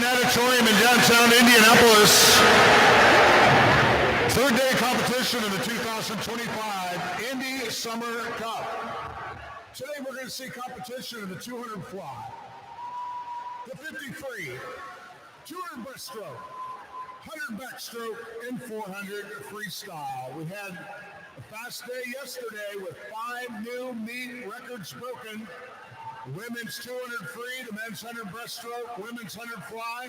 Auditorium in downtown Indianapolis. Third day competition in the 2025 Indy Summer Cup. Today we're going to see competition in the 200 fly, the 53, 200 breaststroke, 100 backstroke, and 400 freestyle. We had a fast day yesterday with 5 new meet records broken. Women's 200 free, the men's 100 breaststroke, women's 100 fly,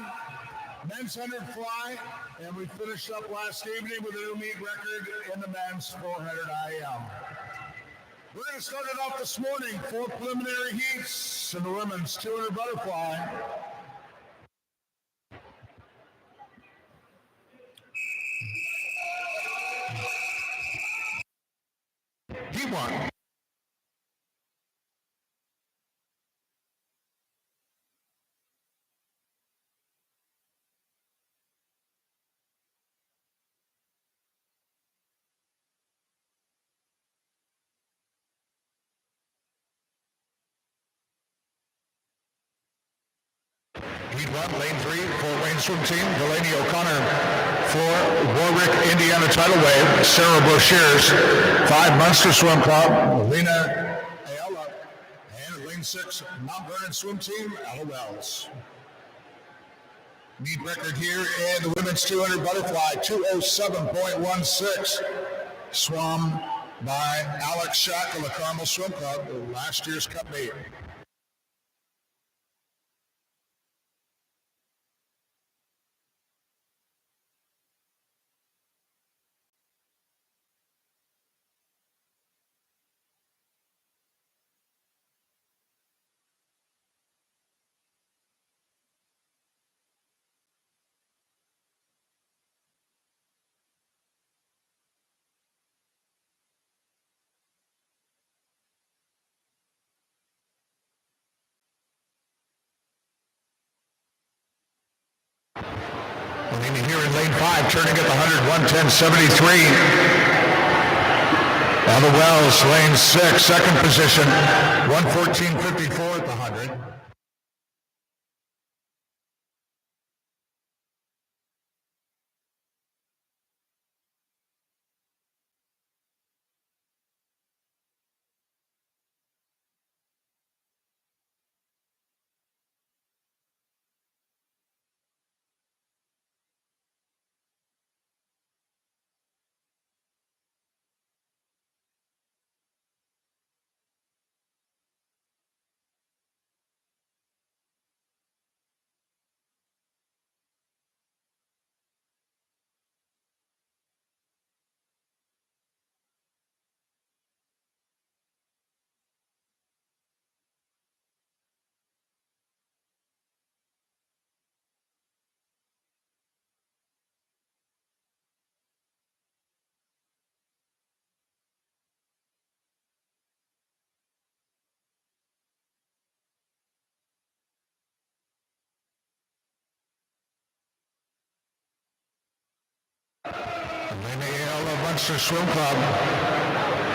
men's 100 fly, and we finished up last evening with a new meet record in the men's 400 IM. We're going to start it off this morning, 4 preliminary heats in the women's 200 butterfly. Heat 1. Heat 1, lane 3, Fort Wayne swim team. Delaney O'Connor for Warwick, Indiana tidal wave. Sarah Broshears, 5 Munster Swim Club. Lena Ayala. And lane 6, Mount Vernon swim team, Ella Wells. Meet record here in the women's 200 butterfly, 207.16. Swum by Alex Shack of the Carmel Swim Club, last year's cup meet. Leaning here in lane 5, turning at the 100, 110.73. Ella Wells, lane 6, second position, 114.54 at the 100. Ella Munster Swim Club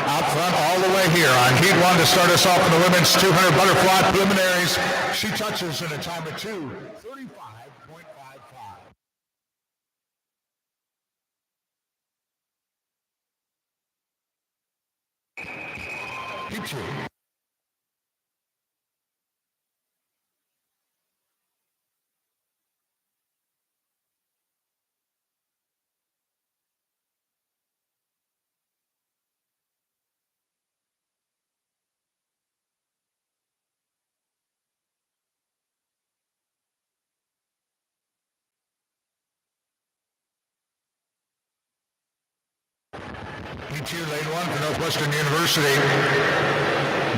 out front all the way here on Heat 1 to start us off in the women's 200 butterfly preliminaries. She touches in a time of 2:35.55. Heat 2. Heat 2, lane 1 for Northwestern University.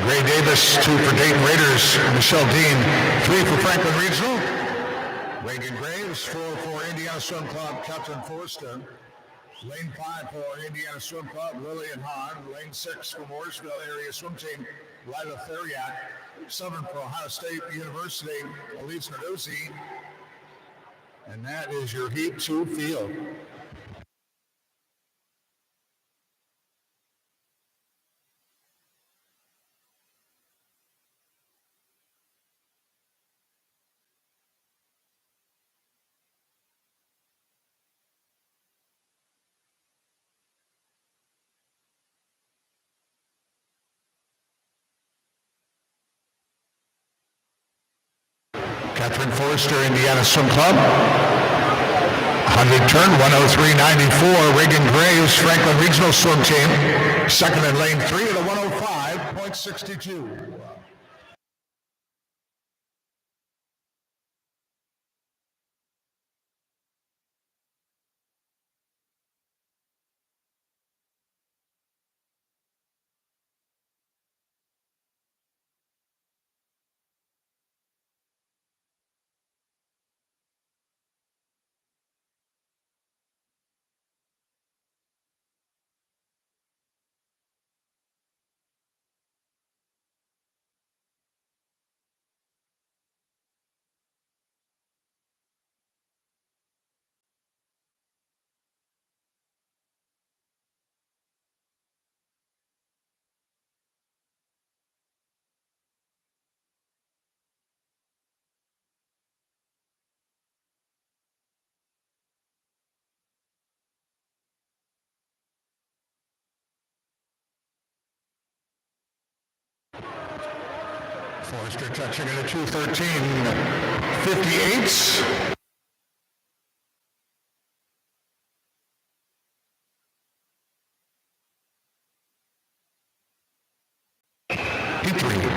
Gray Davis, 2 for Dayton Raiders. Michelle Dean, 3 for Franklin Regional. Reagan Graves, 4 for Indiana Swim Club, Captain Forster. Lane 5 for Indiana Swim Club, Lillian Hahn. Lane 6 for Mooresville Area Swim Team, Lila Theriak. 7 for Ohio State University, Elise Narduzzi. And that is your Heat 2 field. Catherine Forrester, Indiana Swim Club. 100 turn, 103.94. Reagan Graves, Franklin Regional Swim Team. Second in lane 3 at a 105.62. Forrester touching at a 2:13.58. P3.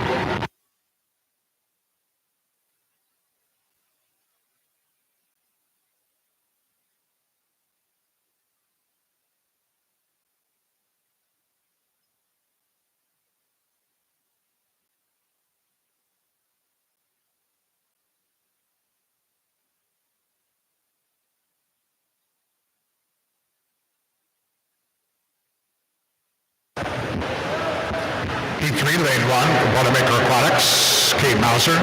P3, lane 1 for Boilermaker Aquatics, Kate Mauser.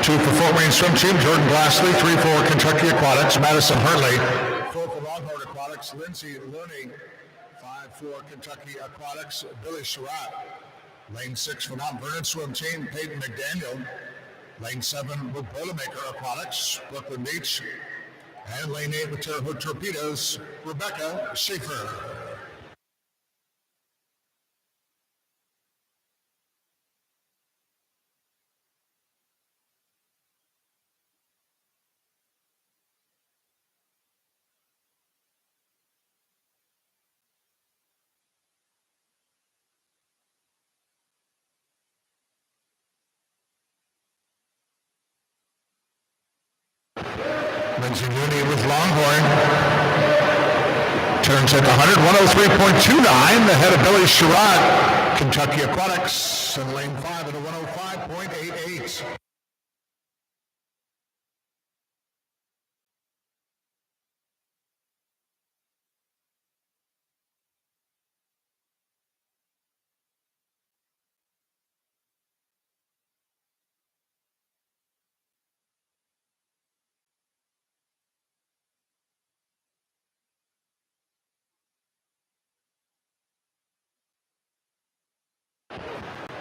2 for Fort Wayne Swim Team, Jordan Glassley. 3 for Kentucky Aquatics, Madison Hartley. 4 for Longhorn Aquatics, Lindsay Looney. 5 for Kentucky Aquatics, Billy Surratt. Lane 6 for Mount Vernon Swim Team, Peyton McDaniel. Lane 7 with Boilermaker Aquatics, Brooklyn Beach. And lane 8 with Terre Haute Torpedoes, Rebecca Schaefer. Lindsay Looney with Longhorn. Turns at the 100, 103.29, ahead of Billy Surratt. Kentucky Aquatics in lane 5 at a 105.88.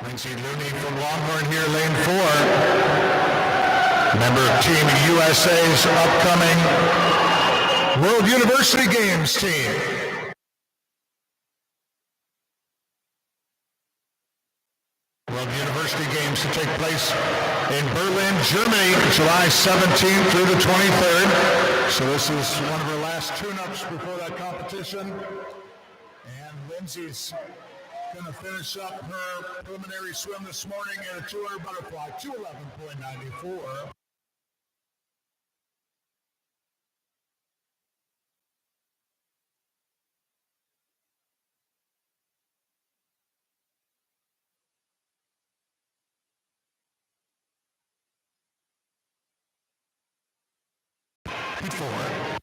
Lindsay Looney from Longhorn here, lane 4. Member of Team USA's upcoming World University Games team. World University Games to take place in Berlin, Germany, July 17th through the 23rd. So this is one of her last tune-ups before that competition. And Lindsay's going to finish up her preliminary swim this morning at a 200 butterfly, 211.94. P4.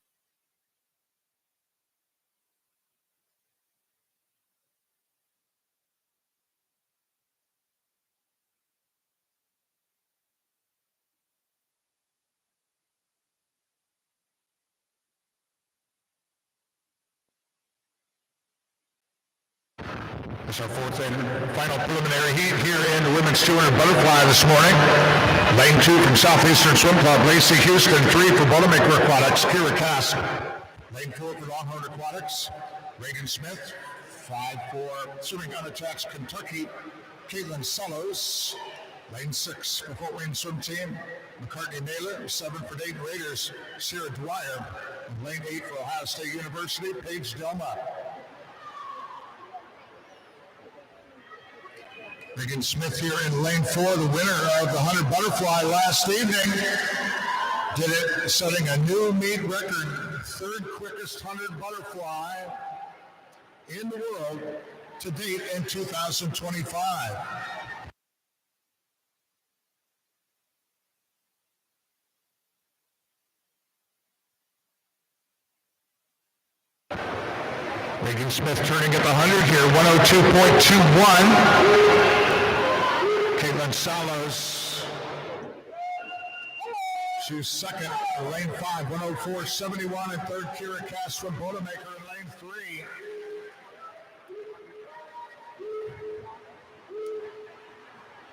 This is our fourth and final preliminary heat here in the women's 200 butterfly this morning. Lane 2 from Southeastern Swim Club, Lacey Houston. 3 for Boilermaker Aquatics, Kira Cass. Lane 4 for Longhorn Aquatics, Reagan Smith. 5 for Swimming Unattached Kentucky, Caitlin Sellos. Lane 6 for Fort Wayne Swim Team, McCartney Naylor, 7 for Dayton Raiders, Sarah Dwyer. In lane 8 for Ohio State University, Paige Delma. Megan Smith here in lane 4, the winner of the 100 butterfly last evening. Did it, setting a new meet record, 3rd quickest 100 butterfly in the world to date in 2025. Megan Smith turning at the 100 here, 102.21. Caitlin Salos, she's second in lane 5, 104.71, and third Kira Castro Bodemaker in lane 3.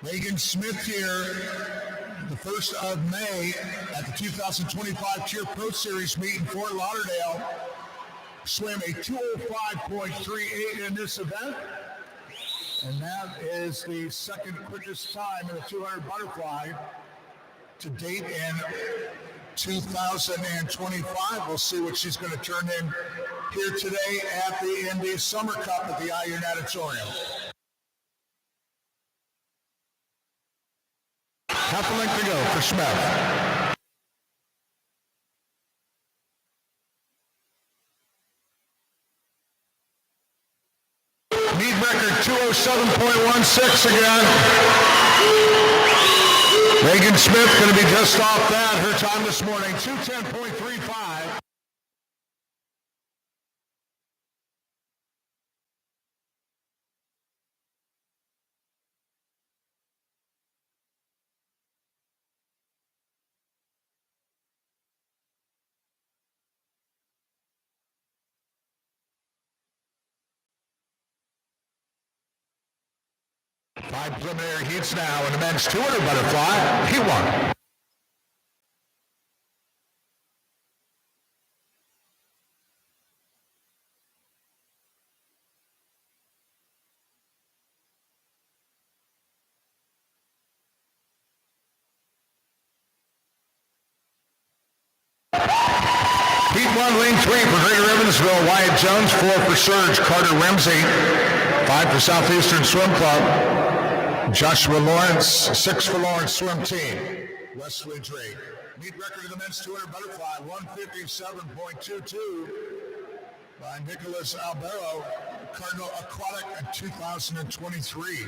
Megan Smith here, the 1st of May at the 2025 Cheer Pro Series meet in Fort Lauderdale. Swam a 205.38 in this event, and that is the 2nd quickest time in the 200 butterfly to date in 2025. We'll see what she's going to turn in here today at the Indy Summer Cup at the Iron Auditorium. Half a length to go for Smith. Meet record 207.16 again. Megan Smith going to be just off that. Her time this morning, 210.35. Five preliminary heats now in the men's 200 butterfly. He won. Heat 1, lane 3 for Greater Evansville, Wyatt Jones. 4 for Surge, Carter Ramsey. 5 for Southeastern Swim Club, Joshua Lawrence. 6 for Lawrence Swim Team, Wesley Drake. Meet record of the men's 200 butterfly, 157.22 by Nicholas Albero, Cardinal Aquatic in 2023.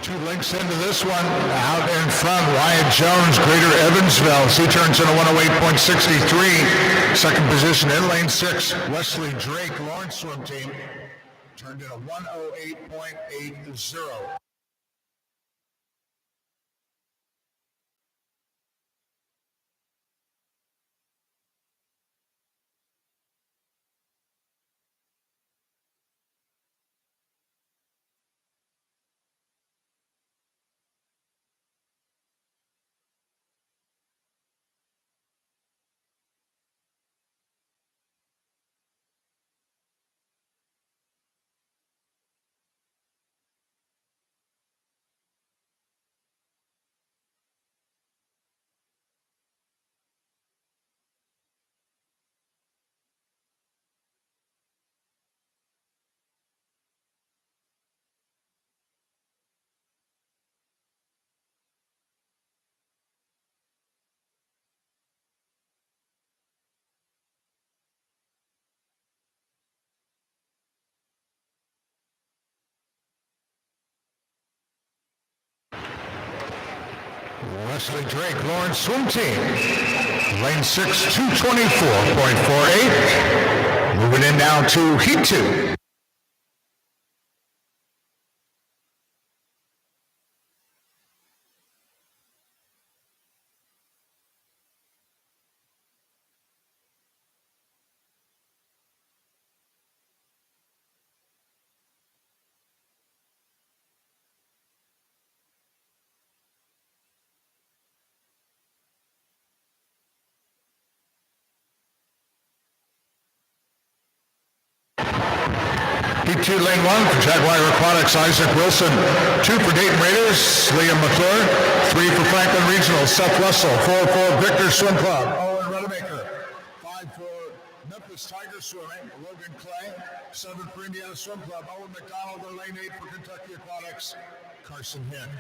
Two links into this one. Out in front, Wyatt Jones, Greater Evansville. He turns in a 108.63. Second position in lane 6, Wesley Drake, Lawrence Swim Team. Turned in a 108.80. Wesley Drake, Lawrence Swim Team. Lane 6, 224.48. Moving in now to Heat 2. Heat 2, lane 1 for Jaguar Aquatics, Isaac Wilson. 2 for Dayton Raiders, Liam McClure. 3 for Franklin Regional, Seth Russell. 4 for Victor Swim Club, Owen Redemaker. 5 for Memphis Tiger Swimming, Logan Clay. 7 for Indiana Swim Club, Owen McDonald. And lane 8 for Kentucky Aquatics, Carson Hind.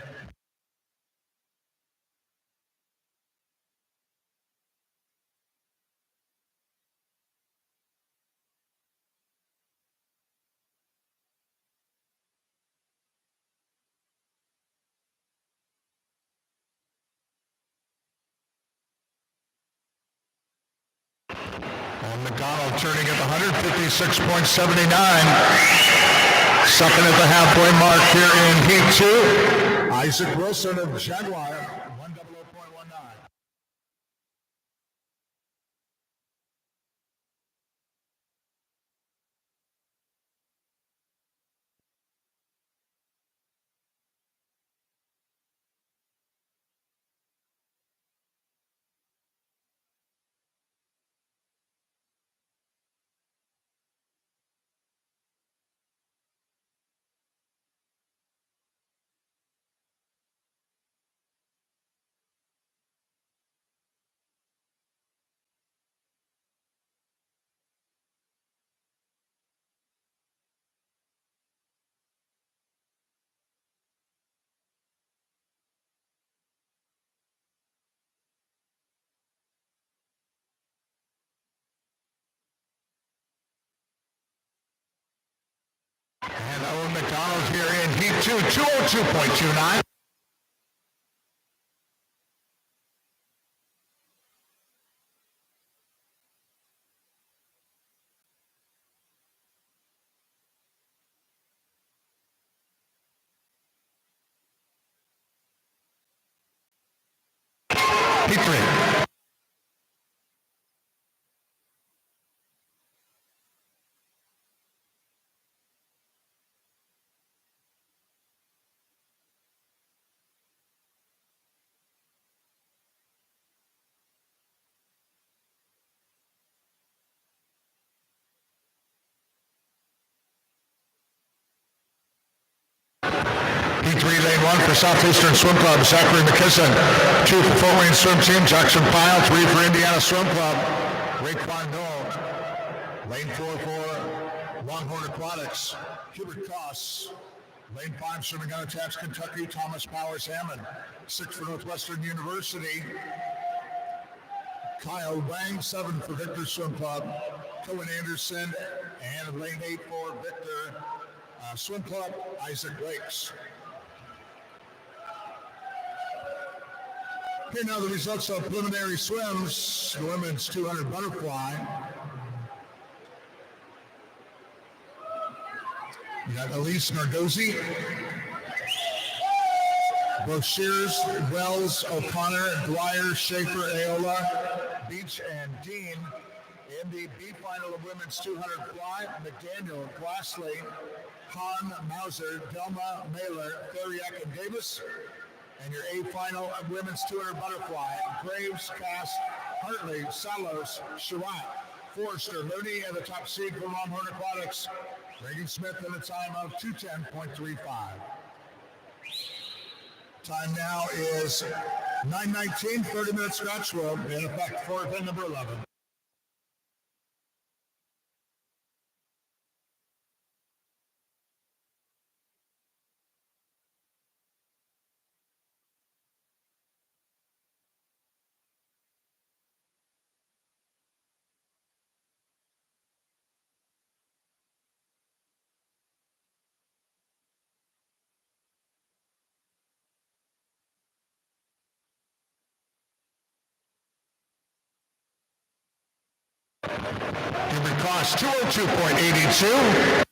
McDonald turning at 156.79. Second at the halfway mark here in Heat 2. Isaac Wilson of Jaguar, 100.19. And Owen McDonald here in Heat 2, 202.29. Heat 3. Heat 3, lane 1 for Southeastern Swim Club, Zachary McKisson. 2 for Fort Wayne Swim Team, Jackson Pyle. 3 for Indiana Swim Club, Raekwon Noel. Lane 4 for Longhorn Aquatics, Hubert Koss. Lane 5, swimming unattached, Kentucky, Thomas Powers Hammond. 6 for Northwestern University, Kyle Wang. 7 for Victor Swim Club, Cohen Anderson. And lane 8 for Victor Swim Club, Isaac Lakes. Here now the results of preliminary swims. The women's 200 butterfly. You got Elise Nardozzi, Broshears, Wells, O'Connor, Dwyer, Schaefer, Aola, Beach, and Dean. In the B final of women's 200 fly, McDaniel, Glassley, Hahn, Mauser, Delma, Mailer, Theriak, and Davis. And your A final of women's 200 butterfly, Graves, Cass, Hartley, Salos, Sherratt, Forrester, Looney, and the top seed for Longhorn Aquatics, Reagan Smith in a time of 2:10.35. Time now is 9:19, 30-minute scratch rope in effect for event number 11. Human cost 202.82.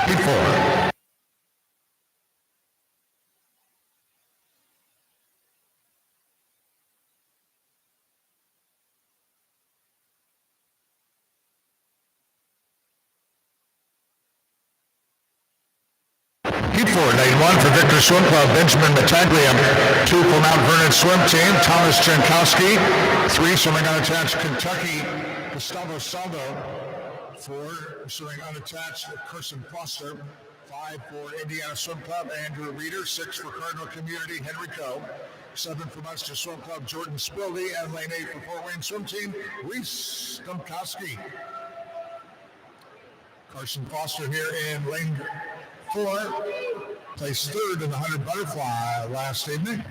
Before. Heat 4, lane 1 for Victor Swim Club, Benjamin Mataglia. 2 for Mount Vernon Swim Team, Thomas Jankowski. 3 swimming unattached, Kentucky, Gustavo Saldo. 4 swimming unattached, Kirsten Foster. 5 for Indiana Swim Club, Andrew Reeder. 6 for Cardinal Community, Henry Coe. 7 for Munster Swim Club, Jordan Spildy. And lane 8 for Fort Wayne Swim Team, Reese Domkowski. Carson Foster here in lane 4, placed 3rd in the 100 butterfly last evening.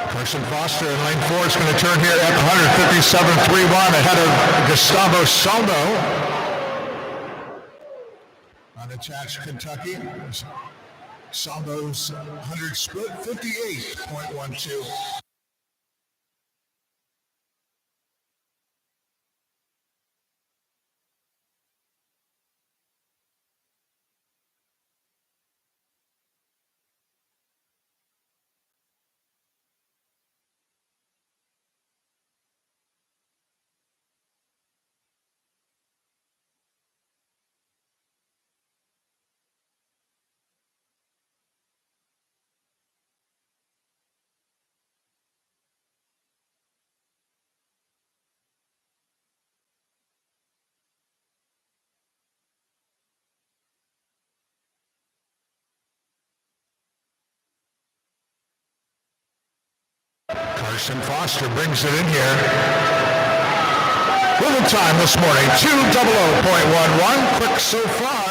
Carson Foster in lane 4 is going to turn here at the 157.31 ahead of Gustavo Saldo. Unattached Kentucky. Saldo's 100 split 58.12. Carson Foster brings it in here. Little time this morning, 2:00.11. Quick so far.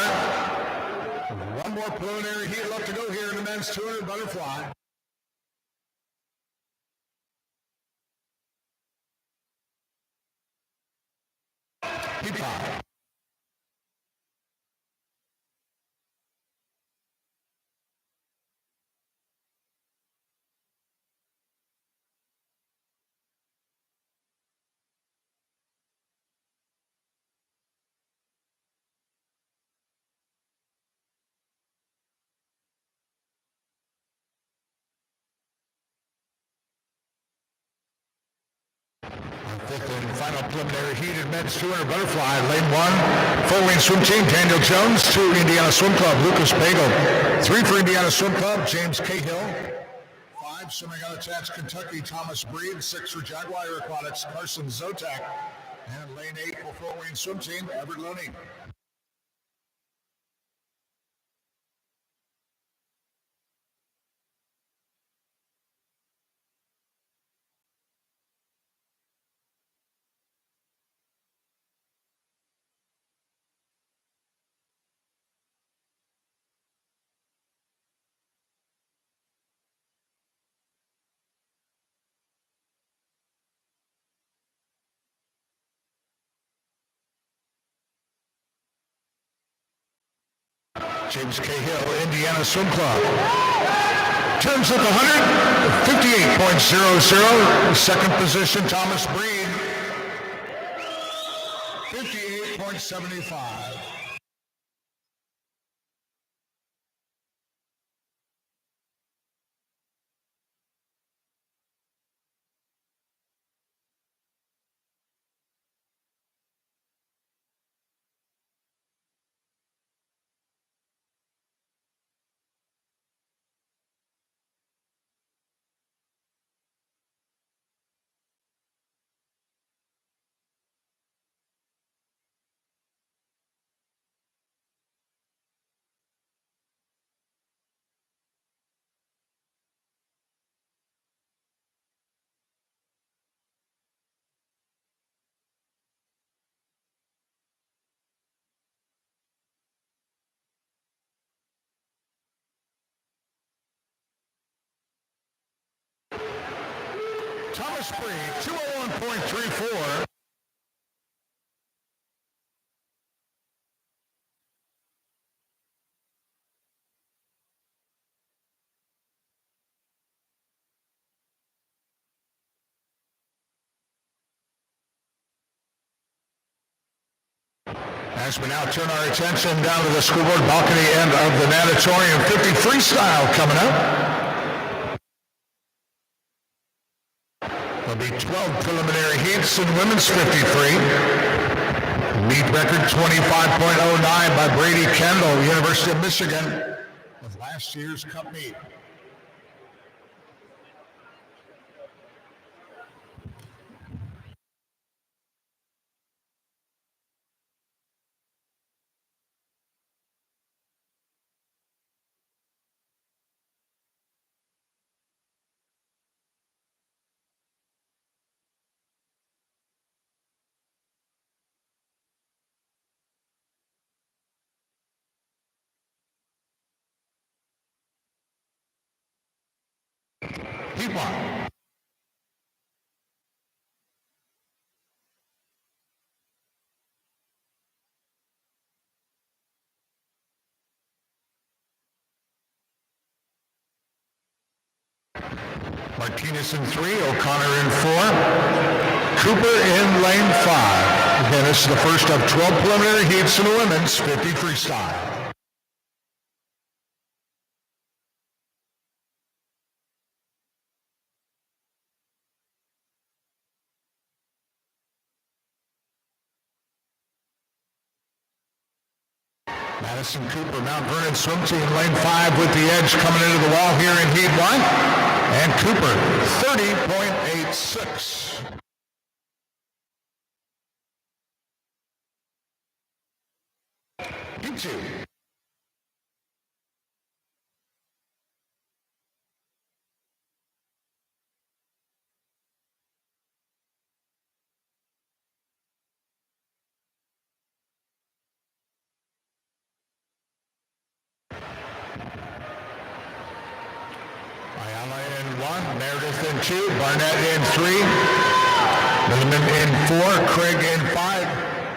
One more preliminary heat left to go here in the men's 200 butterfly. Heat 5. Fifth and final preliminary heat in men's 200 butterfly. Lane 1, Fort Wayne Swim Team, Daniel Jones. 2, Indiana Swim Club, Lucas Pagel. 3 for Indiana Swim Club, James Cahill. 5 swimming unattached, Kentucky, Thomas Breed. 6 for Jaguar Aquatics, Carson Zotak. And lane 8 for Fort Wayne Swim Team, Everett Looney. James Cahill, Indiana Swim Club. Turns at the 158.00. Second position, Thomas Breed. 58.75. Thomas Breed, 201.34. As we now turn our attention down to the scoreboard balcony end of the natatorium, 50 freestyle coming up. There'll be 12 preliminary heats in women's 53. Meet record 25.09 by Brady Kendall, University of Michigan, with last year's Cup meet. Heat one. Martinez in 3, O'Connor in 4, Cooper in lane 5. Again, this is the first of 12 preliminary heats in the women's 50 freestyle. Madison Cooper, Mount Vernon swim team, lane 5 with the edge coming into the wall here in heat 1. And Cooper, 30.86. Heat 2. Ayala in 1, Meredith in 2, Barnett in 3, Milliman in 4, Craig in 5,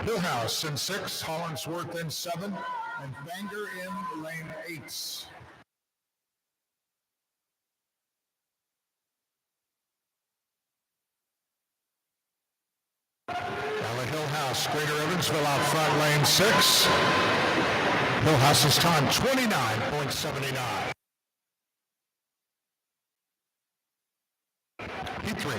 Hillhouse in 6, Hollingsworth in 7, and Banger in lane 8. Ella Hillhouse, Greater Evansville out front, lane 6. Hillhouse's time, 29.79. Heat 3.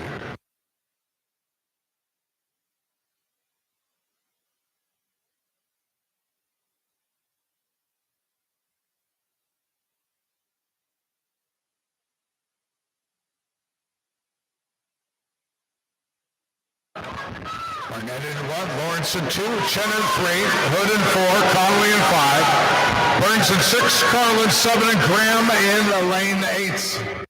Barnett in 1, Lawrence in 2, Chen in 3, Hood in 4, Connolly in 5, Burns in 6, Carlin 7, and Graham in lane 8.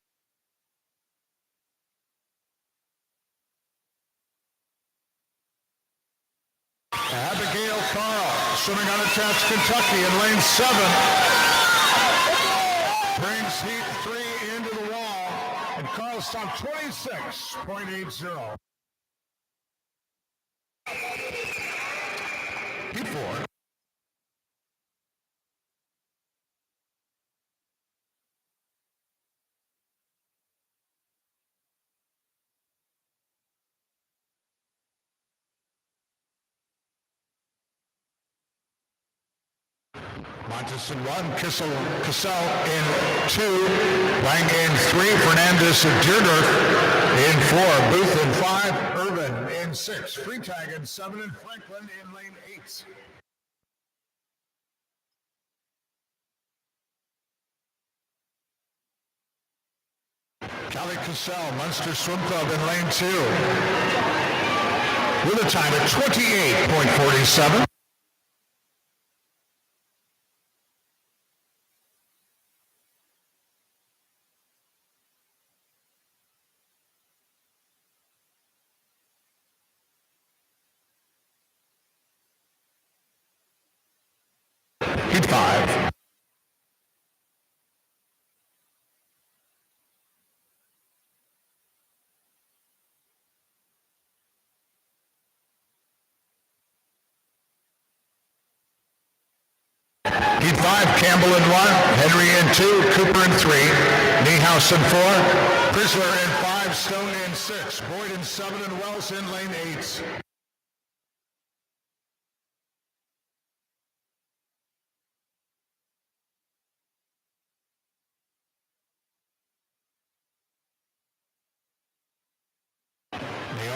Abigail Carl, swimming unattached Kentucky in lane 7. Brings heat 3 into the wall, and Carl's top 26.80. Heat 4. Montes in 1, Cassell in 2, Lang in 3, Fernandez and Deerdorf in 4, Booth in 5, Irvin in 6, Freetag in 7, and Franklin in lane 8. Callie Cassell, Munster Swim Club in lane 2, with a time at 28.47. Heat 5. Heat 5, Campbell in 1, Henry in 2, Cooper in 3, Niehaus in 4, Chrysler in 5, Stone in 6, Boyd in 7, and Wells in lane 8.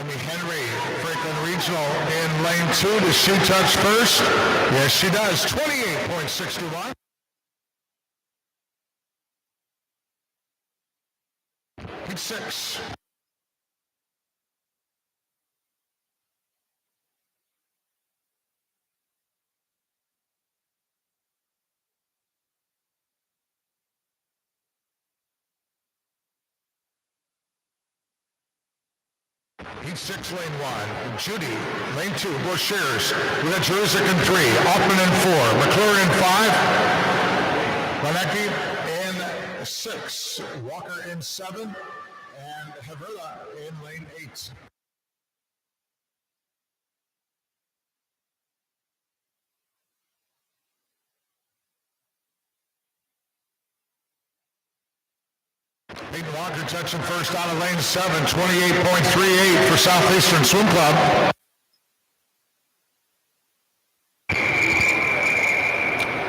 Amy Henry, Franklin Regional in lane 2. Does she touch first? Yes, she does. 28.61. Heat 6. Heat 6, lane 1. Judy, lane 2. Brochure. We got Jerusalem in 3. Hoffman in 4. McClure in 5. Lanecki in 6. Walker in 7. And Haverla in lane 8. Peyton Walker touching first out of lane 7, 28.38 for Southeastern Swim Club.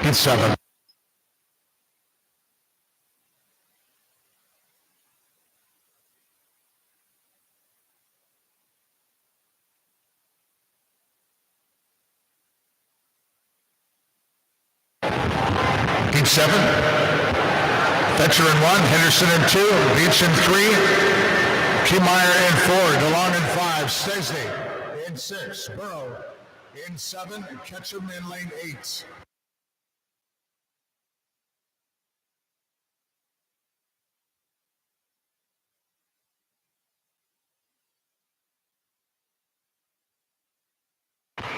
Heat 7. Heat 7. Fetcher in 1, Henderson in 2, Beach in 3, Keymeyer in 4, DeLong in 5, Stesney in 6, Burrow in 7, Ketchum in lane 8.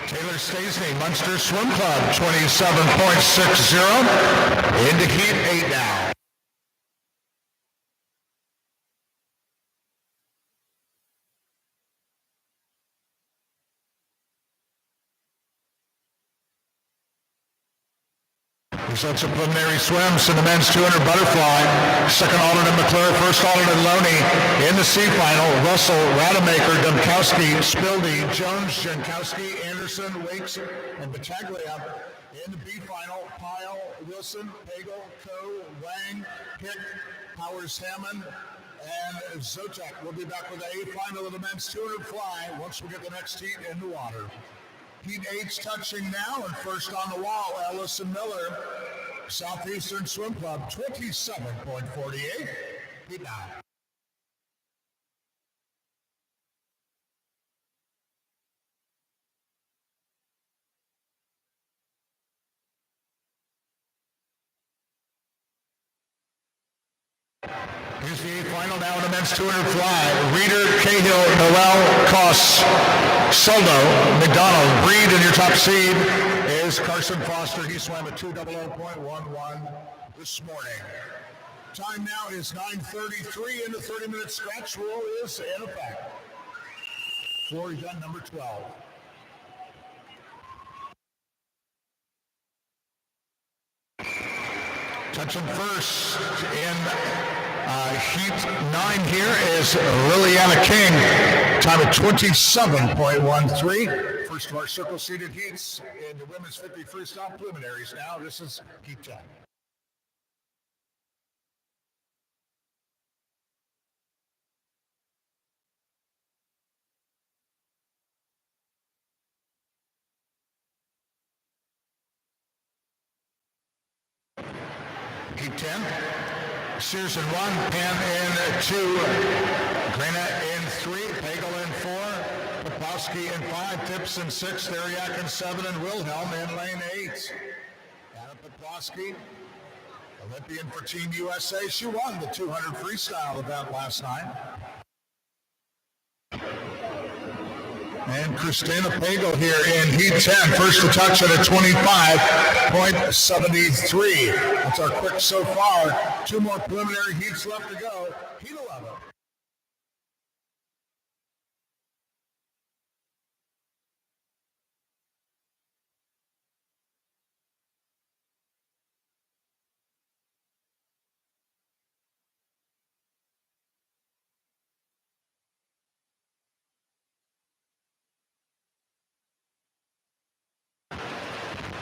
Taylor Stasney, Munster Swim Club, 27.60, into Heat 8 now. Results of preliminary swims in the men's 200 butterfly. Second alternate McClure, first alternate Loney in the C final. Russell, Rademacher, Domkowski, Spildy, Jones, Jankowski, Anderson, Wakes, and Battaglia. In the B final, Pyle, Wilson, Pagel, Coe, Wang, Pick, Powers, Hammond, and Zotek. We'll be back with the A final of the men's 200 fly once we get the next heat in the water. Heat 8's touching now, and first on the wall, Ellison Miller, Southeastern Swim Club, 27.48. Heat 9. Here's the eighth final now in the men's 200 fly. Reeder, Cahill, Noel, Koss, Soldo, McDonald, Breed, and your top seed is Carson Foster. He swam a 2:00.11 this morning. Time now is 9:33, and the 30-minute scratch rule is in effect. Floor gun number 12. Touching first in Heat 9 here is Liliana King. Time of 27.13. First of our circle-seated heats in the women's 50 freestyle preliminaries. Now this is Heat 10. Heat 10. Sears in 1, Pan in 2, Grena in 3, Pagel in 4, Popowski in 5, Phipps in 6, Theriak in 7, and Wilhelm in lane 8. Anna Popowski, Olympian for Team USA. She won the 200 freestyle event last night. And Christina Pagel here in Heat 10. First to touch at a 25.73. That's our quick so far. 2 more preliminary heats left to go. Heat 11.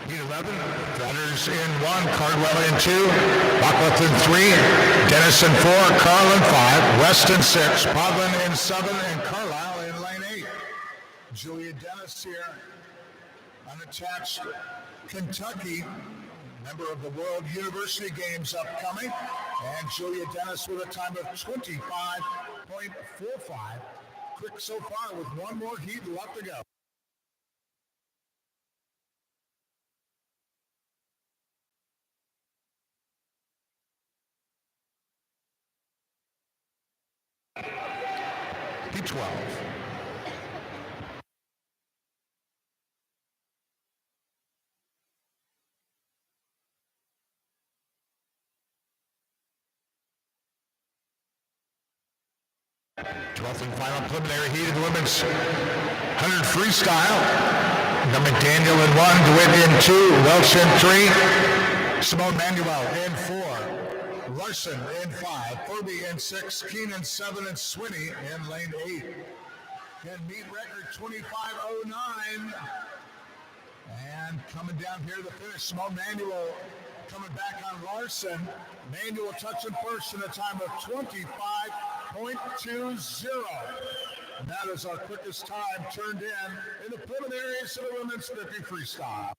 Heat 11, Runners in 1, Cardwell in 2, Buckworth in 3, Dennis in 4, Carl in 5, West in 6, Podlin in 7, and Carlisle in lane Julia Dennis here, unattached Kentucky, member of the World University Games upcoming, and Julia Dennis with a time of 25.45. Quick so far with one more heat left to go. Heat 12. Twelfth and final preliminary heat of the women's 100 freestyle. McDaniel in 1, DeWitt in 2, Welch in 3, Simone Manuel in 4, Larson in 5, Furby in 6, Keenan 7, and Swinney in lane 8. Can meet record 25.09. And coming down here to the finish, Simone Manuel coming back on Larson. Manuel touching first in a time of 25.20. And that is our quickest time turned in the preliminaries of the women's 50 freestyle.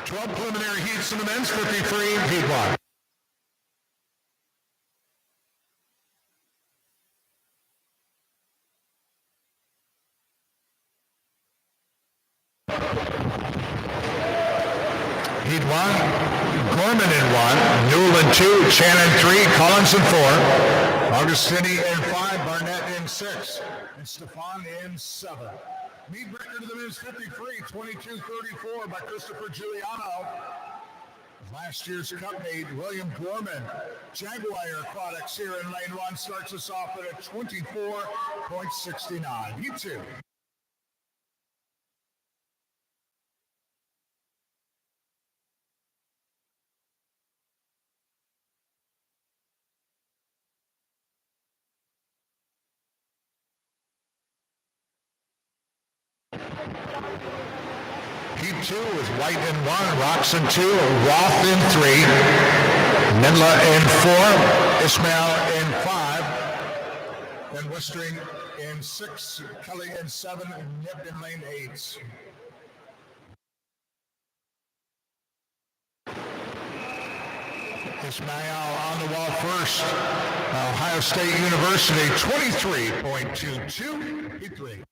Twelve preliminary heats in the men's 50 free heat 1. Heat 1, Gorman in 1, Newell in 2, Shannon 3, Collins in 4, Augustini in 5, Barnett in 6, and Stefan in 7. Meet record of the men's 50 free, 22:34 by Christopher Giuliano. Last year's cup mate, William Gorman. Jaguar Aquatics here in lane 1 starts us off at a 24.69. Heat 2. Heat 2 is White in 1, Rocks in 2, Roth in 3, Menla in 4, Ismail in 5, then Westering in 6, Kelly in 7, and Nip in lane 8. Ismail on the wall first. Ohio State University, 23.22, Heat 3.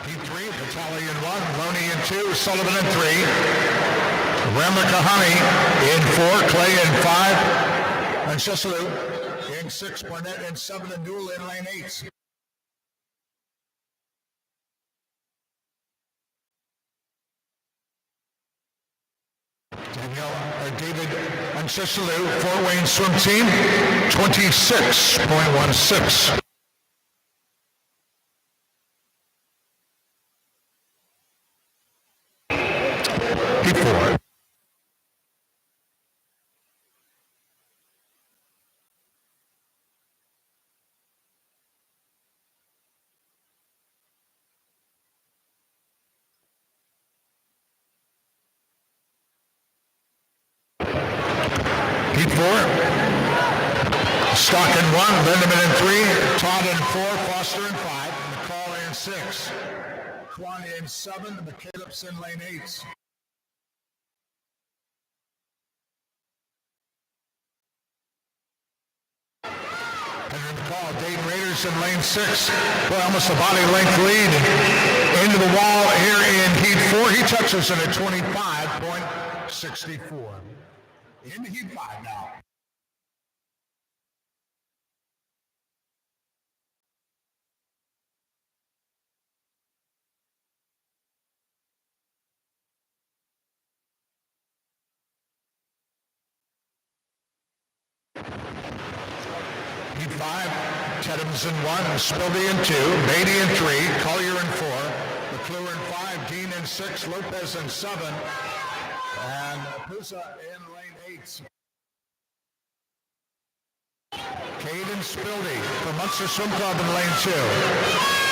Heat 3, Vitale in 1, Loney in 2, Sullivan in 3, Ramakahani in 4, Clay in 5, and Shisilu in 6, Barnett in 7, and Newell in lane 8. David and Shisilu, Fort Wayne swim team, 26.16. Heat 4. Heat 4. Stock in 1, Lindemann in 3, Todd in 4, Foster in 5, McCall in 6, Kwan in 7, McCaleb's in lane 8. Henry McCall, Dayton Raiders in lane 6. Boy, almost a body length lead into the wall here in Heat 4. He touches in at 25.64. Into Heat 5 now. Heat 5, Tedhams in 1, Spilby in 2, Beatty in 3, Collier in 4, McClure in 5, Dean in 6, Lopez in 7, And Pusa in lane 8. Caden Spildy from Munster Swim Club in lane 2.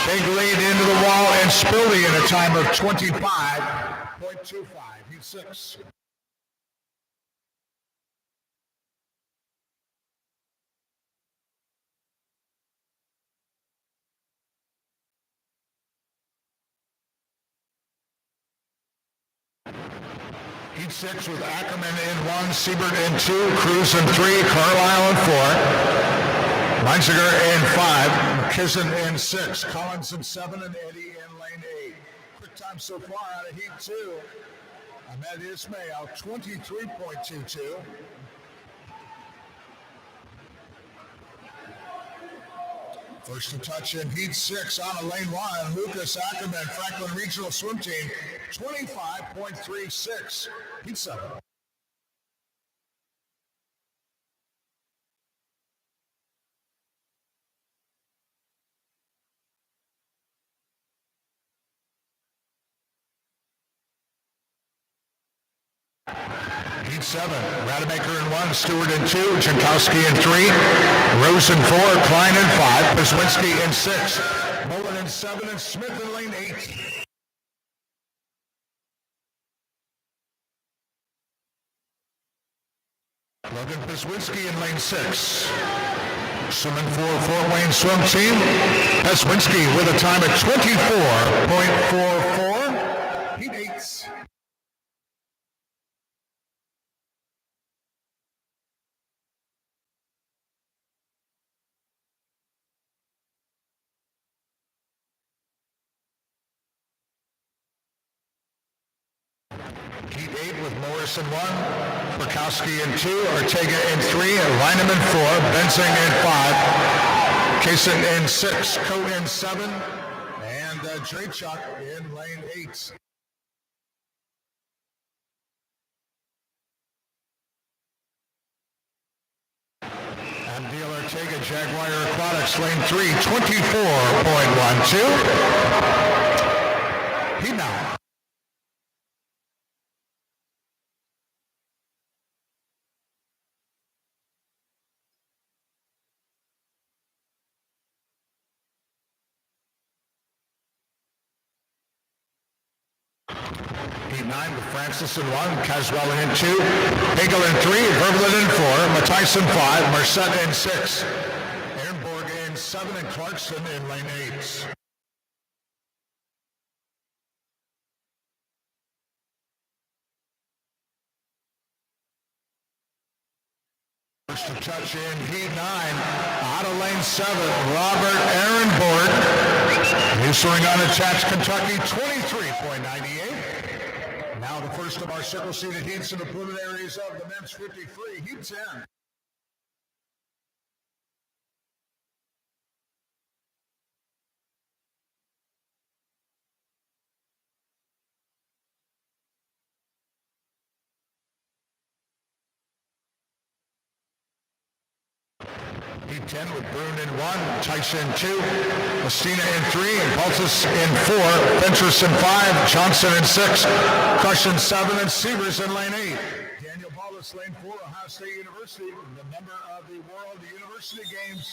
Big lead into the wall, and Spildy in a time of 25.25. Heat 6. Heat 6 with Ackerman in 1, Siebert in 2, Cruz in 3, Carlisle in 4, Meinziger in 5, McKisson in 6, Collins in 7, and Eddie in lane 8. Quick time so far out of Heat 2. Ahmed Ismail, 23.22. First to touch in Heat 6 out of lane 1, Lucas Ackerman, Franklin Regional Swim Team, 25.36. Heat 7. Heat 7, Rademacher in 1, Stewart in 2, Jankowski in 3, Rose in 4, Klein in 5, Pizwinski in 6, Mullen in 7, and Smith in lane 8. Logan Pizwinski in lane 6. Swimming for Fort Wayne Swim Team, Pizwinski with a time at 24.44. Heat 8. Heat 8 with Morris in 1, Burkowski in 2, Ortega in 3, Lineman in 4, Benzing in 5, Kaysen in 6, Coe in 7, and Draychuk in lane 8. Abdiel Ortega, Jaguar Aquatics, lane 3, 24.12. Heat 9. Heat 9 with Francis in 1, Caswell in 2, Hagel in 3, Verblin in 4, Matthijs in 5, Merced in 6, Ehrenborg in 7, and Clarkson in lane 8. First to touch in Heat 9, out of lane 7, Robert Ehrenborg. He's throwing unattached Kentucky, 23.98. Now the first of our single-seated heats in the preliminaries of the men's 53, Heat 10. Heat 10 with Bruin in 1, Tyson in 2, Messina in 3, and Baltus in 4, Fentress in 5, Johnson in 6, Crush in 7, and Severs in lane 8. Daniel Paulus, lane 4, Ohio State University, the member of the World University Games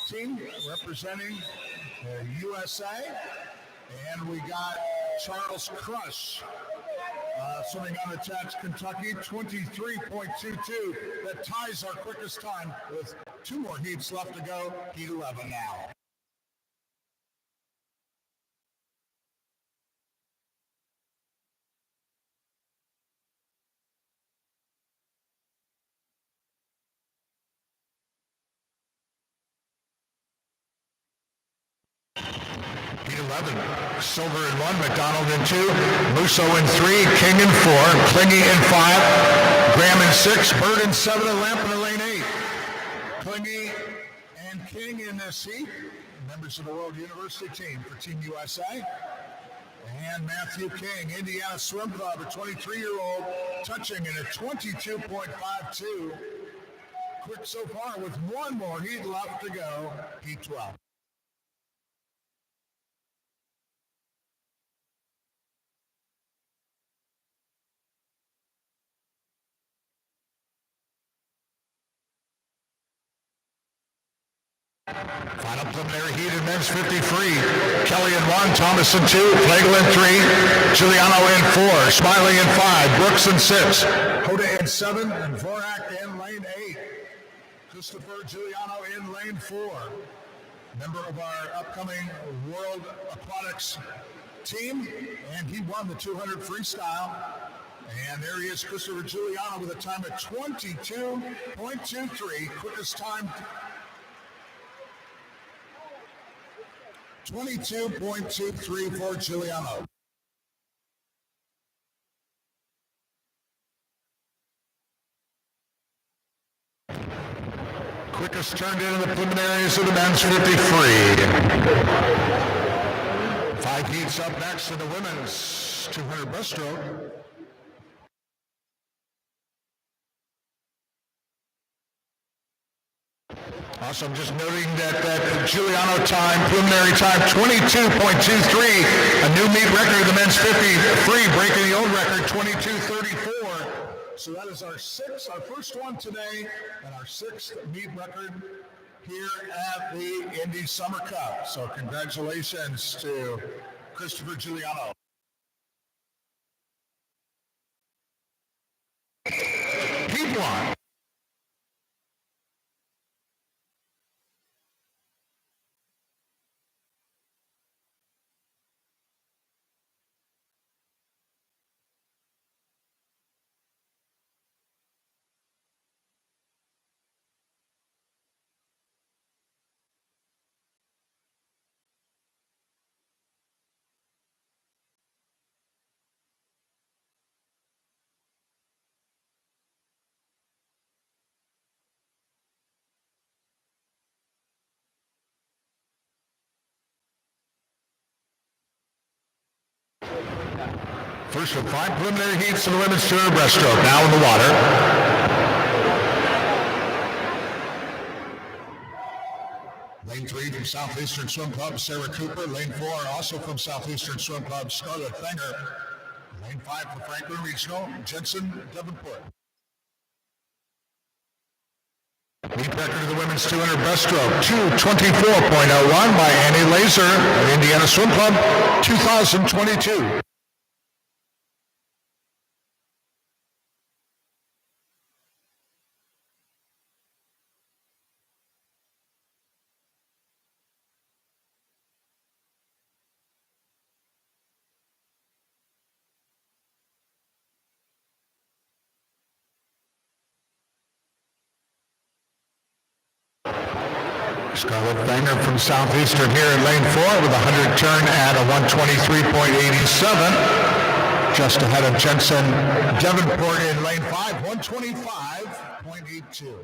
team representing the USA. And we got Charles Crush, swimming unattached Kentucky, 23.22. That ties our quickest time with 2 more heats left to go. Heat 11 now. Heat 11, Silver in 1, McDonald in 2, Musso in 3, King in 4, Klingy in 5, Graham in 6, Bird in 7, and Lampin in lane 8. Klingy and King in this heat, members of the World University team for Team USA. And Matthew King, Indiana Swim Club, a 23-year-old, touching in a 22.52. Quick so far with 1 more heat left to go, Heat 12. Final preliminary heat in men's 50 free. Kelly in 1, Thomas in 2, Flagel in 3, Giuliano in 4, Smiley in 5, Brooks in 6, Hoda in 7, and Vorak in lane 8. Christopher Giuliano in lane 4. Member of our upcoming World Aquatics team, and he won the 200 freestyle. And there he is, Christopher Giuliano, with a time of 22.23, quickest time 22.23 for Giuliano. Quickest turned in the preliminaries of the men's 50 free. 5 heats up next in the women's 200 breaststroke. Also, I'm just noting that Giuliano time, preliminary time, 22.23, a new meet record of the men's 50 free, breaking the old record, 22.34. So that is our first one today, and our 6th meet record here at the Indy Summer Cup. So congratulations to Christopher Giuliano. Heat 1. First of 5 preliminary heats in the women's 200 breaststroke, now in the water. Lane 3 from Southeastern Swim Club, Sarah Cooper. Lane 4, also from Southeastern Swim Club, Scarlett Fenger. Lane 5 for Franklin Regional, Jensen Davenport. Meet record of the women's 200 breaststroke, 2:24.01 by Annie Laser of Indiana Swim Club, 2022. Scarlett Fenger from Southeastern here in lane 4 with a 100 turn at a 123.87. Just ahead of Jensen Davenport in lane 5, 125.82.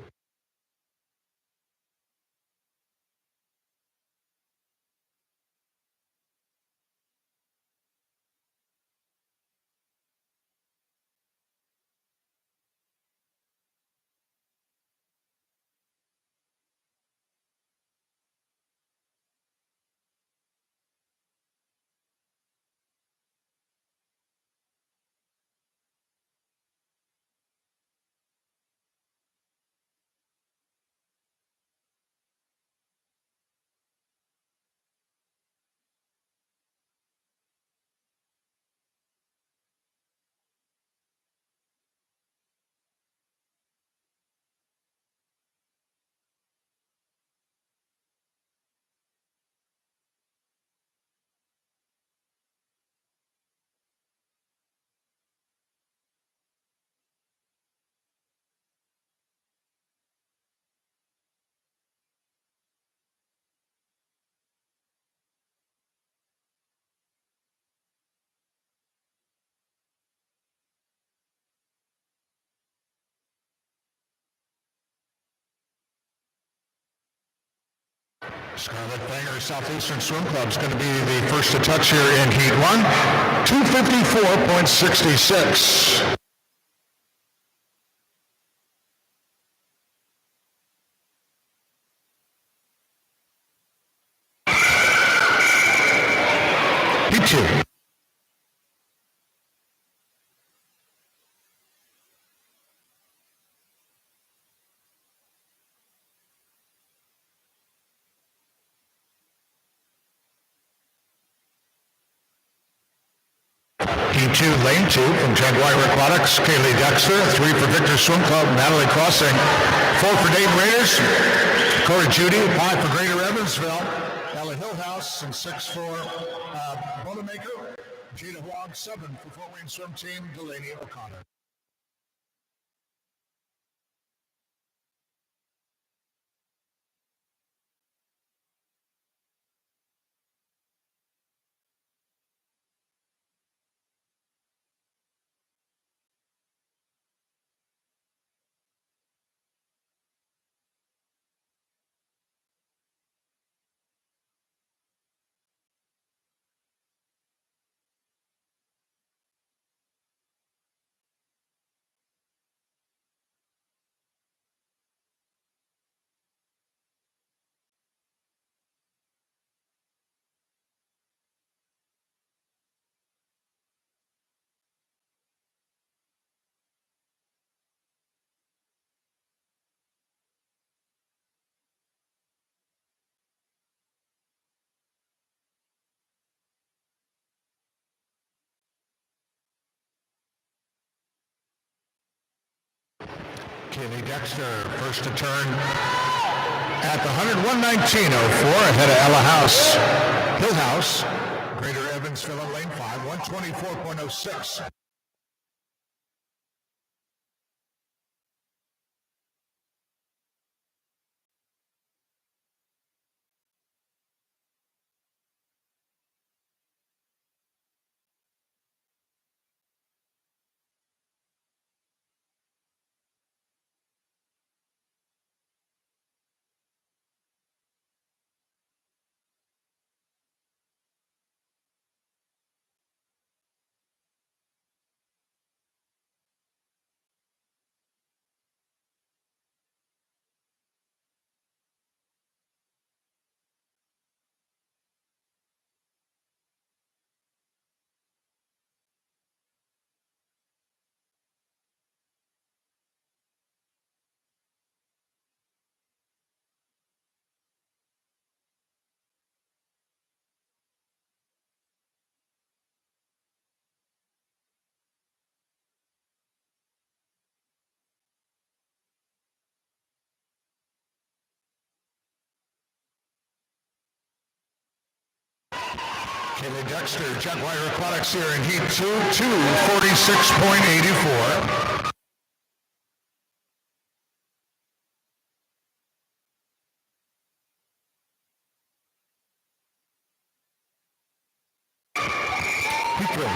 Scarlett Fenger, Southeastern Swim Club, is going to be the first to touch here in Heat 1, 254.66. Heat 2. Heat 2, Lane 2 from Jaguar Aquatics, Kaylee Dexter. 3 for Victor Swim Club, Natalie Crossing. 4 for Dayton Raiders, Corey Judy. 5 for Greater Evansville, Ella Hillhouse. And 6 for Bouldermaker, Jada Huang. 7 for Fort Wayne Swim Team, Delaney O'Connor. Kaylee Dexter, first to turn at the 101.19.04, ahead of Ella Hillhouse. Greater Evansville in lane 5, 124.06. Kaylee Dexter, Jaguar Aquatics here in Heat 2, 246.84. Heat 3.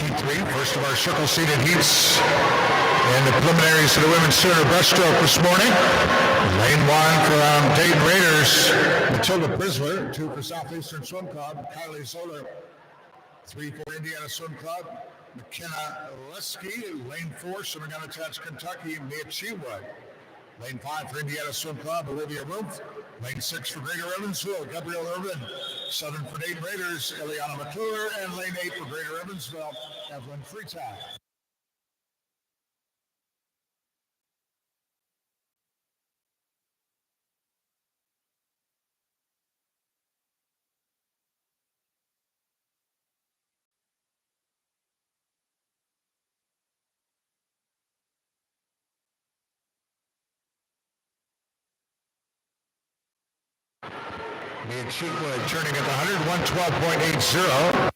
Heat 3, first of our circle-seated heats. And the preliminaries to the women's 200 breaststroke this morning. Lane 1 from Dayton Raiders, Matilda Prisler. 2 for Southeastern Swim Club, Kylie Zoller. 3 for Indiana Swim Club, McKenna Lesky. Lane 4, swimming unattached Kentucky, Mia Chewood. Lane 5 for Indiana Swim Club, Olivia Rumpf. Lane 6 for Greater Evansville, Gabrielle Irvin. 7 for Dayton Raiders, Eliana McClure. And lane 8 for Greater Evansville, Evelyn Freetag. Mia Chewood turning at the 112.80.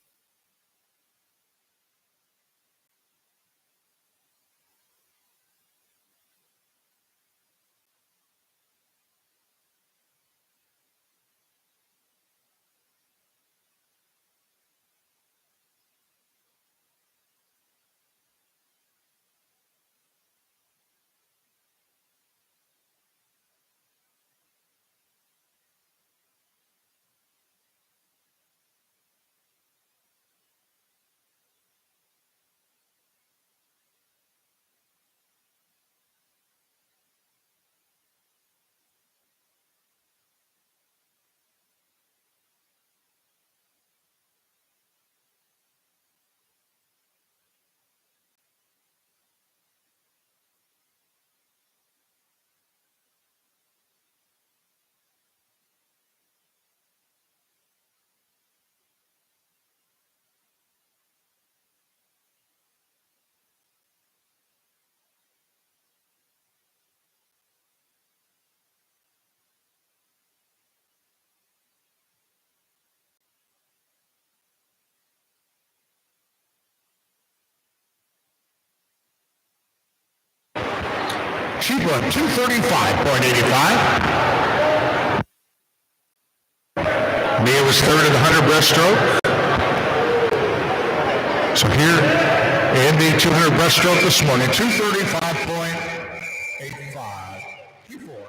Chiba, 235.85. Mia was third in the 100 breaststroke. So here in the 200 breaststroke this morning, 235.85. Q4.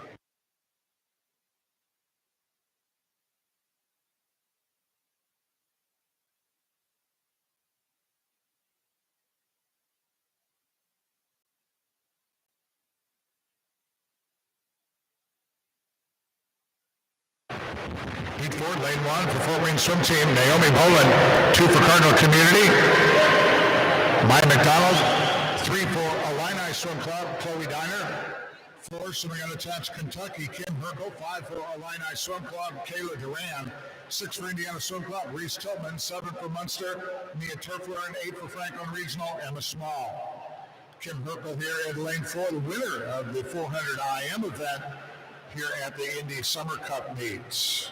Heat 4, lane 1 for Fort Wayne swim team, Naomi Boland, 2 for Cardinal Community. Maya McDonald, 3 for Illini Swim Club, Chloe Diner. 4, swimming unattached Kentucky, Kim Herkel. 5 for Illini Swim Club, Kayla Duran. 6 for Indiana Swim Club, Reese Tillman. 7 for Munster, Mia Turfler. And 8 for Franklin Regional, Emma Small. Kim Herkel here in lane 4, the winner of the 400 IM event here at the Indy Summer Cup meets.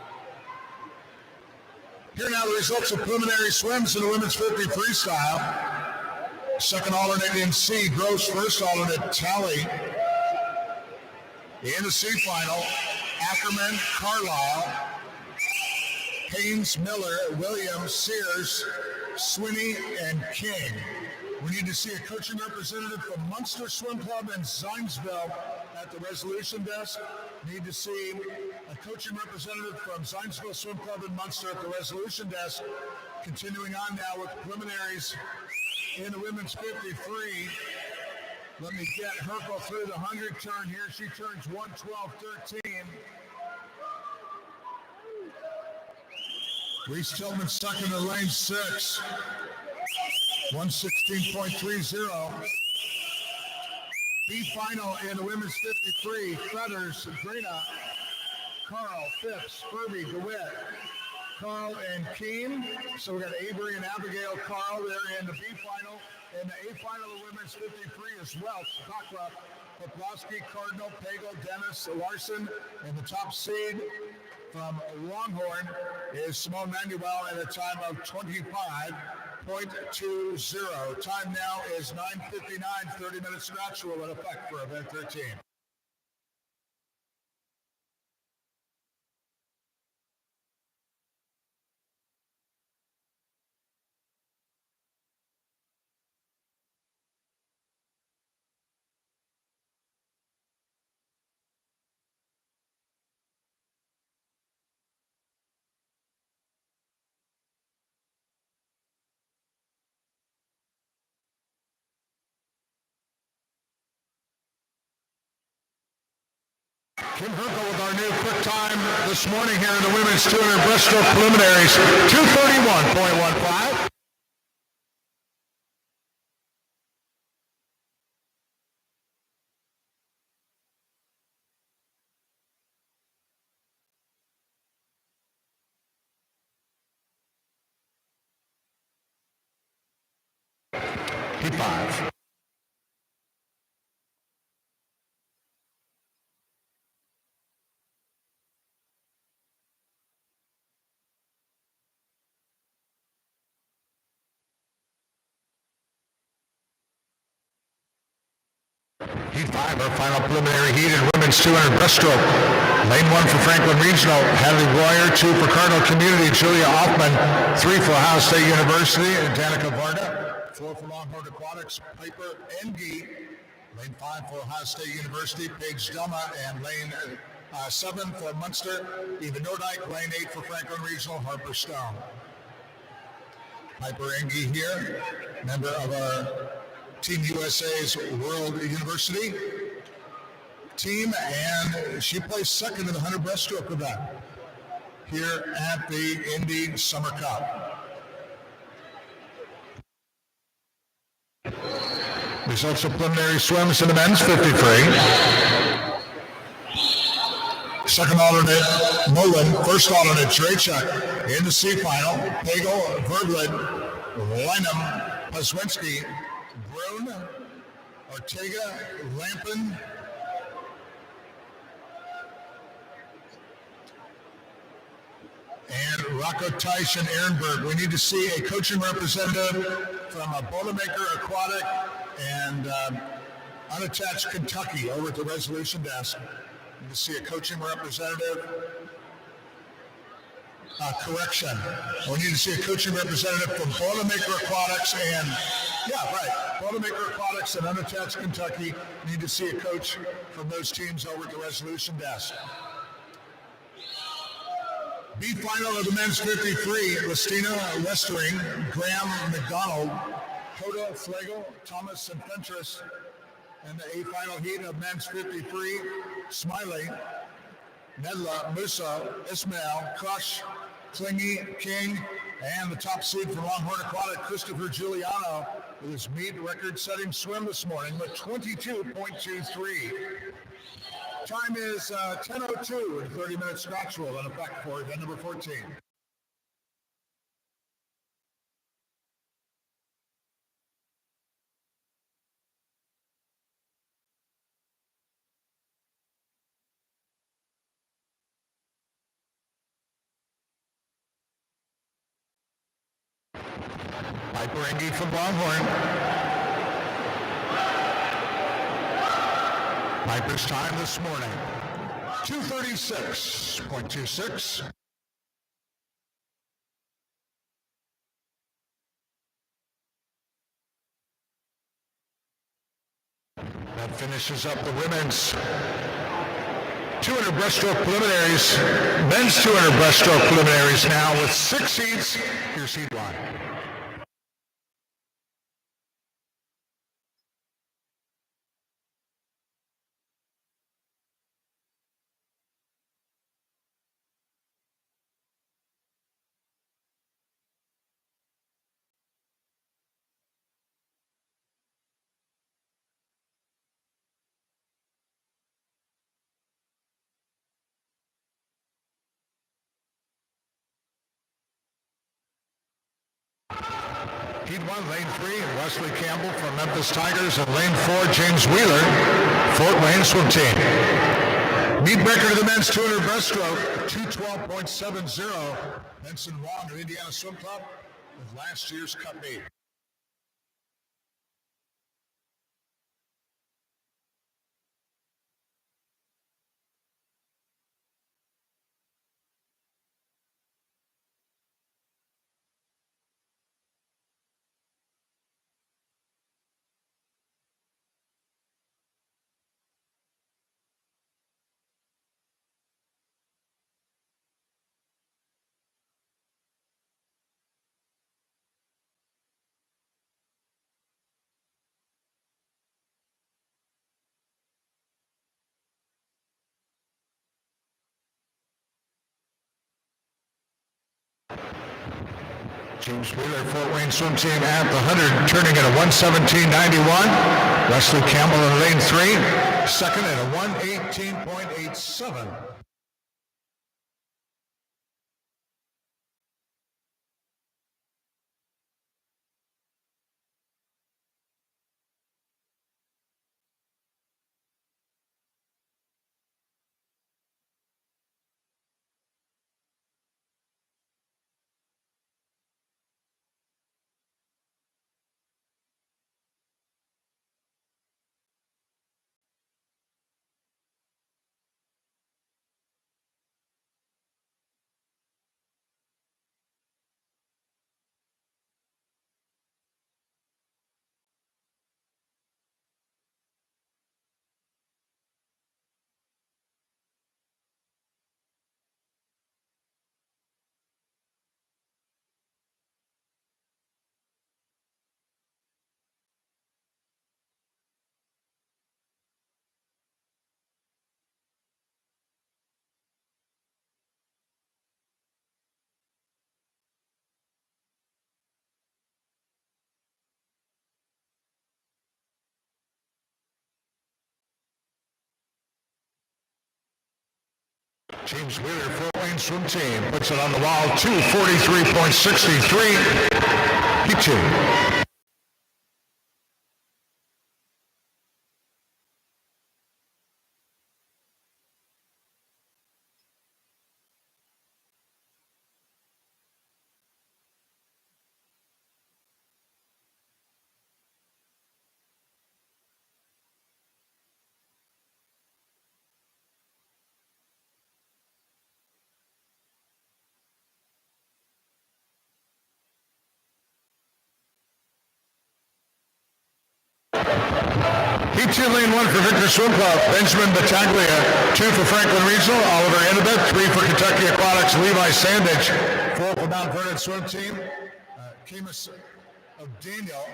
Here now the results of preliminary swims in the women's 50 freestyle. Second alternate in C, Gross. First alternate, Talley. In the C final, Ackerman, Carlisle, Haynes, Miller, Williams, Sears, Swinney, and King. We need to see a coaching representative from Munster Swim Club in Zionsville at the resolution desk. Need to see a coaching representative from Zionsville Swim Club in Munster at the resolution desk. Continuing on now with preliminaries in the women's 53. Let me get Herkel through the 100 turn here. She turns 1:12.13. Reese Tillman second in lane 6. 1:16.30. B final in the women's 53. Feathers, Sabrina, Carl, Phipps, Furby, DeWitt, Carl, and Keene. So we got Avery and Abigail Carl there in the B final. In the A final of the women's 53 is Welch, Cockrup, Poplowski, Cardinal, Pagel, Dennis, Larson, and the top seed from Longhorn is Simone Manuel at a time of 25.20. Time now is 9:59. 30-minute scratch will in effect for event 13. Kim Herkel with our new quick time this morning here in the women's 200 breaststroke preliminaries, 2:31.15. Heat 5. Heat 5, our final preliminary heat in women's 200 breaststroke. Lane 1 for Franklin Regional, Hadley Royer. 2 for Cardinal Community, Julia Hoffman. 3 for Ohio State University, and Danica Varda. 4 for Longhorn Aquatics, Piper Engie. Lane 5 for Ohio State University, Paige Delma. And lane 7 for Munster, Eva Nordijk. Lane 8 for Franklin Regional, Harper Stone. Piper Engie here, member of our Team USA's World University team, and she placed second in the 100 breaststroke event here at the Indy Summer Cup. Results of preliminary swims in the men's 53. Second alternate, Mullen. First alternate, Drachuk. In the C final, Pagel, Verblin, Lynham, Paswinski, Brune, Ortega, Lampin, and Rocco Teich and Ehrenberg. We need to see a coaching representative from a Boilermaker Aquatic and Unattached Kentucky over at the resolution desk. You can see a coaching representative. Correction. We need to see a coaching representative from Boilermaker Aquatics and, Boilermaker Aquatics and Unattached Kentucky. We need to see a coach from those teams over at the resolution desk. B final of the men's 53, Listina Westering, Graham McDonald, Hoda Flegel, Thomas and Fentress. And the A final heat of men's 53, Smiley, Nedla, Musa, Ismail, Crush, Klingy, King, and the top seed for Longhorn Aquatic, Christopher Giuliano, with his meet record-setting swim this morning with 22.23. Time is 10:02 and 30-minute scratch rule in effect for event number 14. Piper Indy from Longhorn. Piper's time this morning, 2:36.26. That finishes up the women's 200 breaststroke preliminaries. Men's 200 breaststroke preliminaries now with 6 heats. Here's heat 1. Heat 1, lane 3, Wesley Campbell from Memphis Tigers, and lane 4, James Wheeler, Fort Wayne swim team. Meet record of the men's 200 breaststroke, 2:12.70. Benson Wong of Indiana Swim Club with last year's cup meet. James Wheeler, Fort Wayne swim team at the 100, turning at a 1:17.91. Wesley Campbell in lane 3, second at a 1:18.87. James Wheeler, Fort Wayne swim team, puts it on the wall, 2:43.63. Heat 2. Heat 2, lane 1 for Victor Swim Club, Benjamin Battaglia. 2 for Franklin Regional, Oliver Annabeth. 3 for Kentucky Aquatics, Levi Sandage. 4 for Mount Vernon Swim Team, Camus of Daniel.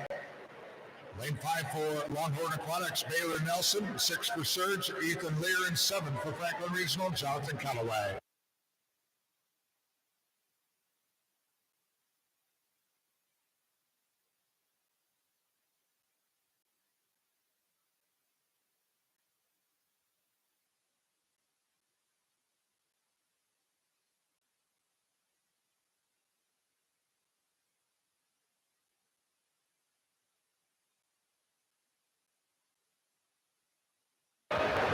Lane 5 for Longhorn Aquatics, Baylor Nelson. 6 for Surge, Ethan Lear. And 7 for Franklin Regional, Jonathan Callaway.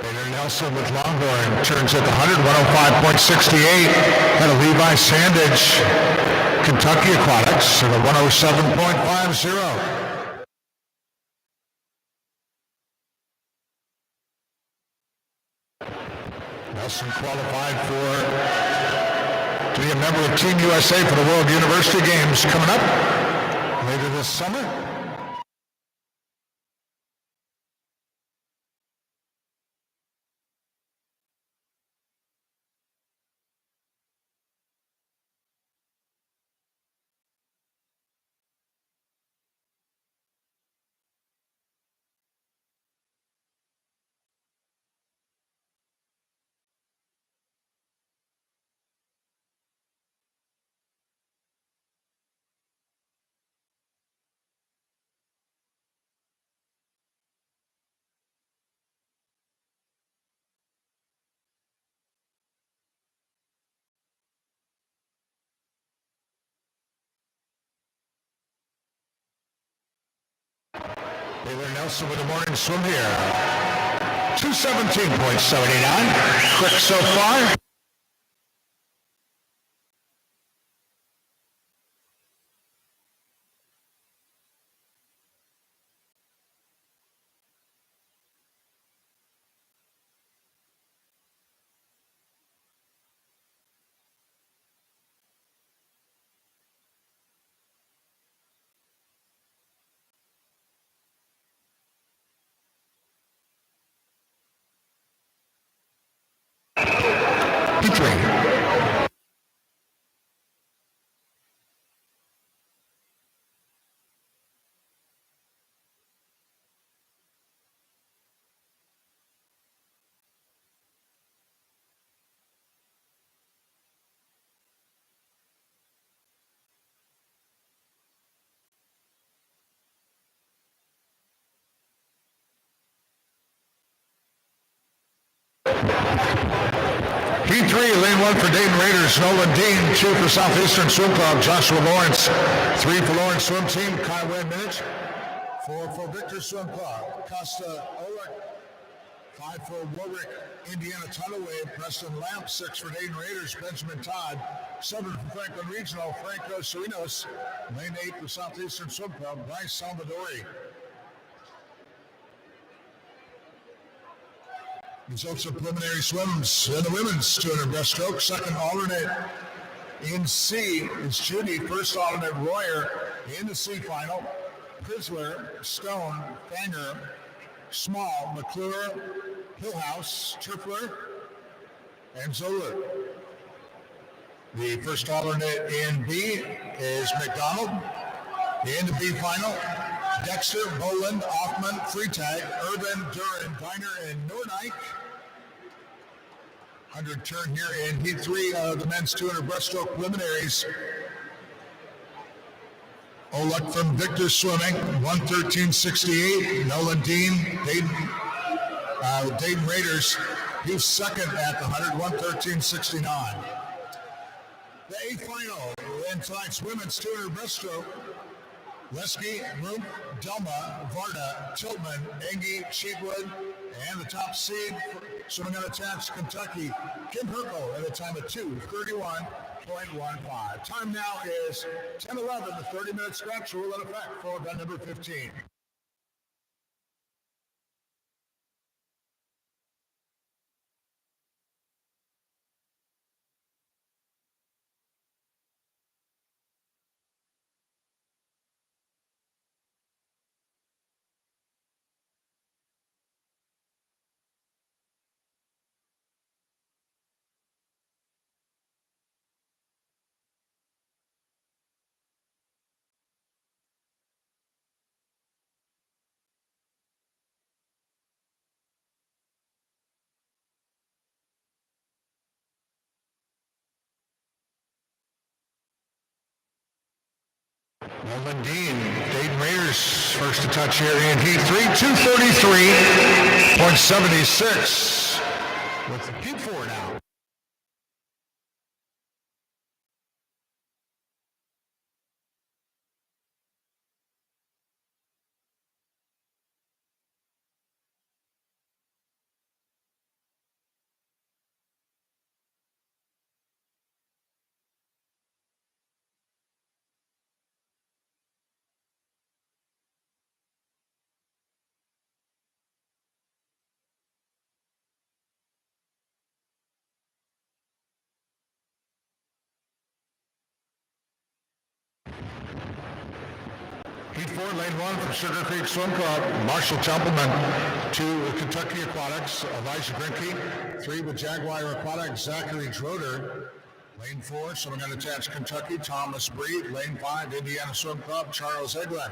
Baylor Nelson with Longhorn turns at the 100, 105.68. And a Levi Sandage, Kentucky Aquatics at a 107.50. Nelson qualified to be a member of Team USA for the World University Games coming up later this summer. Baylor Nelson with the morning swim here. 217.79. Quick so far. Heat 3, lane 1 for Dayton Raiders, Nolan Dean. 2 for Southeastern Swim Club, Joshua Lawrence. 3 for Lawrence Swim Team, Kai Wayne Minich. 4 for Victor Swim Club, Costa Ulrich. 5 for Warwick, Indiana Tidal Wave, Preston Lamp. 6 for Dayton Raiders, Benjamin Todd. 7 for Franklin Regional, Franco Serinos. Lane 8 for Southeastern Swim Club, Bryce Salvadori. Results of preliminary swims in the women's 200 breaststroke. Second alternate in C is Judy. First alternate Royer in the C final. Prisler, Stone, Fanger, Small, McClure, Hillhouse, Trippler, and Zoller. The first alternate in B is McDonald. In the B final, Dexter, Boland, Offman, Freetag, Urban, Duran, Viner, and Nordike. 100 turn here in Heat 3 of the men's 200 breaststroke preliminaries. Olek from Victor Swimming, 113.68. Nolan Dean, Dayton Raiders, he's second at the 100, 113.69. The A final in tonight's women's 200 breaststroke. Lesky, Roop, Delma, Varda, Tiltman, Engie, Sheepwood, and the top seed swimming on attached Kentucky, Kim Herkel at a time of 2:31.15. Time now is 10:11. The 30-minute stretch will in effect for event number 15. Nolan Dean, Dayton Raiders, first to touch here in Heat 3, 233.76 with Heat 4 now. Heat 4, lane 1 from Sugar Creek Swim Club, Marshall Templeman. 2 with Kentucky Aquatics, Elijah Grinke. 3 with Jaguar Aquatics, Zachary Droder. Lane 4, someone got attached Kentucky, Thomas Breed. Lane 5, Indiana Swim Club, Charles Egler.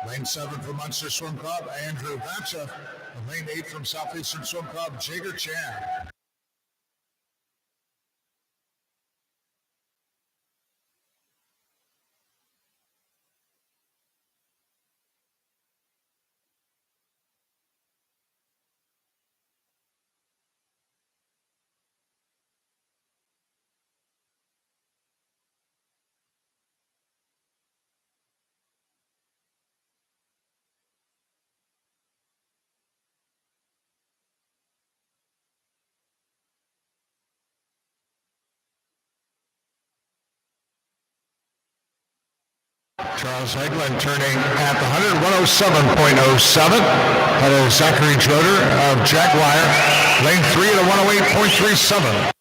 Lane 7 from Munster Swim Club, Andrew Batchev. And lane 8 from Southeastern Swim Club, Jager Chan. Charles Hegland turning at the 107.07. That is Zachary Droder of Jaguar. Lane 3 at a 108.37.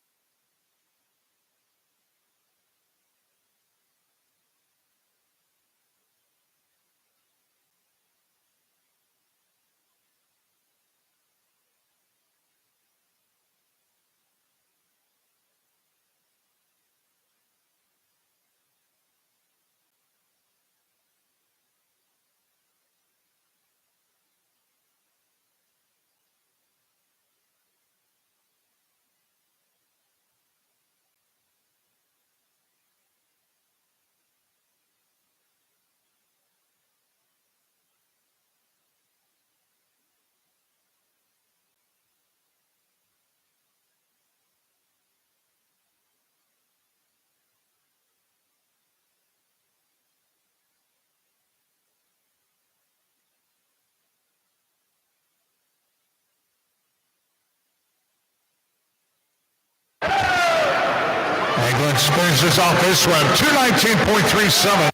England spins this off this one, 219.37.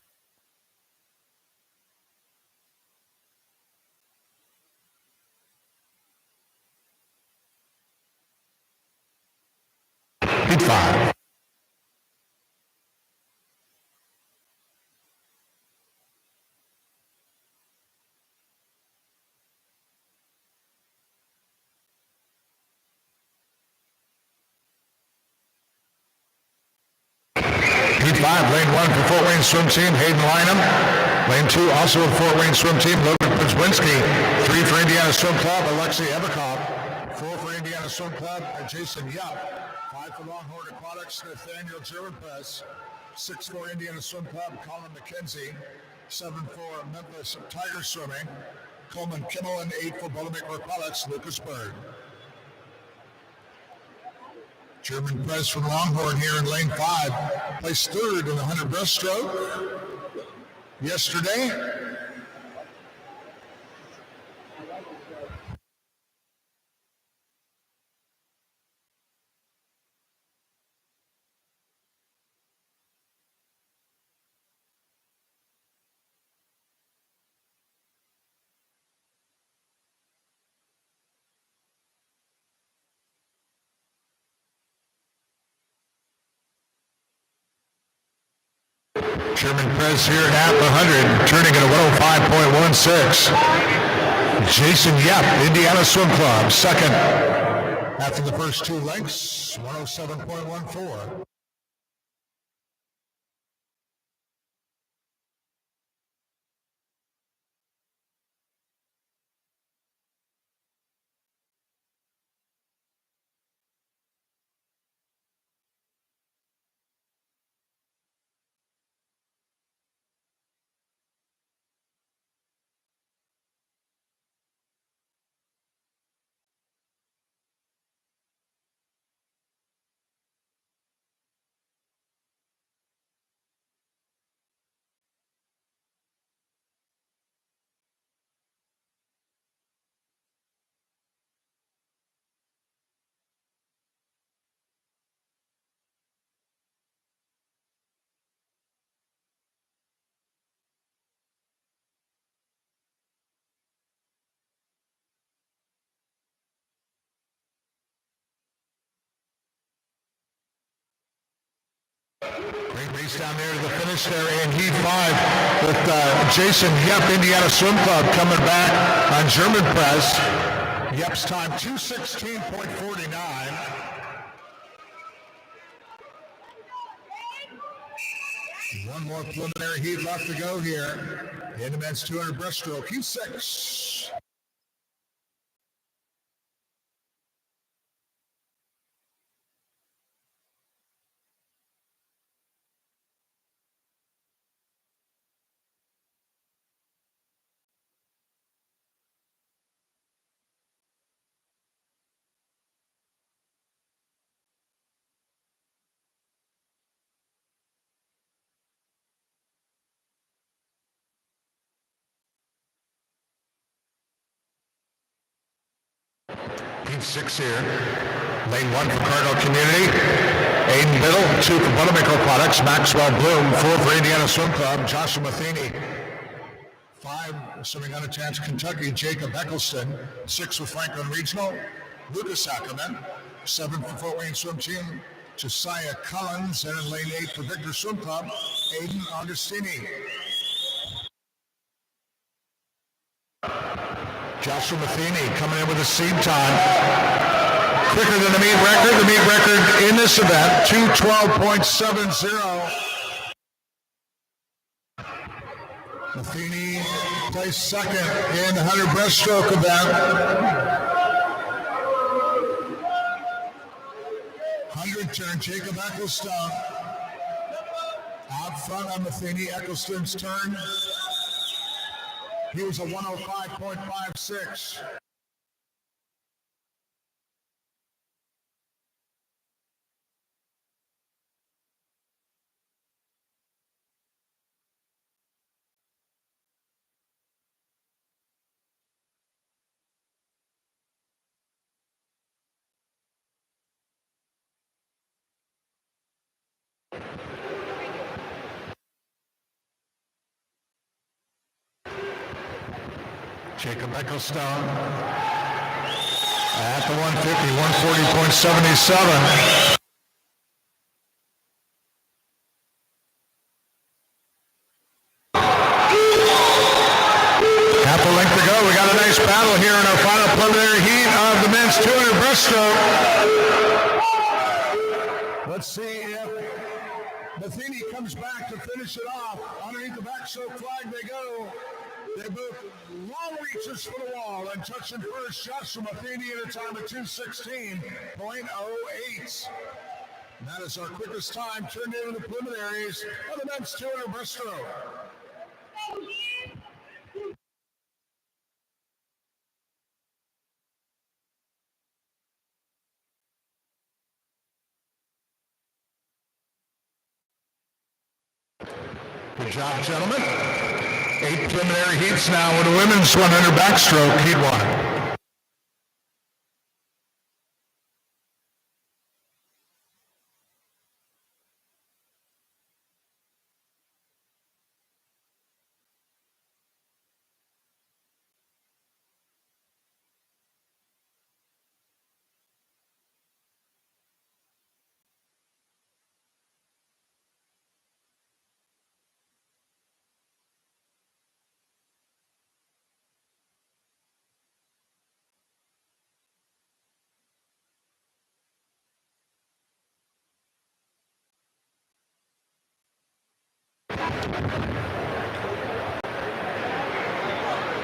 Heat 5. Heat 5, lane 1 for Fort Wayne Swim Team, Hayden Lynham. Lane 2, also for Fort Wayne Swim Team, Logan Przewinski. 3 for Indiana Swim Club, Alexei Evakov. 4 for Indiana Swim Club, Jason Yupp. 5 for Longhorn Aquatics, Nathaniel German-Press. 6 for Indiana Swim Club, Colin McKenzie. 7 for Memphis Tiger Swimming, Coleman Kimmel. And 8 for Bouldermaker Aquatics, Lucas Bird. German Press from Longhorn here in lane 5. Placed 3rd in the 100 breaststroke yesterday. Sherman Press here at the 100, turning at a 105.16. Jason Yep, Indiana Swim Club, second. After the first 2 lengths, 107.14. Great race down there to the finish there in Heat 5 with Jason Yep, Indiana Swim Club, coming back on German press. Yep's time 2:16.49. One more preliminary heat left to go here in the men's 200 breaststroke. Heat 6. Heat 6 here. Lane 1 for Cardinal Community. Aiden Biddle, 2 for Buttermaker Products. Maxwell Bloom, 4 for Indiana Swim Club. Joshua Matheny. 5 swimming unattached Kentucky. Jacob Eccleston. 6 for Franklin Regional. Lucas Ackerman. 7 for Fort Wayne Swim Team. Josiah Collins. And in lane 8 for Victor Swim Club, Aiden Augustini. Joshua Matheny coming in with a seed time. Quicker than the meet record. The meet record in this event, 2:12.70. Matheny placed second in the 100 breaststroke event. 100 turn, Jacob Eccleston. Out front on Matheny, Eccleston's turn. He was a 105.56. Jacob Eccleston at the 150, 140.77. Half a length to go. We got a nice battle here in our final preliminary heat of the men's 200 breaststroke. Let's see if Matheny comes back to finish it off. Underneath the backstroke flag they go. They both long reaches for the wall and touching first. Joshua Matheny at a time of 2:16.08. That is our quickest time turned into the preliminaries of the men's 200 breaststroke. Good job, gentlemen. 8 preliminary heats now with the women's 100 backstroke, heat 1.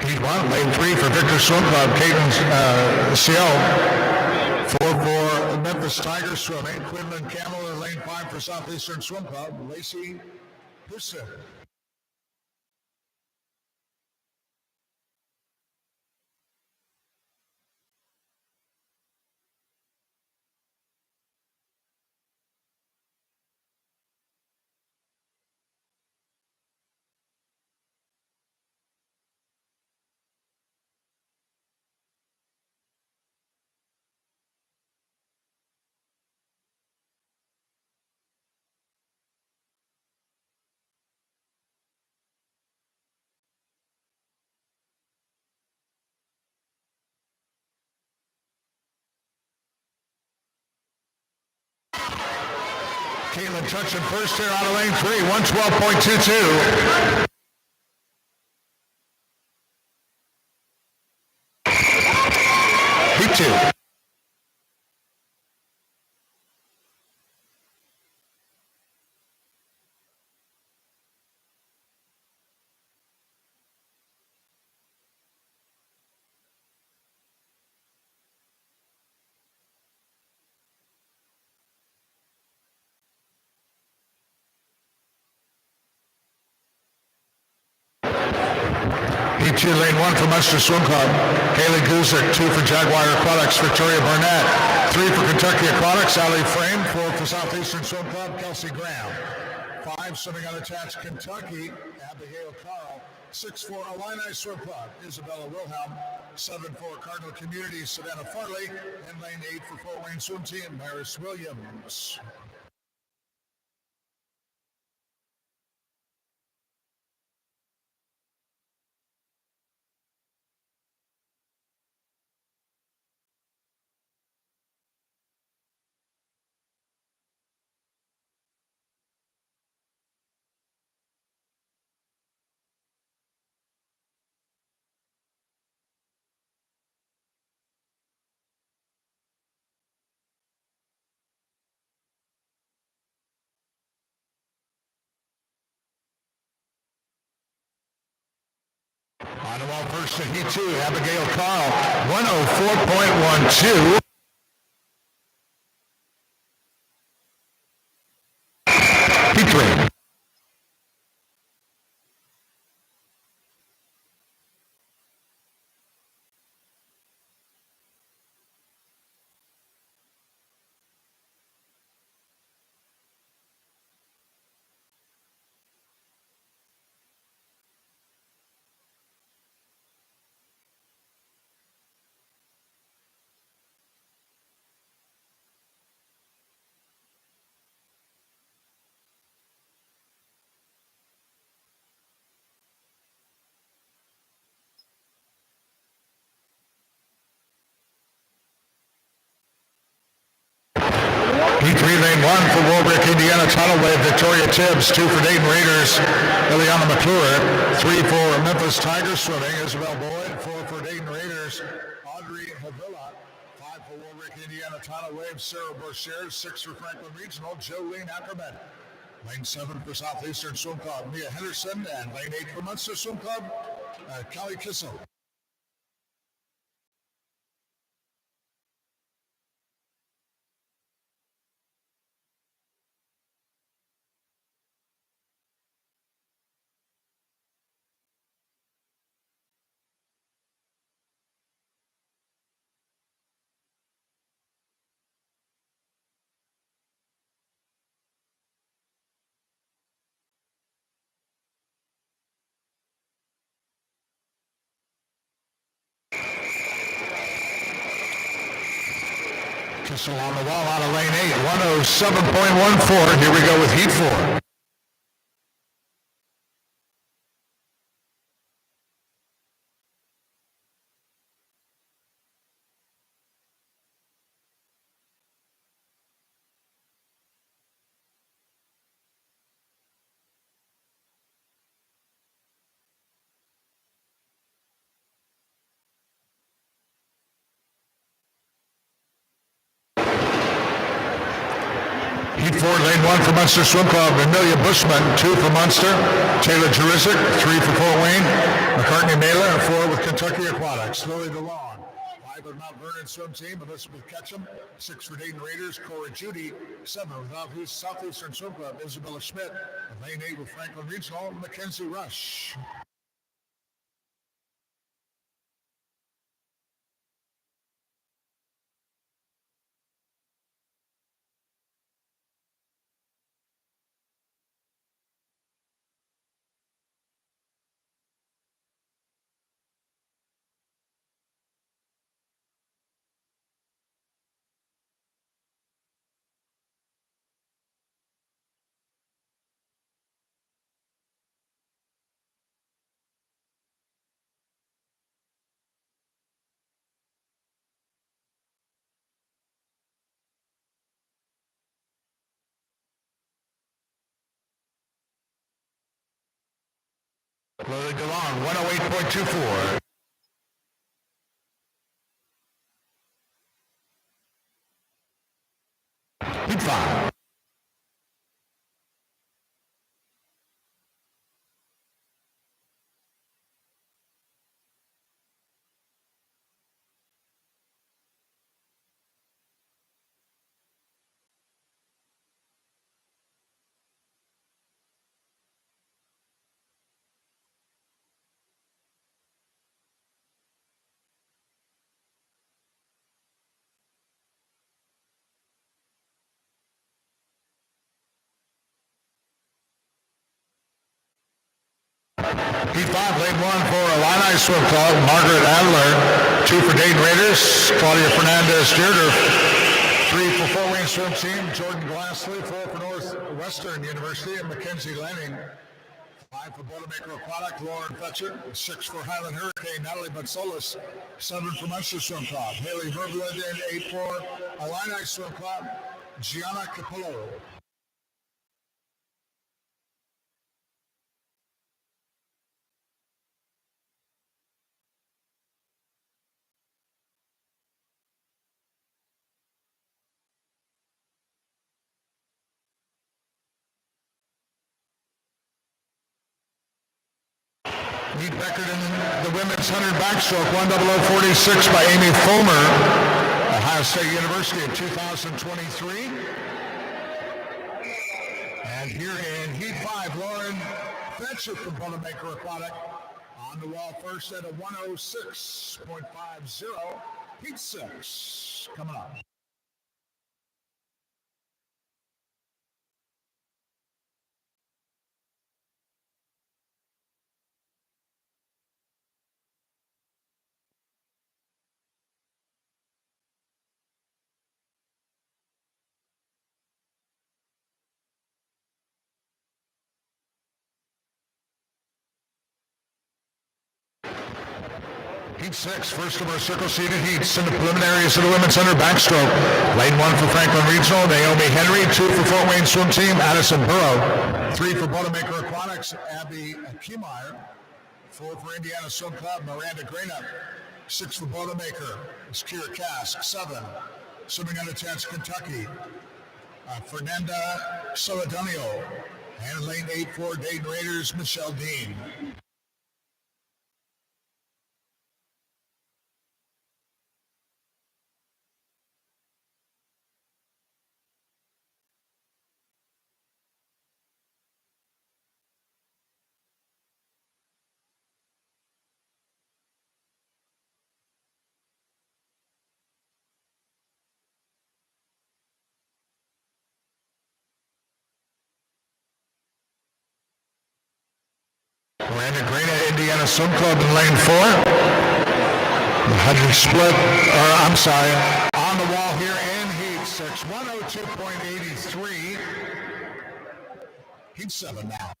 Heat 1, lane 3 for Victor Swim Club, Caden Seal. 4 for Memphis Tiger Swimming, Quinlan Camel in lane 5 for Southeastern Swim Club, Lacey Houston. Caitlin touching first here out of lane 3, 112.22. Heat 2. Heat 2, lane 1 for Munster Swim Club. Haley Guzik, 2 for Jaguar Aquatics. Victoria Burnett, 3 for Kentucky Aquatics. Allie Frame, 4 for Southeastern Swim Club. Kelsey Graham. 5 swimming unattached Kentucky. Abigail Carl. 6 for Illini Swim Club. Isabella Wilhelm. 7 for Cardinal Community. Savannah Farley. And lane 8 for Fort Wayne Swim Team. Maris Williams. On the wall first to Heat 2, Abigail Carl, 104.12. Heat 3. Heat 3, lane 1 for Warwick, Indiana, Tidal Wave, Victoria Tibbs. 2 for Dayton Raiders, Ileana McClure. 3 for Memphis Tigers Swimming, Isabel Boyd. 4 for Dayton Raiders, Audrey Havilla. 5 for Warwick, Indiana, Tidal Wave, Sarah Boucher. 6 for Franklin Regional, Jolene Ackerman. Lane 7 for Southeastern Swim Club, Mia Henderson. And lane 8 for Munster Swim Club, Kelly Kissel. Kissel on the wall out of lane 8, 107.14. Here we go with Heat 4. Heat 4, lane 1 for Munster Swim Club, Amelia Bushman. 2 for Munster, Taylor Jurisic. 3 for Fort Wayne, McCartney Mela. And 4 with Kentucky Aquatics, Lily DeLong. 5 with Mount Vernon Swim Team, Elizabeth Ketchum. 6 for Dayton Raiders, Cora Judy. 7 with Southeastern Swim Club, Isabella Schmidt. And lane 8 with Franklin Regional, Mackenzie Rush. Loading along, 108.24. Heat 5. Heat 5, lane 1 for Illini Swim Club, Margaret Adler. 2 for Dayton Raiders, Claudia Fernandez-Dierder. 3 for Fort Wayne Swim Team, Jordan Glassley. 4 for Northwestern University, and Mackenzie Lanning. 5 for Boilermaker Aquatic, Lauren Fetcher. 6 for Highland Hurricane, Natalie Batsolis. 7 for Munster Swim Club, Haley Verblin. 8 for Illini Swim Club, Gianna Capillo. Meet record in the women's 100 backstroke, 1:00:46 by Amy Fulmer, Ohio State University in 2023. And here in Heat 5, Lauren Fetcher from Boilermaker Aquatic on the wall first at a 1:06.50. Heat 6 coming up. Heat 6, first of our circle-seated heats in the preliminaries of the women's 100 backstroke. Lane 1 for Franklin Regional, Naomi Henry. 2 for Fort Wayne Swim Team, Addison Burrow. 3 for Boilermaker Aquatics, Abby Kiemeyer. 4 for Indiana Swim Club, Miranda Grainup. 6 for Boilermaker, Kira Kask. 7, swimming under chance, Kentucky, Fernanda Soledonio. And lane 8 for Dayton Raiders, Michelle Dean. Miranda Grainup, Indiana Swim Club in lane 4. The 100 split, on the wall here in Heat 6, 1:02.83. Heat 7 now.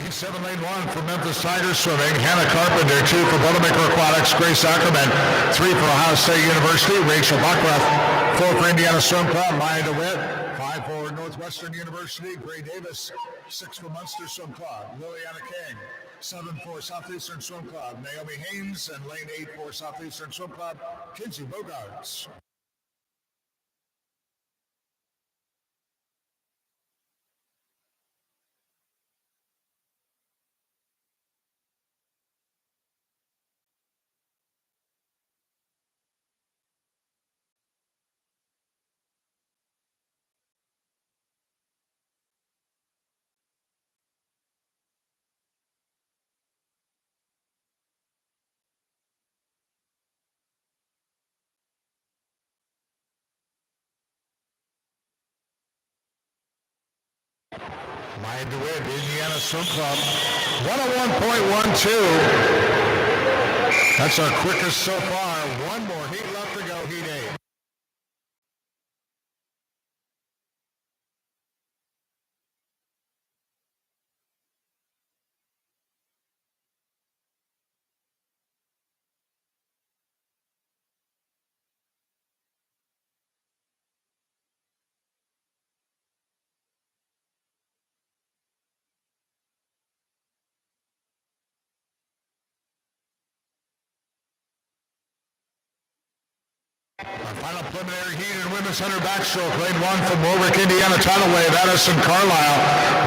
Heat 7, lane 1 for Memphis Tigers Swimming, Hannah Carpenter. 2 for Boilermaker Aquatics, Grace Ackerman. 3 for Ohio State University, Rachel Buckruff. 4 for Indiana Swim Club, Maya DeWitt. 5 for Northwestern University, Gray Davis. 6 for Munster Swim Club, Liliana King. 7 for Southeastern Swim Club, Naomi Haynes. And lane 8 for Southeastern Swim Club, Kinsey Bogarts. Maya DeWitt, Indiana Swim Club, 101.12. That's our quickest so far. One more heat left to go, Heat 8. Final preliminary heat in women's 100 backstroke. Lane 1 from Warwick, Indiana, tidal wave, Addison Carlisle.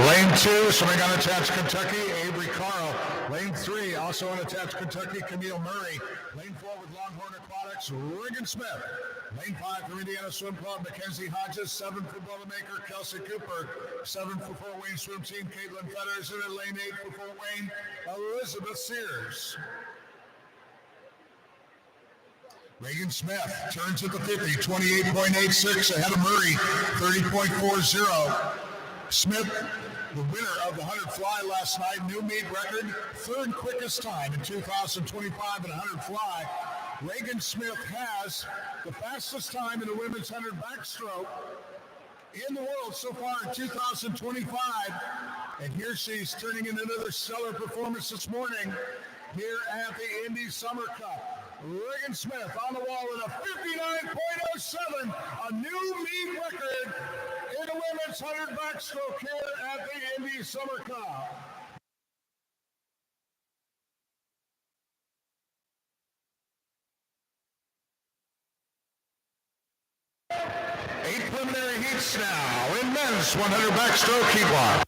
Lane 2, swimming unattached Kentucky, Avery Carl. Lane 3, also unattached Kentucky, Camille Murray. Lane 4 with Longhorn Aquatics, Regan Smith. Lane 5 from Indiana Swim Club, Mackenzie Hodges. 7 for Boilermaker, Kelsey Cooper. 7 for Fort Wayne Swim Team, Caitlin Fetters. And in lane 8 for Fort Wayne, Elizabeth Sears. Regan Smith turns at the 50, 28.86 ahead of Murray, 30.40. Smith, the winner of the 100 fly last night, new meet record, third quickest time in 2025 in 100 fly. Regan Smith has the fastest time in the women's 100 backstroke in the world so far in 2025. And here she's turning in another stellar performance this morning here at the Indy Summer Cup. Regan Smith on the wall with a 59.07, a new meet record in the women's 100 backstroke here at the Indy Summer Cup. Eight preliminary heats now in men's 100 backstroke heat walk.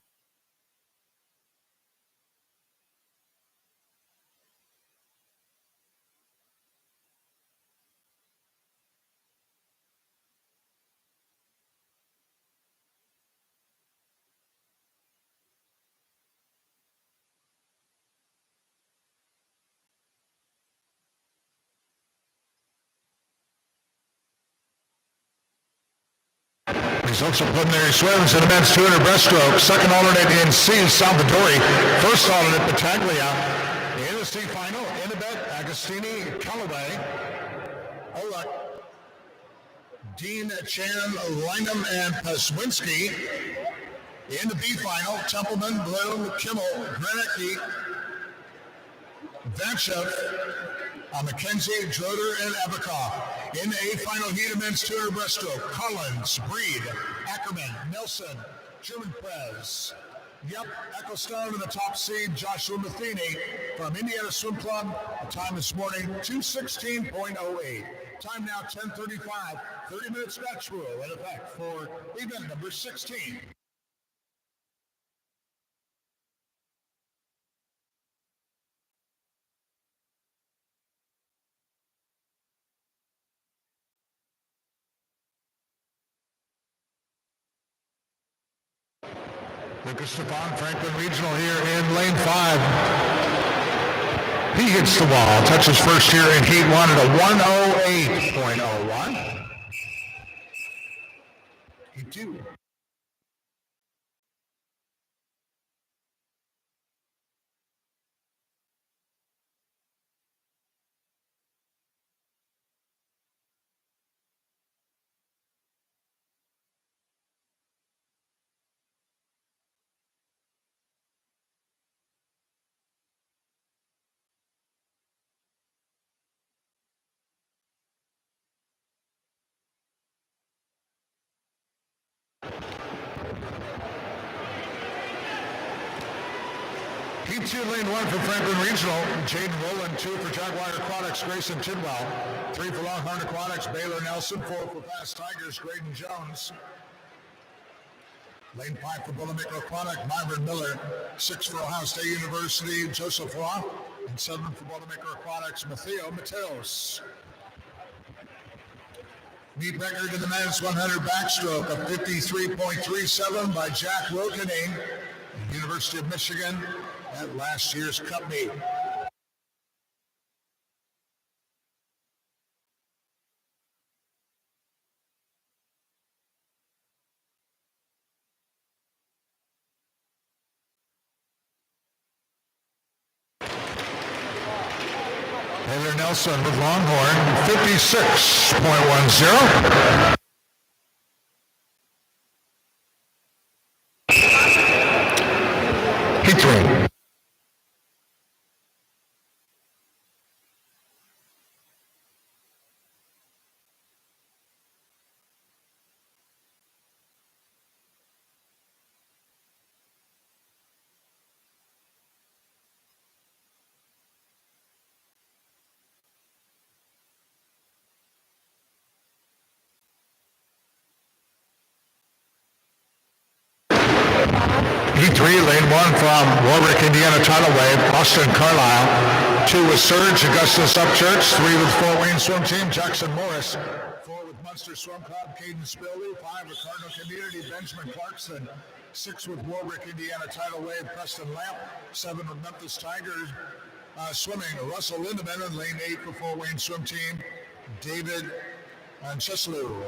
Results of preliminary swims in the men's 200 breaststroke. Second alternate in C, Salvadori. First alternate, Battaglia. In the C final, Inabet, Agostini, Callaway, Olak, Dean, Chan, Lynham, and Paswinski. In the B final, Templeman, Bloom, Kimmel, Granicki, Vanchev, McKenzie, Droder, and Abacoff. In the A final heat of men's 200 breaststroke, Collins, Breed, Ackerman, Nelson, Truman Prez. Yep, Echo Stone in the top seed, Joshua Matheny from Indiana Swim Club. The time this morning, 2:16.08. Time now, 10:35. 30-minute stretch rule in effect for event number 16. Lucas Stefan, Franklin Regional here in lane 5. He hits the wall, touches first here in heat 1 at a 1:08.01. Heat 2. Heat 2, lane 1 for Franklin Regional. Jaden Rowland, 2 for Jaguar Aquatics, Grayson Tidwell. 3 for Longhorn Aquatics, Baylor Nelson. 4 for Fast Tigers, Graydon Jones. Lane 5 for Boilermaker Aquatic, Myron Miller. 6 for Ohio State University, Joseph Roth. And 7 for Boilermaker Aquatics, Matteo Mateos. Meet record in the men's 100 backstroke of 53.37 by Jack Rokening, University of Michigan, at last year's Cup meet. Taylor Nelson with Longhorn, 56.10. Heat 3. Heat 3, lane 1 from Warwick, Indiana, tidal wave, Austin Carlisle. 2 with Surge, Augustus Upchurch. 3 with Fort Wayne Swim Team, Jackson Morris. 4 with Munster Swim Club, Caden Spiley. 5 with Cardinal Community, Benjamin Clarkson. 6 with Warwick, Indiana, tidal wave, Preston Lamp. 7 with Memphis Tigers. Swimming, Russell Lindemann. And lane 8 for Fort Wayne Swim Team, David Cheslou.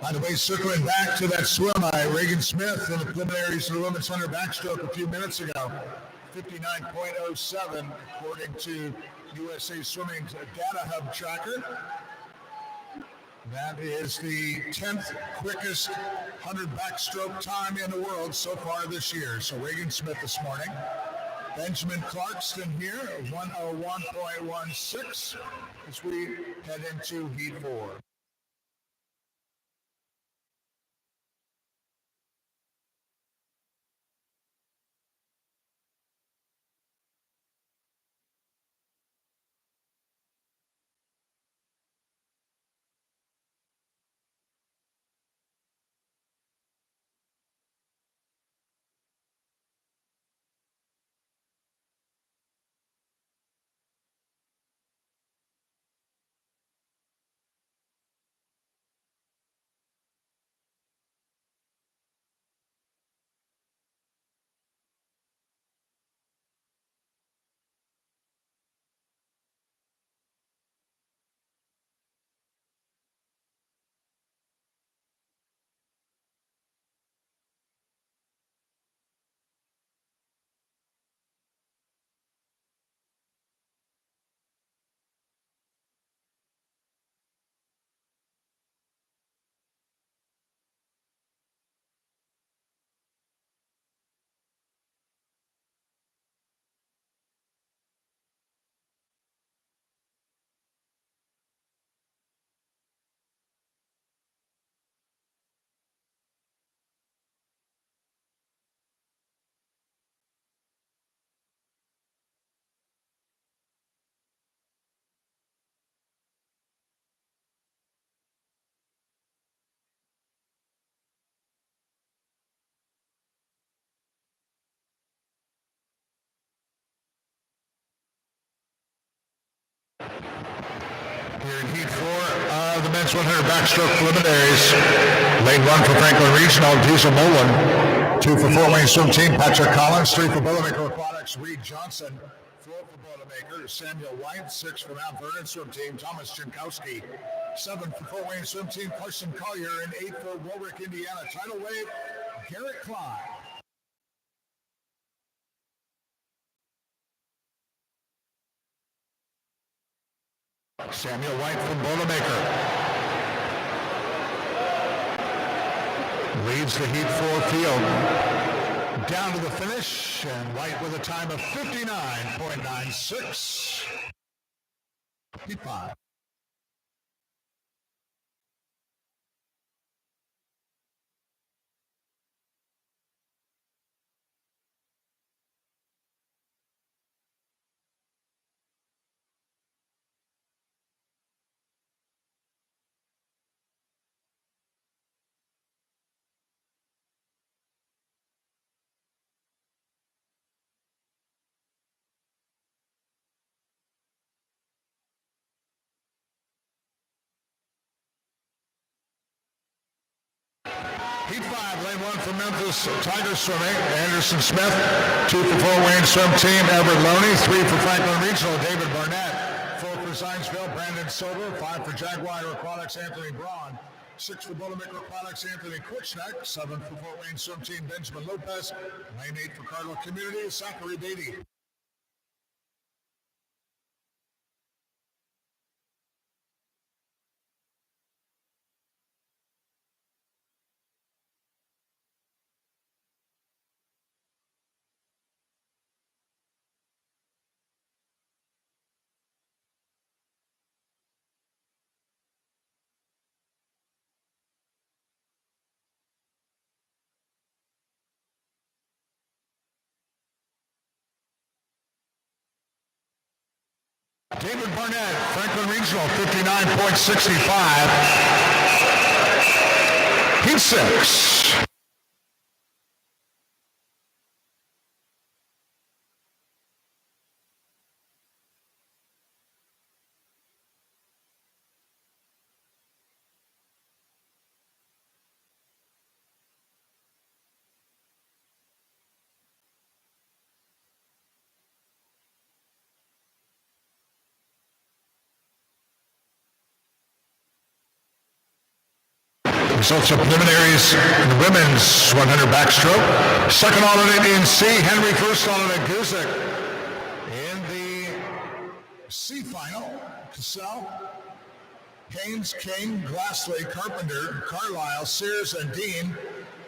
By the way, circling back to that swim by Reagan Smith in the preliminaries to the women's 100 backstroke a few minutes ago. 59.07 according to USA Swimming's Data Hub tracker. That is the 10th quickest 100 backstroke time in the world so far this year. So Reagan Smith this morning. Benjamin Clarkston here, 101.16 as we head into Heat 4. Here in Heat 4 the men's 100 backstroke preliminaries. Lane 1 for Franklin Regional, Diesel Mullen. 2 for Fort Wayne Swim Team, Patrick Collins. 3 for Boilermaker Aquatics, Reed Johnson. 4 for Boilermaker, Samuel White. 6 for Mount Vernon Swim Team, Thomas Jankowski. 7 for Fort Wayne Swim Team, Carson Collier. And 8 for Warwick, Indiana, tidal wave, Garrett Klein. Samuel White from Boilermaker leads the Heat 4 field down to the finish, and White with a time of 59.96. Heat 5. Heat 5, lane 1 for Memphis Tigers Swimming, Anderson Smith. 2 for Fort Wayne Swim Team, Everett Loney. 3 for Franklin Regional, David Barnett. 4 for Zionsville, Brandon Silver. 5 for Jaguar Aquatics, Anthony Braun. 6 for Boilermaker Aquatics, Anthony Kutchnek. 7 for Fort Wayne Swim Team, Benjamin Lopez. Lane 8 for Cardinal Community, Zachary Beatty. David Barnett, Franklin Regional, 59.65. Heat 6. Results of preliminaries in the women's 100 backstroke. Second alternate in C, Henry. First alternate, Guzik. In the C final, Cassell, Haynes, King, Glassley, Carpenter, Carlisle, Sears, and Dean.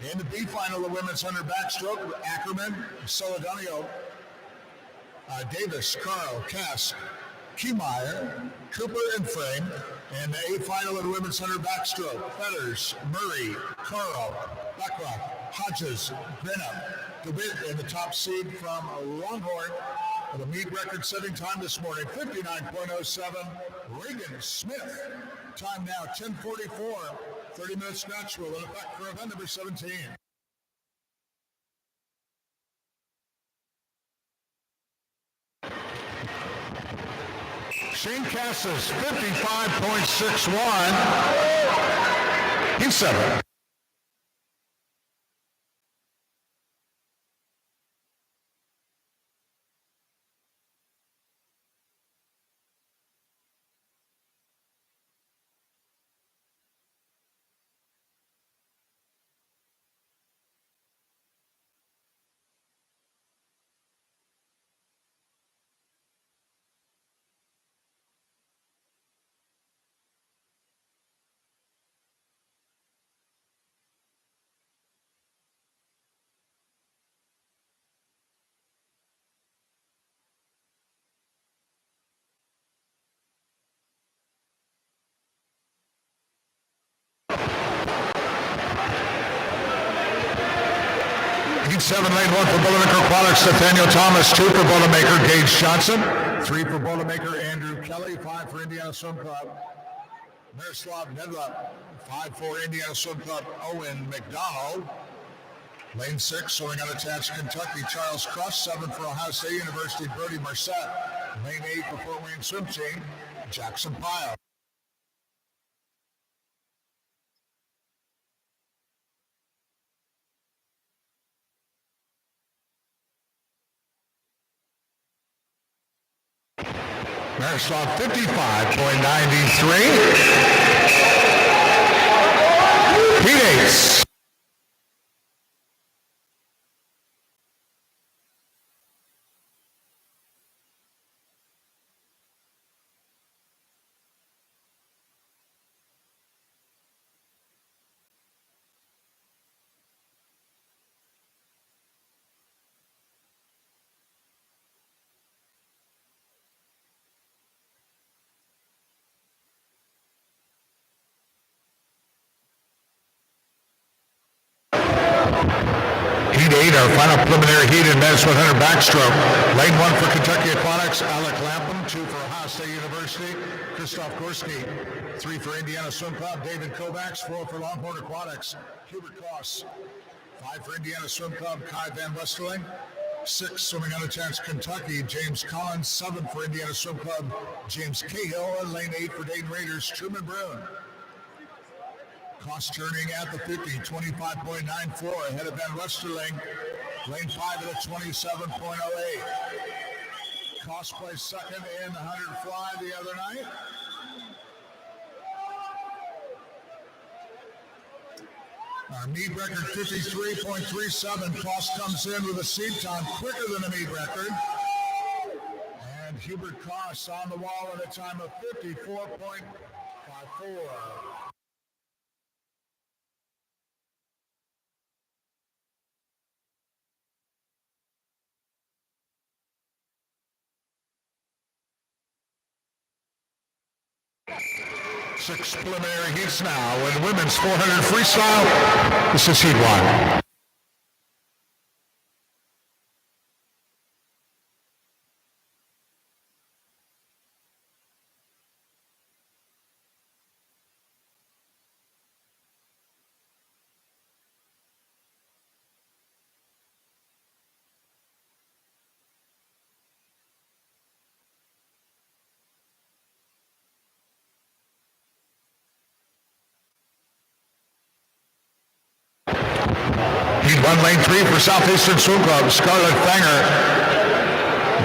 In the B final, the women's 100 backstroke, Ackerman, Celedonio, Davis, Carl, Cass, Keymeyer, Cooper, and Frame. And the A final of the women's 100 backstroke, Fetters, Murray, Carl, Buckrock, Hodges, Grinham, DeWitt in the top seed from Longhorn with a meet record setting time this morning, 59.07. Reagan Smith, time now 10:44, 30-minute scratch rule in effect for event number 17. Shane Cassis, 55.61. He's 7. Heat 7, lane 1 for Boilermaker Aquatics, Nathaniel Thomas. 2 for Boilermaker, Gage Johnson. 3 for Boilermaker, Andrew Kelly. 5 for Indiana Swim Club, Miroslav Nedla. 5 for Indiana Swim Club, Owen McDonald. Lane 6, swimming unattached, Kentucky, Charles Cross. 7 for Ohio State University, Brody Marset. Lane 8 for Fort Wayne Swim Team, Jackson Pyle. Miroslav, 55.93. Heat 8. Heat 8, our final preliminary heat in men's 100 backstroke. Lane 1 for Kentucky Aquatics, Alec Lapham. 2 for Ohio State University, Christoph Gorski. 3 for Indiana Swim Club, David Kovacs. 4 for Longhorn Aquatics, Hubert Cross. 5 for Indiana Swim Club, Kai Van Westerling. 6 swimming unattached, Kentucky, James Collins. 7 for Indiana Swim Club, James Cahill. And lane 8 for Dayton Raiders, Truman Brune. Cost turning at the 50, 25.94, ahead of Van Westerling. Lane 5 at a 27.08. Cost placed second in the 100 fly the other night. Our meet record 53.37. Cost comes in with a seed time quicker than the meet record. And Hubert Cost on the wall at a time of 54.54. Six preliminary heats now in women's 400 freestyle. This is heat 1. Heat 1, Lane 3 for Southeastern Swim Club, Scarlett Fanger.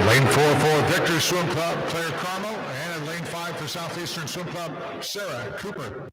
Lane 4 for Victor Swim Club, Claire Carmel. And in Lane 5 for Southeastern Swim Club, Sarah Cooper.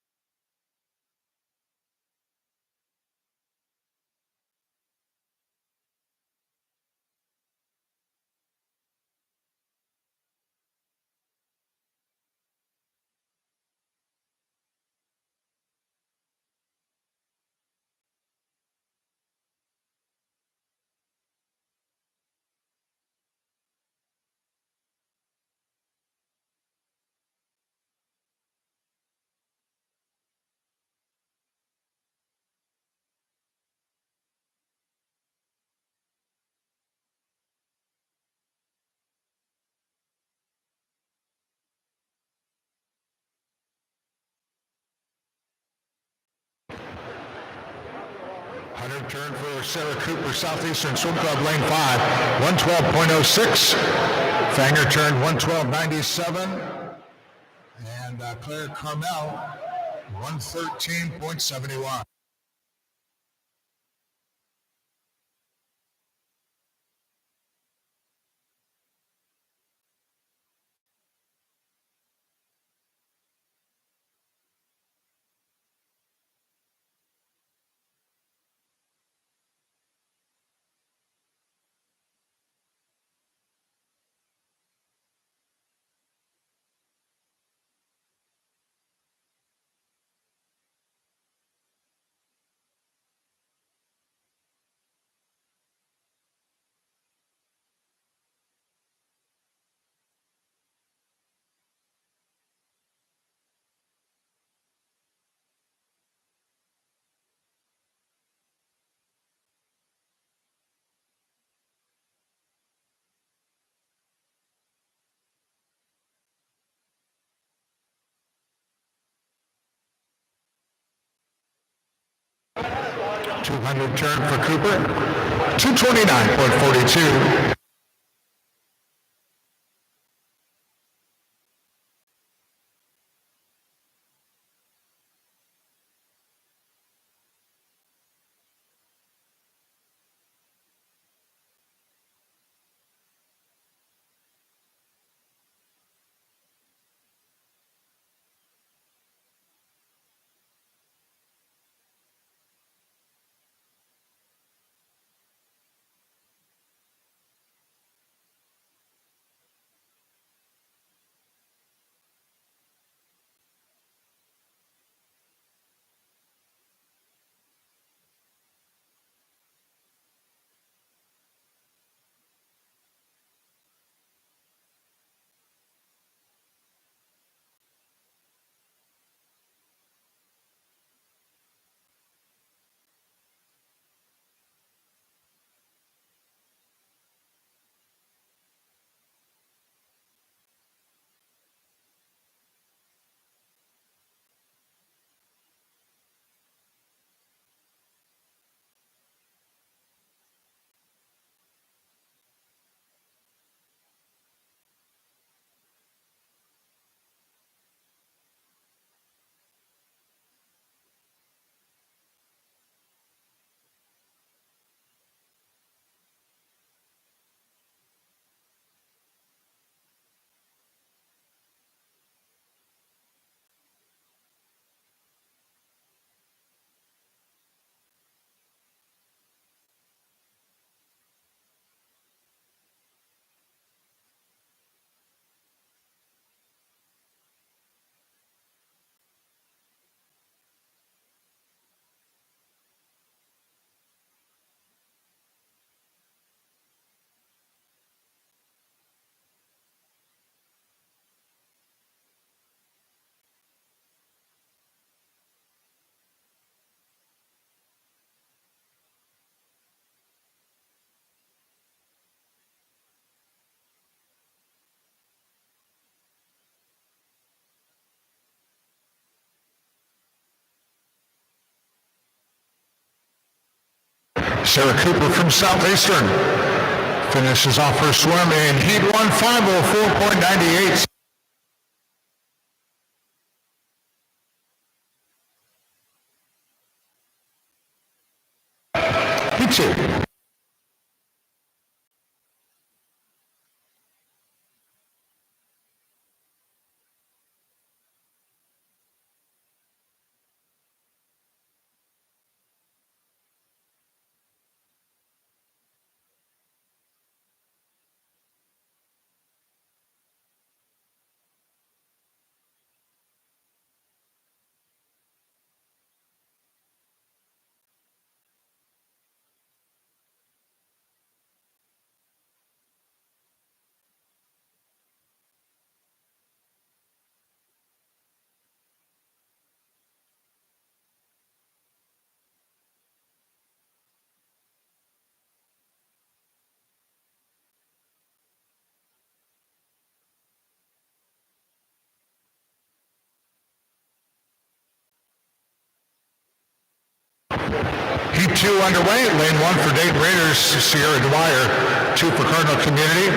Turn for Sarah Cooper, Southeastern Swim Club, Lane 5, 112.06. Fanger turned 112.97. And Claire Carmel, 113.71. .200 turn for Cooper, 229.42. Sarah Cooper from Southeastern finishes off her swim in Heat 1, 5:04.98. Heat 2. Heat 2 underway. Lane 1 for Dayton Raiders, Sierra Dwyer. 2 for Cardinal Community,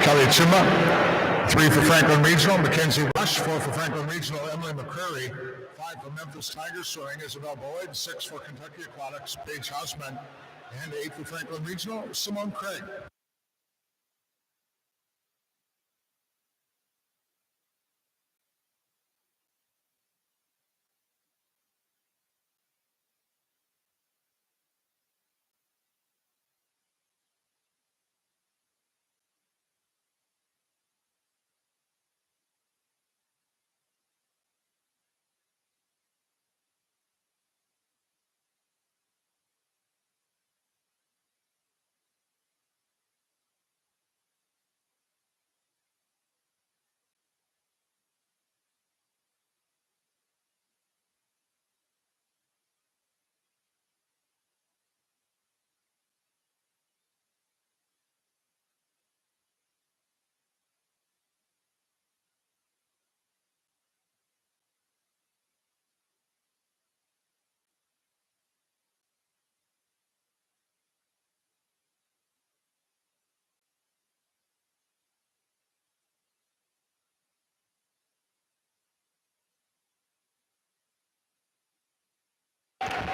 Kelly Tsuma. 3 for Franklin Regional, Mackenzie Rush. 4 for Franklin Regional, Emily McCreary. 5 for Memphis Tigers, soaring Isabel Boyd. 6 for Kentucky Aquatics, Paige Hausman. And 8 for Franklin Regional, Simone Craig.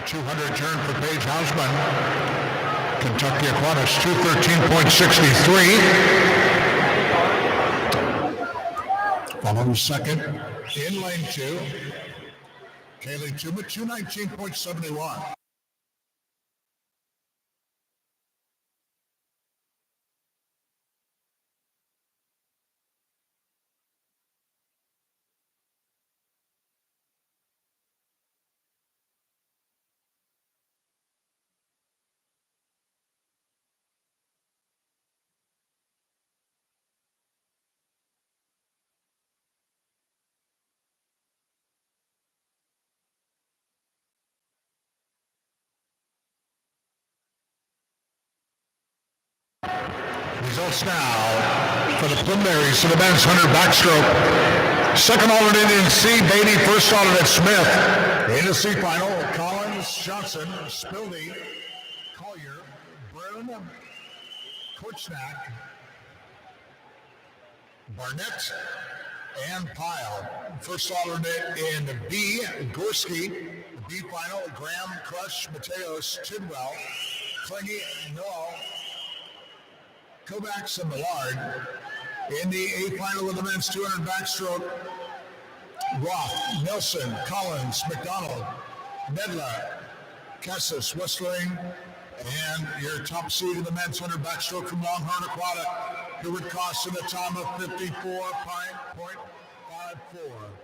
.200 turn for Paige Hausman. Kentucky Aquatics, 213.63. Following second in lane 2. Kaylee Tuma, 219.71. Results now for the preliminaries to the men's 100 backstroke. Second alternate in C, Beatty. First alternate, Smith. In the C final, Collins, Johnson, Spildy, Collier, Byrne, Kuchnak, Barnett, and Pyle. First alternate in B, Gorski. The B final, Graham, Crush, Mateos, Tidwell, Klingy, Noel, Kovacs, and Millard. In the A final of the men's 200 backstroke, Roth, Nelson, Collins, McDonald, Nedla, Cassis, Westling, and your top seed in the men's 100 backstroke from Longhorn Aquatic, who would cost in a time of 54.54.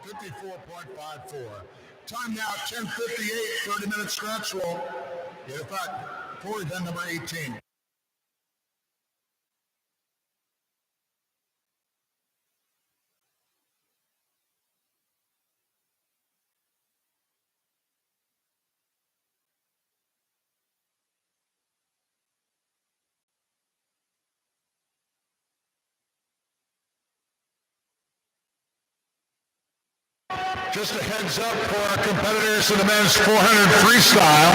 54.54. Time now, 10:58, 30-minute scratch roll. In effect, for event number 18. Just a heads up for our competitors in the men's 400 freestyle.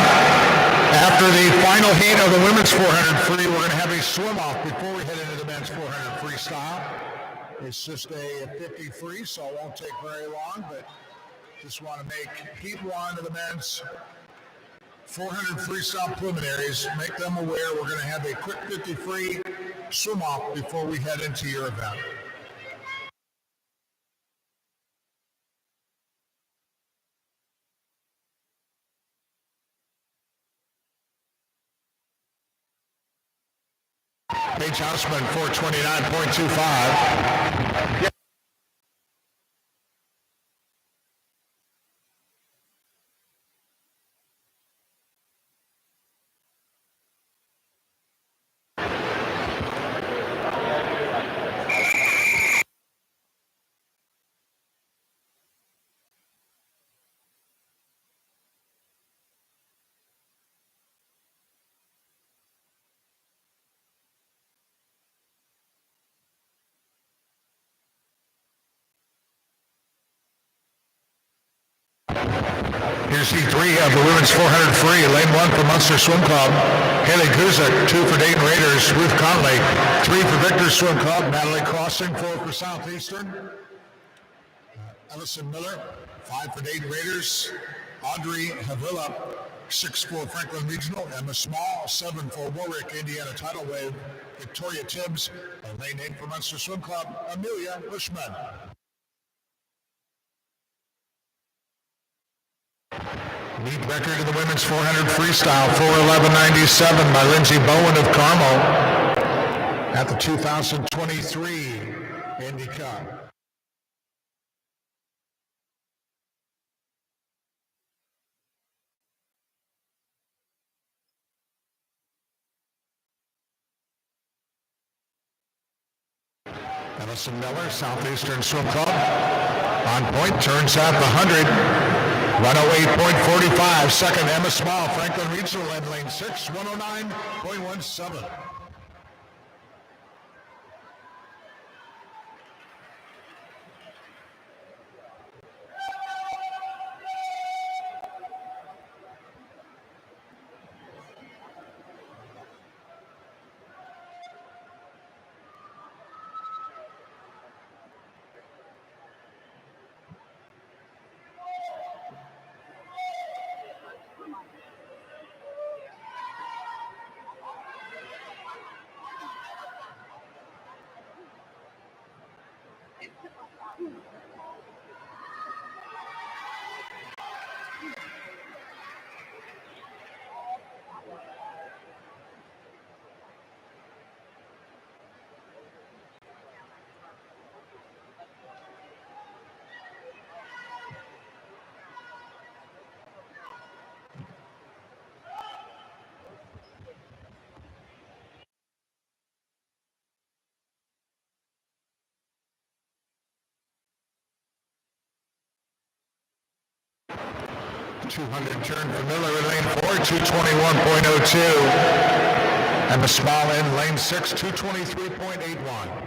After the final heat of the women's 400 free, we're going to have a swim off before we head into the men's 400 freestyle. It's just a 50 free, so it won't take very long, but just want to make heat one of the men's 400 freestyle preliminaries. Make them aware we're going to have a quick 50 free swim off before we head into your event. Paige Houseman, 429.25. Here's C3 of the women's 400 free. Lane 1 for Munster Swim Club. Haley Kuzik, 2 for Dayton Raiders. Ruth Conley, 3 for Victor Swim Club. Natalie Crossing, 4 for Southeastern. Ellison Miller, 5 for Dayton Raiders. Audrey Havilla, 6 for Franklin Regional. Emma Small, 7 for Warwick, Indiana Tidal Wave. Victoria Tibbs, lane 8 for Munster Swim Club. Amelia Bushman. Meet record in the women's 400 freestyle, 4:11.97 by Lindsay Bowen of Carmel at the 2023 Indy Cup. Ellison Miller, Southeastern Swim Club, on point, turns out the 100. 108.45. Second, Emma Small, Franklin Regional in lane 6, 109.17. .200 turn for Miller in lane 4, 221.02. Emma Small in lane 6, 223.81.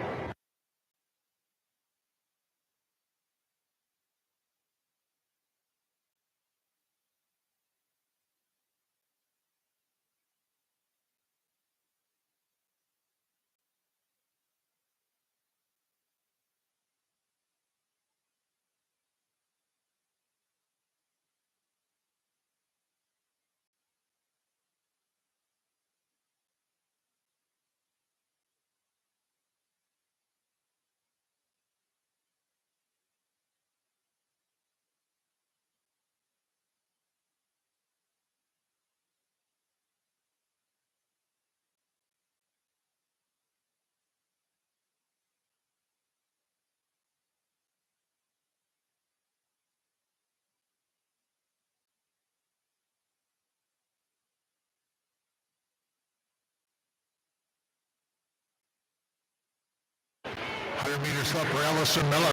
Meters up for Ellison Miller.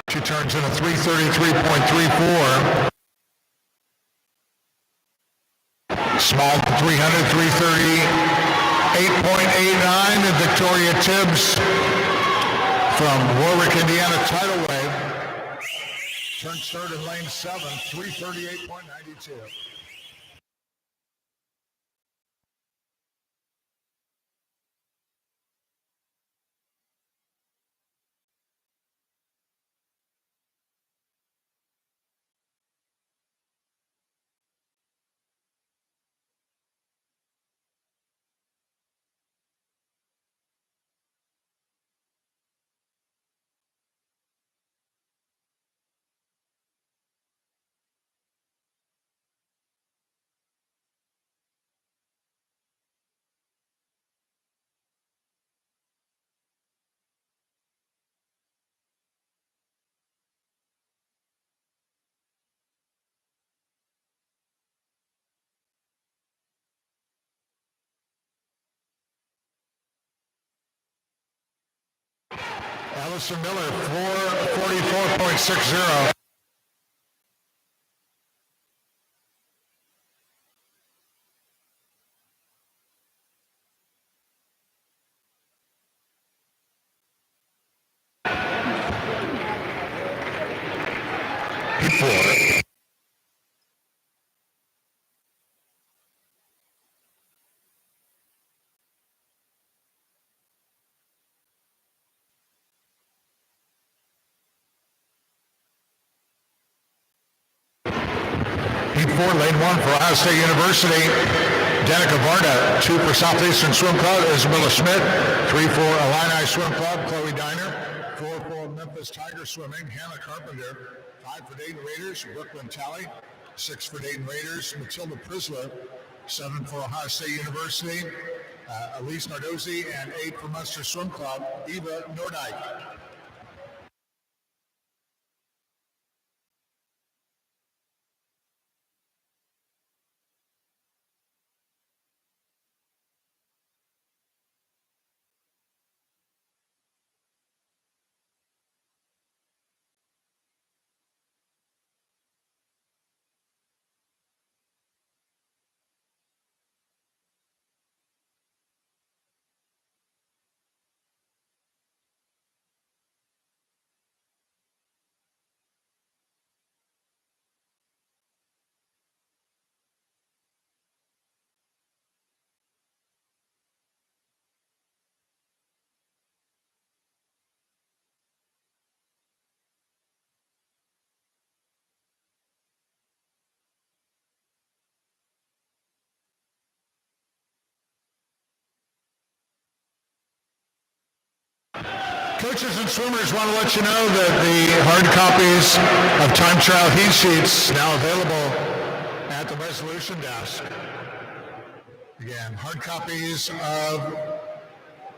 She turns in a 333.34. Small 300, 338.89. And Victoria Tibbs from Warwick, Indiana Tidal Wave. Turns third in lane 7, 338.92. Allison Miller, 4:44.60. Heat 4, lane 1 for Ohio State University. Danica Varda, 2 for Southeastern Swim Club, Isabella Schmidt. 3 for Illini Swim Club, Chloe Diner. 4 for Memphis Tiger Swimming, Hannah Carpenter. 5 for Dayton Raiders, Brooklyn Talley. 6 for Dayton Raiders, Matilda Prisler. 7 for Ohio State University, Elise Nardozzi. And 8 for Munster Swim Club, Eva Nordijk. Coaches and swimmers want to let you know that the hard copies of time trial heat sheets now available at the resolution desk. Again, hard copies of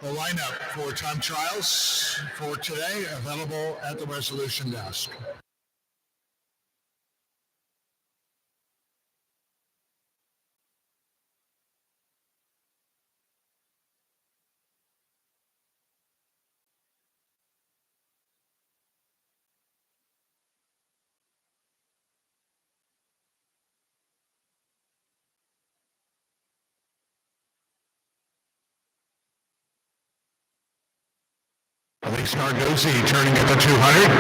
the lineup for time trials for today available at the resolution desk. Elise Nardozzi turning at the 200,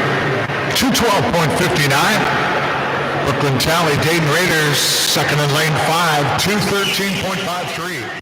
212.59. Brooklyn Talley, Dayton Raiders, second in lane 5, 213.53.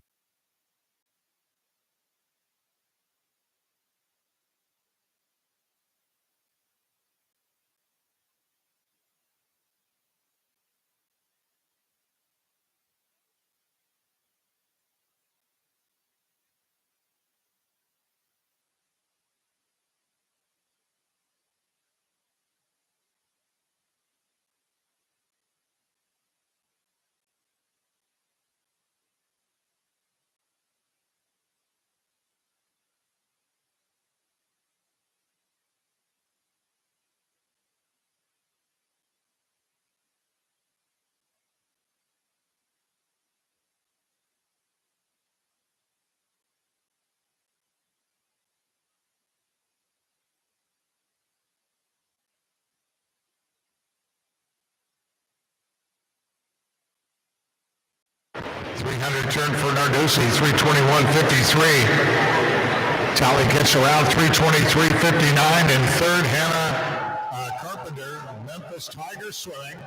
Turn for Nardozzi, 321.53. Talley gets around 323.59. And third, Hannah Carpenter, Memphis Tigers swimming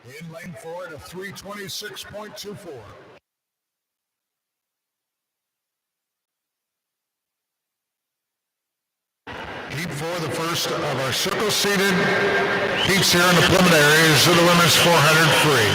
in lane 4 at a 326.24. Heat 4, the first of our circle-seated heats here in the preliminaries of the women's 400 free.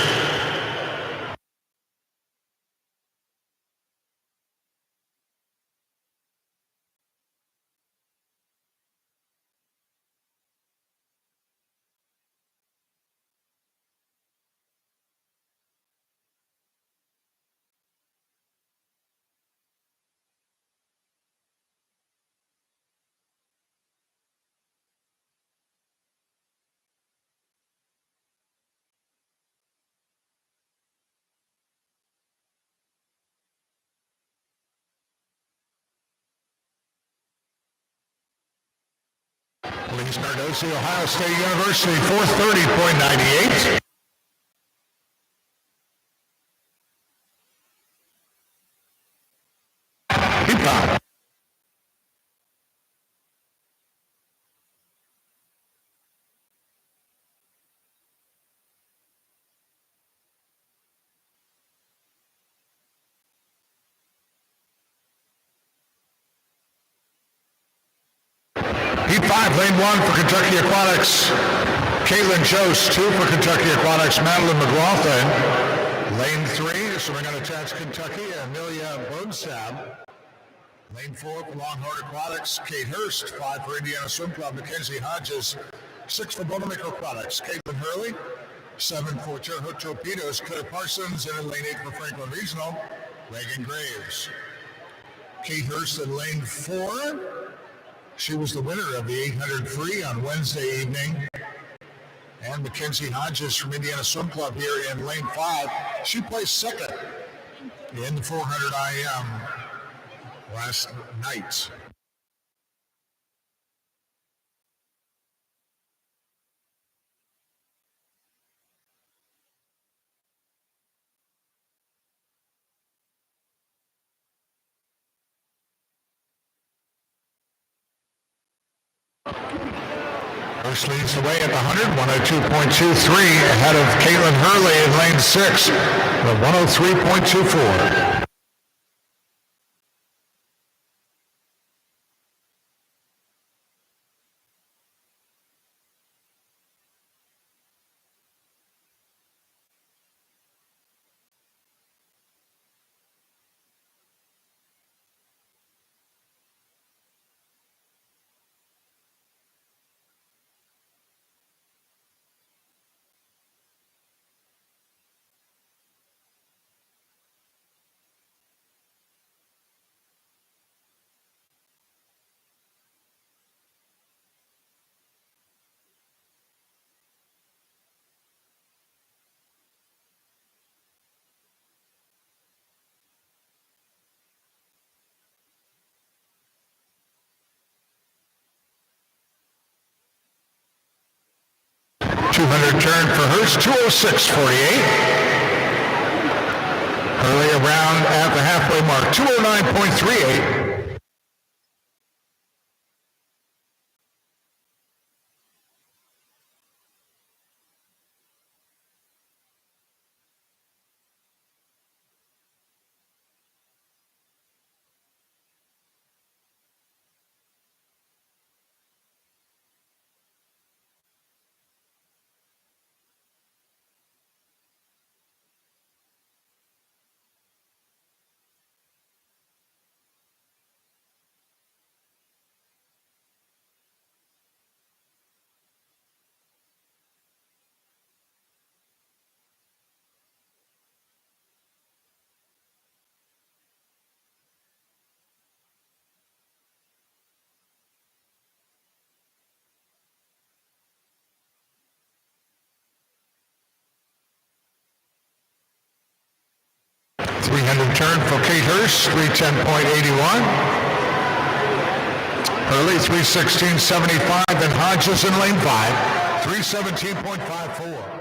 Lee Nardozzi, Ohio State University, 430.98. Heat 5. Heat 5, lane 1 for Kentucky Aquatics. Caitlin Jost, 2 for Kentucky Aquatics. Madeline McLaughlin. Lane 3, so we're going to attach Kentucky, Amelia Bodenstab. Lane 4 for Longhorn Aquatics. Kate Hurst, 5 for Indiana Swim Club. Mackenzie Hodges, 6 for Boilermaker Aquatics. Caitlin Hurley, 7 for Terre Haute Torpedoes. Claire Parsons, and in lane 8 for Franklin Regional, Reagan Graves. Kate Hurst in lane 4. She was the winner of the 800 free on Wednesday evening. And Mackenzie Hodges from Indiana Swim Club here in lane 5. She placed second in the 400 IM last night. Hurst leads the way at the 100, 102.23, ahead of Caitlin Hurley in lane 6, the 103.24. Turn for Hurst, 206.48. Hurley around at the halfway mark, 209.38. Turn for Kate Hurst, 310.81. Hurley, 316.75, and Hodges in lane 5, 317.54.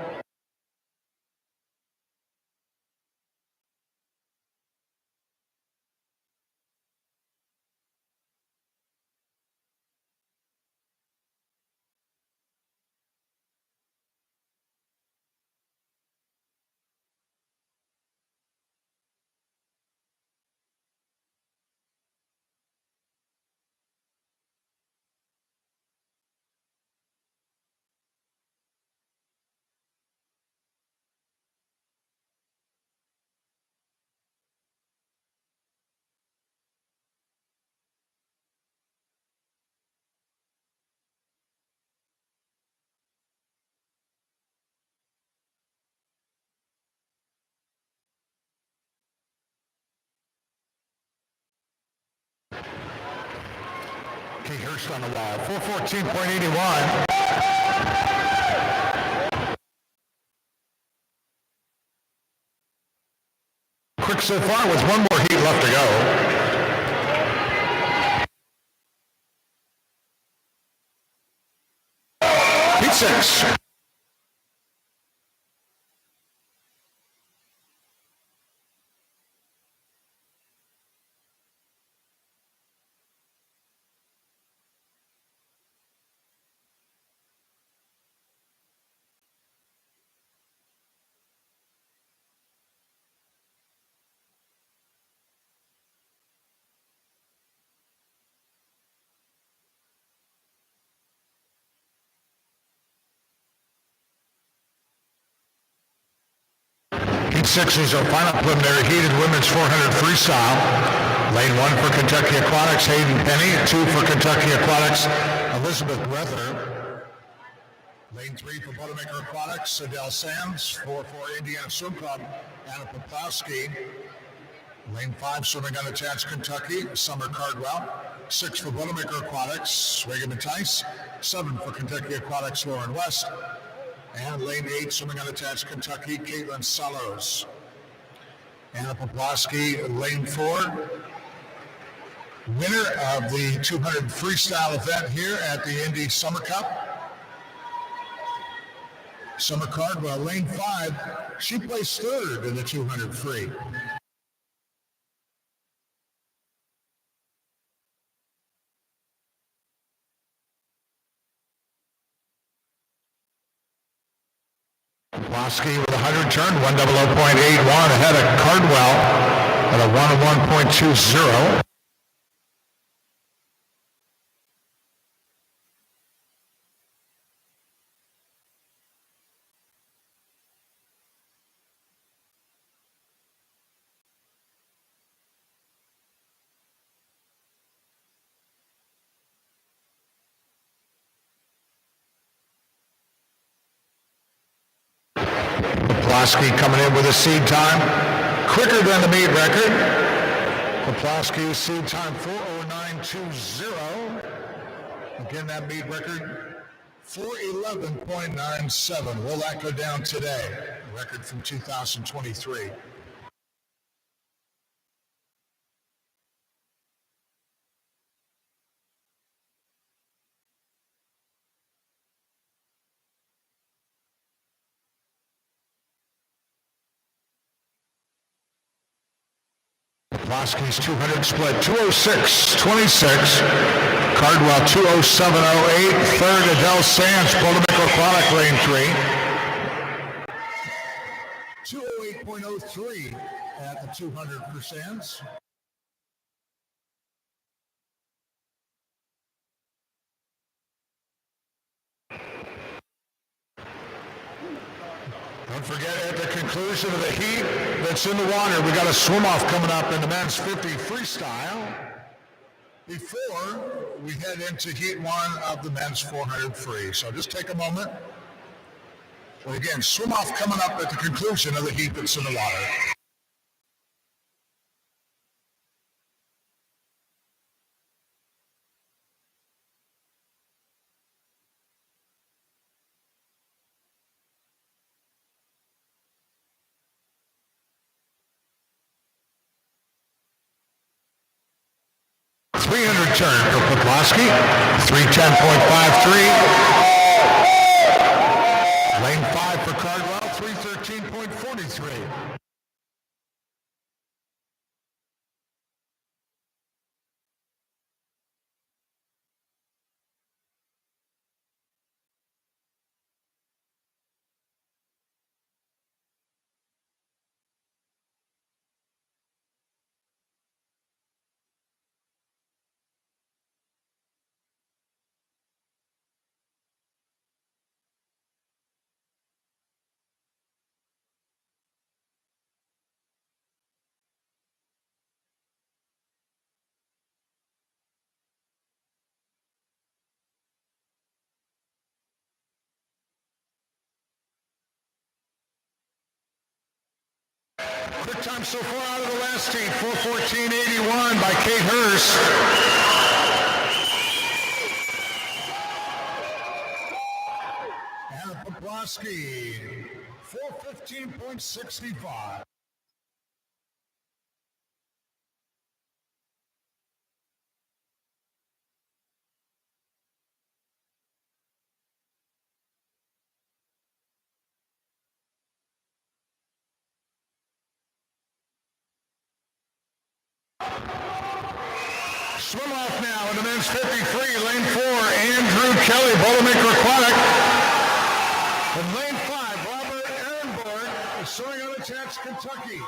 Kate Hurst on the wall, 414.81. Quick so far with one more heat left to go. 26. Heat 6 is our final preliminary heat in women's 400 freestyle. Lane 1 for Kentucky Aquatics, Hayden Penny. 2 for Kentucky Aquatics, Elizabeth Breather. Lane 3 for Boilermaker Aquatics, Adele Sands. 4 for Indiana Swim Club, Anna Poplowski. Lane 5, swimming unattached Kentucky, Summer Cardwell. 6 for Boilermaker Aquatics, Reagan Mattice. 7 for Kentucky Aquatics, Lauren West. And lane 8, swimming unattached Kentucky, Caitlin Salos. Anna Poplowski, lane 4. Winner of the 200 freestyle event here at the Indy Summer Cup. Summer Cardwell, lane 5. She placed 3rd in the 200 free. Poplowski with 100 turn, 100.81 ahead of Cardwell at a 101.20. Poplowski coming in with a seed time quicker than the meet record. Poplowski seed time 4:09.20. Again, that meet record 4:11.97. Will that go down today? Record from 2023. Poplowski's 200 split 206.26. Cardwell 207.08. 3rd, Adele Sands, Boilermaker Aquatic, lane 3. 208.03 at the 200 for Sands. Don't forget, at the conclusion of the heat that's in the water, we got a swim-off coming up in the men's 50 freestyle before we head into heat 1 of the men's 400 free. So just take a moment. So again, swim-off coming up at the conclusion of the heat that's in the water. Turn for Poplowski, 310.53. Lane 5 for Cardwell, 313.43. Quick time so far out of the last heat, 4:14.81 by Kate Hurst. Anna Poplowski, 4:15.65. Swim off now in the men's 53, lane 4, Andrew Kelly, Boilermaker Aquatic. In lane 5, Robert Ehrenberg is swimming out of Chance, Kentucky.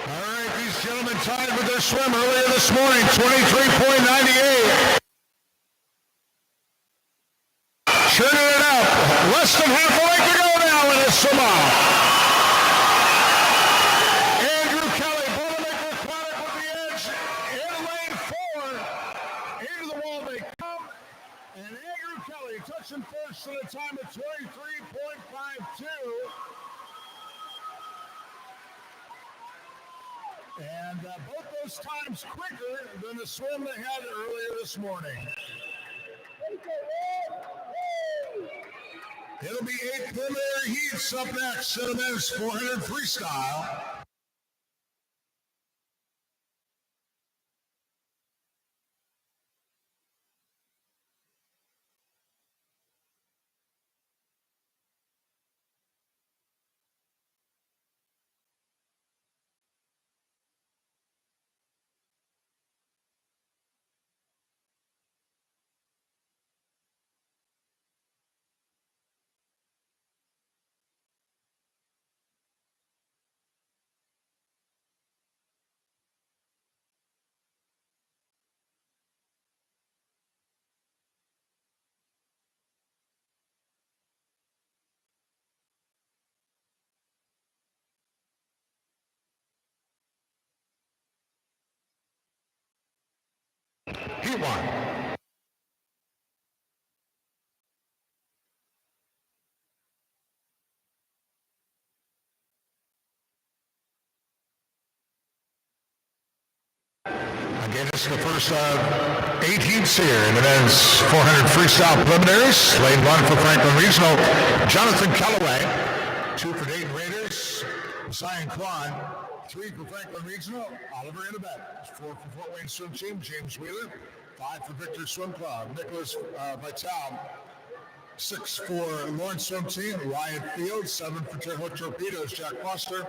All right, these gentlemen tied with their swim earlier this morning, 23.98. Churning it up. Less than half a length to go now in this swim off. Andrew Kelly, Boilermaker Aquatic with the edge in lane 4. Into the wall they come. And Andrew Kelly touching first at a time of 23.52. And both those times quicker than the swim they had earlier this morning. It'll be 8 preliminary heats up next in the men's 400 freestyle. Heat 1. Again, it's the first 8 heats here in the men's 400 freestyle preliminaries. Lane 1 for Franklin Regional, Jonathan Calloway. 2 for Dayton Raiders, Zion Quan. 3 for Franklin Regional, Oliver Innabet. 4 for Fort Wayne Swim Team, James Wheeler. 5 for Victor Swim Club, Nicholas Vital. 6 for Lawrence Swim Team, Wyatt Fields. 7 for Terre Haute Torpedoes, Jack Foster.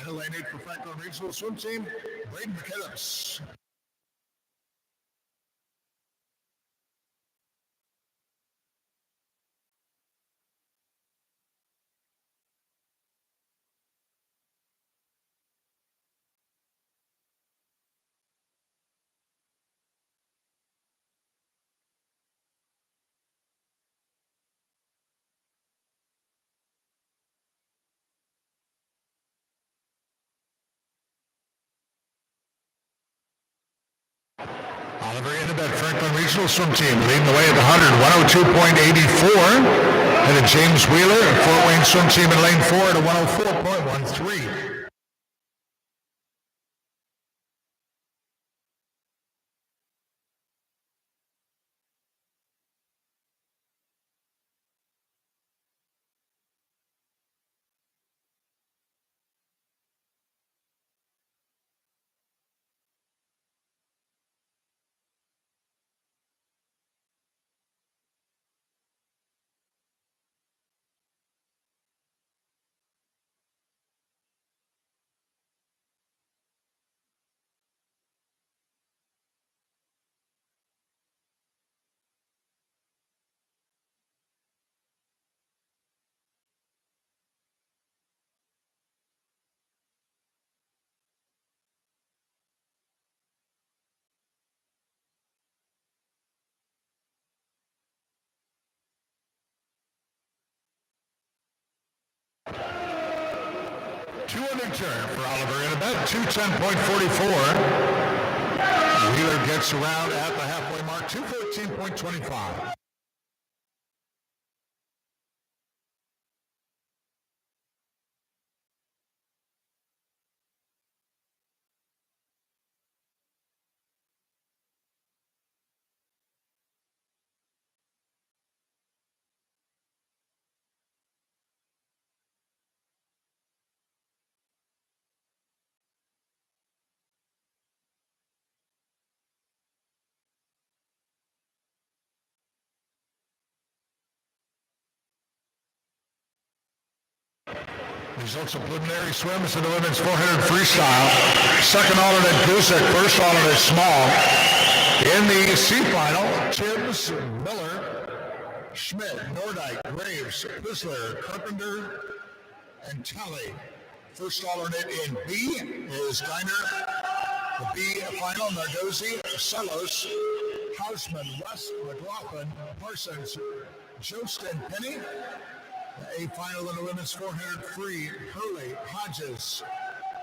And lane 8 for Franklin Regional Swim Team, Braden McKinnis. Oliver Innabet, Franklin Regional Swim Team, leading the way at the 100, 102.84. And then James Wheeler, Fort Wayne Swim Team in lane 4 at a 104.13. 200 turn for Oliver in about 210.44. Wheeler gets around at the halfway mark, 214.25. Results of preliminary swims in the women's 400 freestyle. Second alternate Gusick, first alternate Small. In the C final, Tibbs, Miller, Schmidt, Nordyke, Graves, Bisler, Carpenter, and Talley. First alternate in B is Diner. The B final, Nardozzi, Salos, Hausman, West, McLaughlin, Parsons, Jostin, Penny. The A final in the women's 400 free, Hurley, Hodges,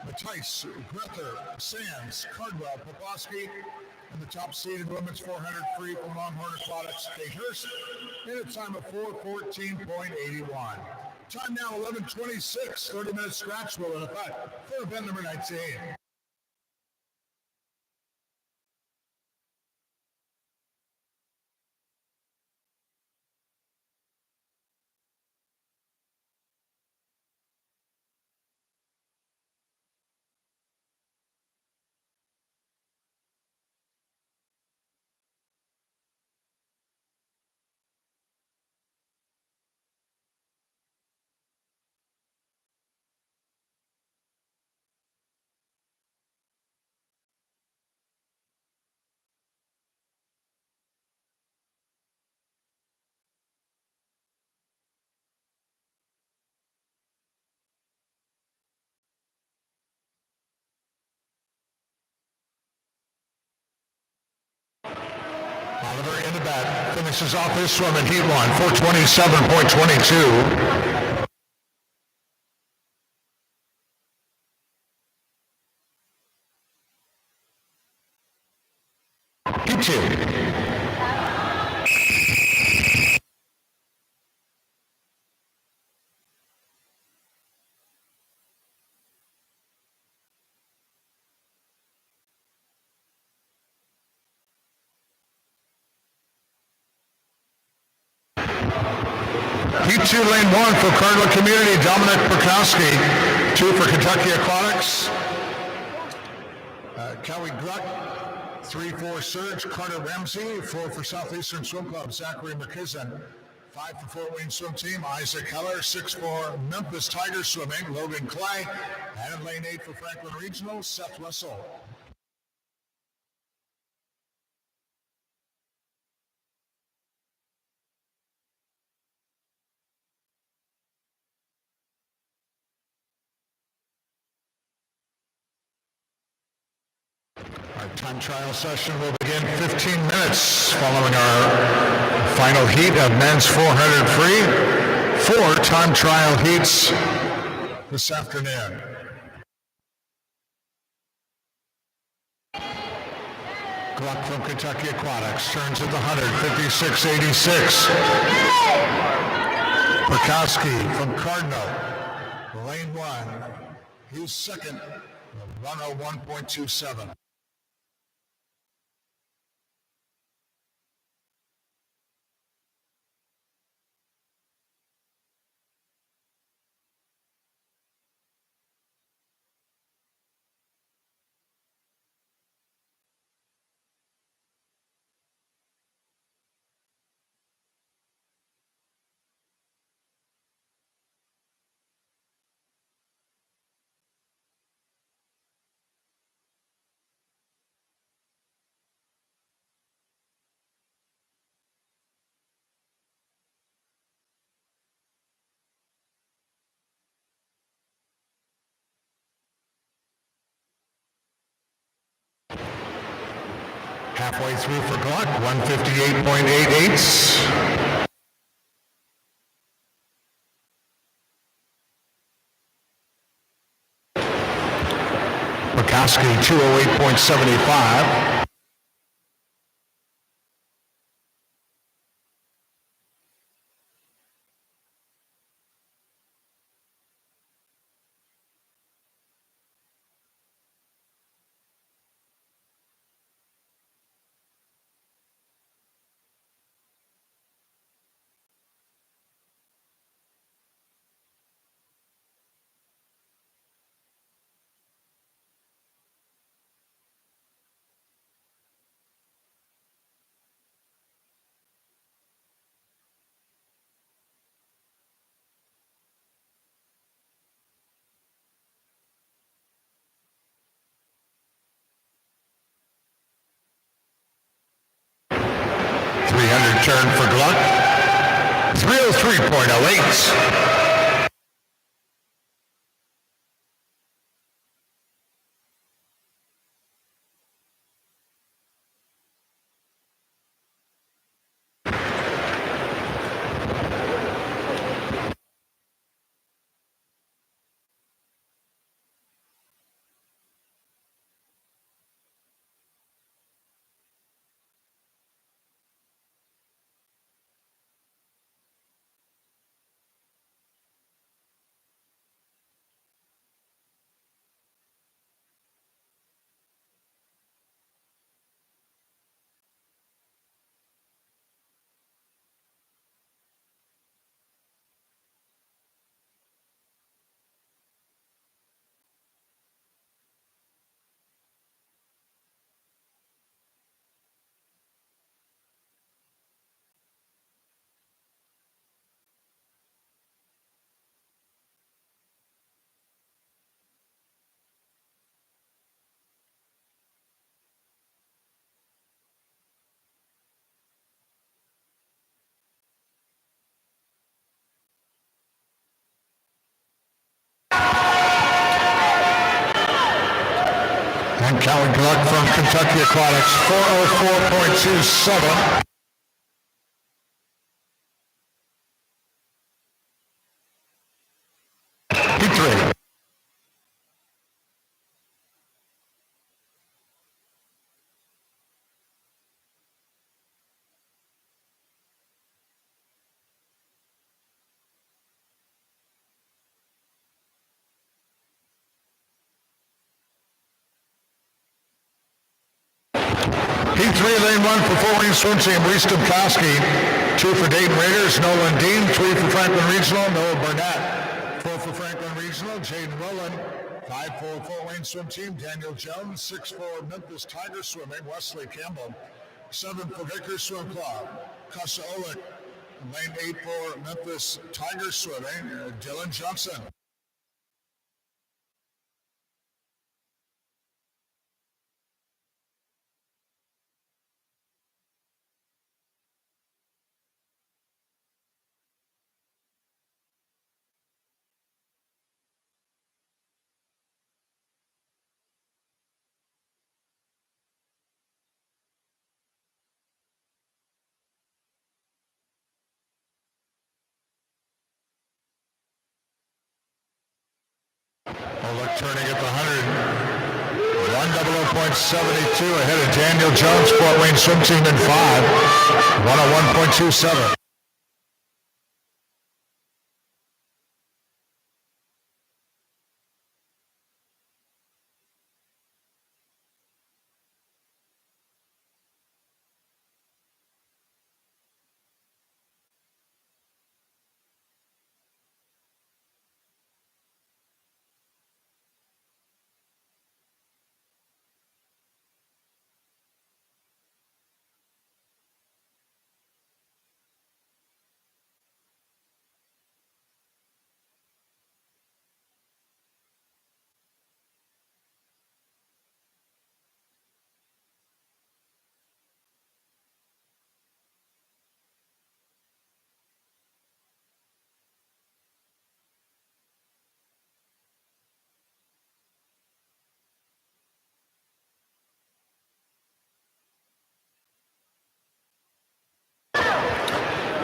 Mattice, Grether, Sands, Cardwell, Poplowski, and the top seeded women's 400 free from Longhorn Aquatics, Kate Hurst, in a time of 4:14.81. Time now 11:26, 30-minute scratch wheel in effect for event number 19. Oliver in the back finishes off his swim in heat 1, 4:27.22. Heat 2. Heat 2, lane 1 for Cardinal Community, Dominic Perkowski. 2 for Kentucky Aquatics. Cowie Gluck. 3-4 Surge, Carter Ramsey. 4 for Southeastern Swim Club, Zachary McKisson. 5 for Fort Wayne Swim Team, Isaac Heller. 6 for Memphis Tigers Swimming, Logan Clay. And in lane 8 for Franklin Regional, Seth Russell. Our time trial session will begin 15 minutes following our final heat of men's 400 free. 4 time trial heats this afternoon. Gluck from Kentucky Aquatics turns at the 100, 56.86. Perkowski from Cardinal, lane 1. He's second, 101.27. Halfway through for Gluck, 158.88. Koski, 208.75. Turn for Gluck, 303.08. And Callie Gluck from Kentucky Aquatics, 404.27. P3. P3 lane 1 for Fort Wayne Swim Team, Reese Koski. 2 for Dayton Raiders, Nolan Dean. 3 for Franklin Regional, Noah Burnett. 4 for Franklin Regional, Jaden Rowland. 5 for Fort Wayne Swim Team, Daniel Jones. 6 for Memphis Tiger Swimming, Wesley Campbell. 7 for Vickers Swim Club, Kasa Olick. Lane 8 for Memphis Tiger Swimming, Dylan Johnson. Olick turning at the 100. 100.72 ahead of Daniel Jones, Fort Wayne Swim Team in 5. 101.27.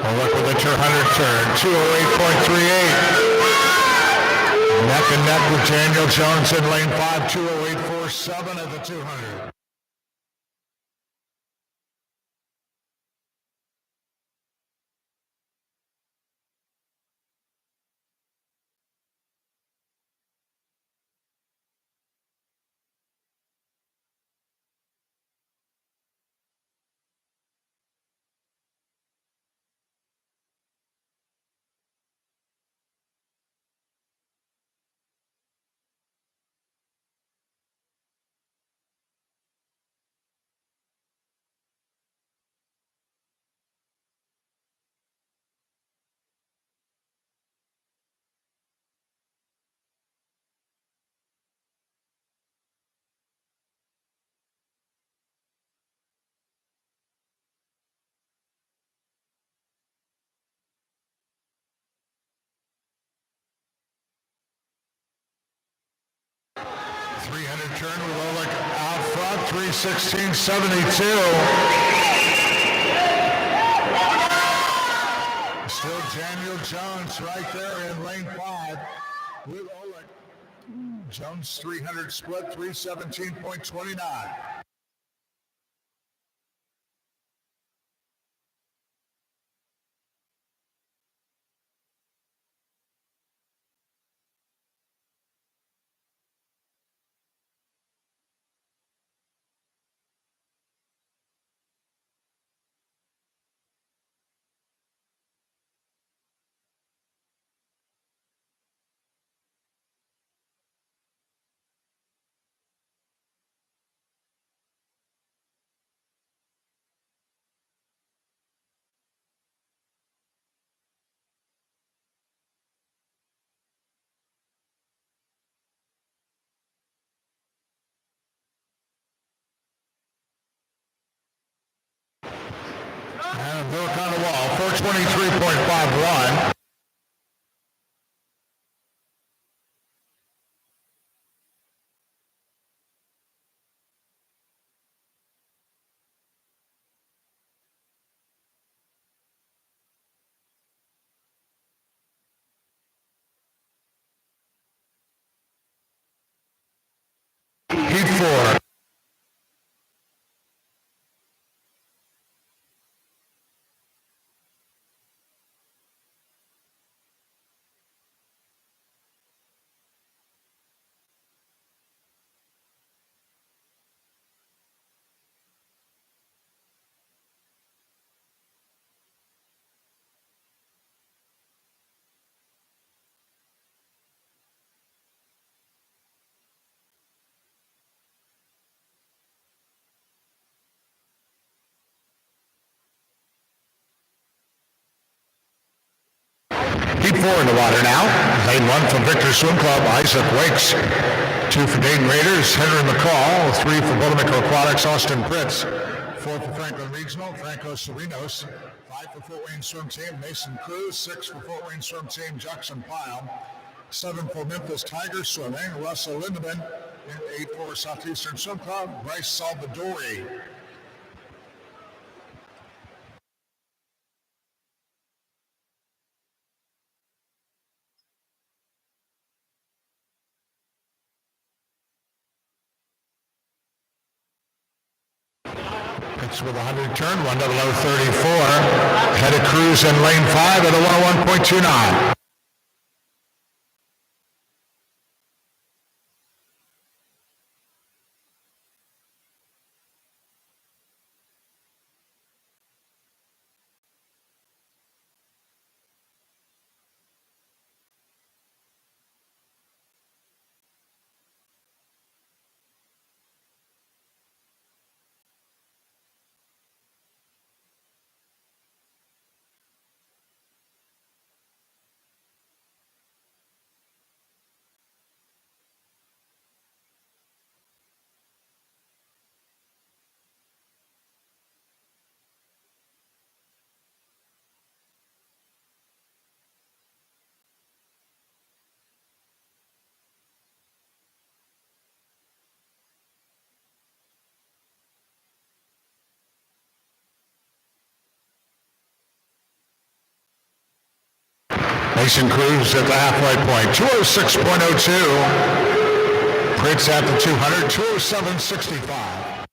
Look with the 200 turn, 208.38. Neck and neck with Daniel Jones in lane 5, 208.47. 304.7 at the 200. Turn with Oleg out front, 316.72. Still Daniel Jones right there in lane 5 with Oleg. Jones 300 split, 317.29. And look on the wall, 423.51. Heat 4. Heat 4 in the water now. Lane 1 from Victor Swim Club, Isaac Wakes. 2 for Dayton Raiders, Henry McCall. 3 for Boulder Aquatics, Austin Pritz. 4 for Franklin Regional, Franco Serenos. 5 for Fort Wayne Swim Team, Mason Cruz. 6 for Fort Wayne Swim Team, Jackson Pyle. 7 for Memphis Tigers Swimming, Russell Lindeman. And 8 for Southeastern Swim Club, Bryce Salvadori. With 100 turn, 10034. Head of Cruz in lane 5 at a 101.29. Mason Cruz at the halfway point, 206.02. Pritz at the 200, 207.65.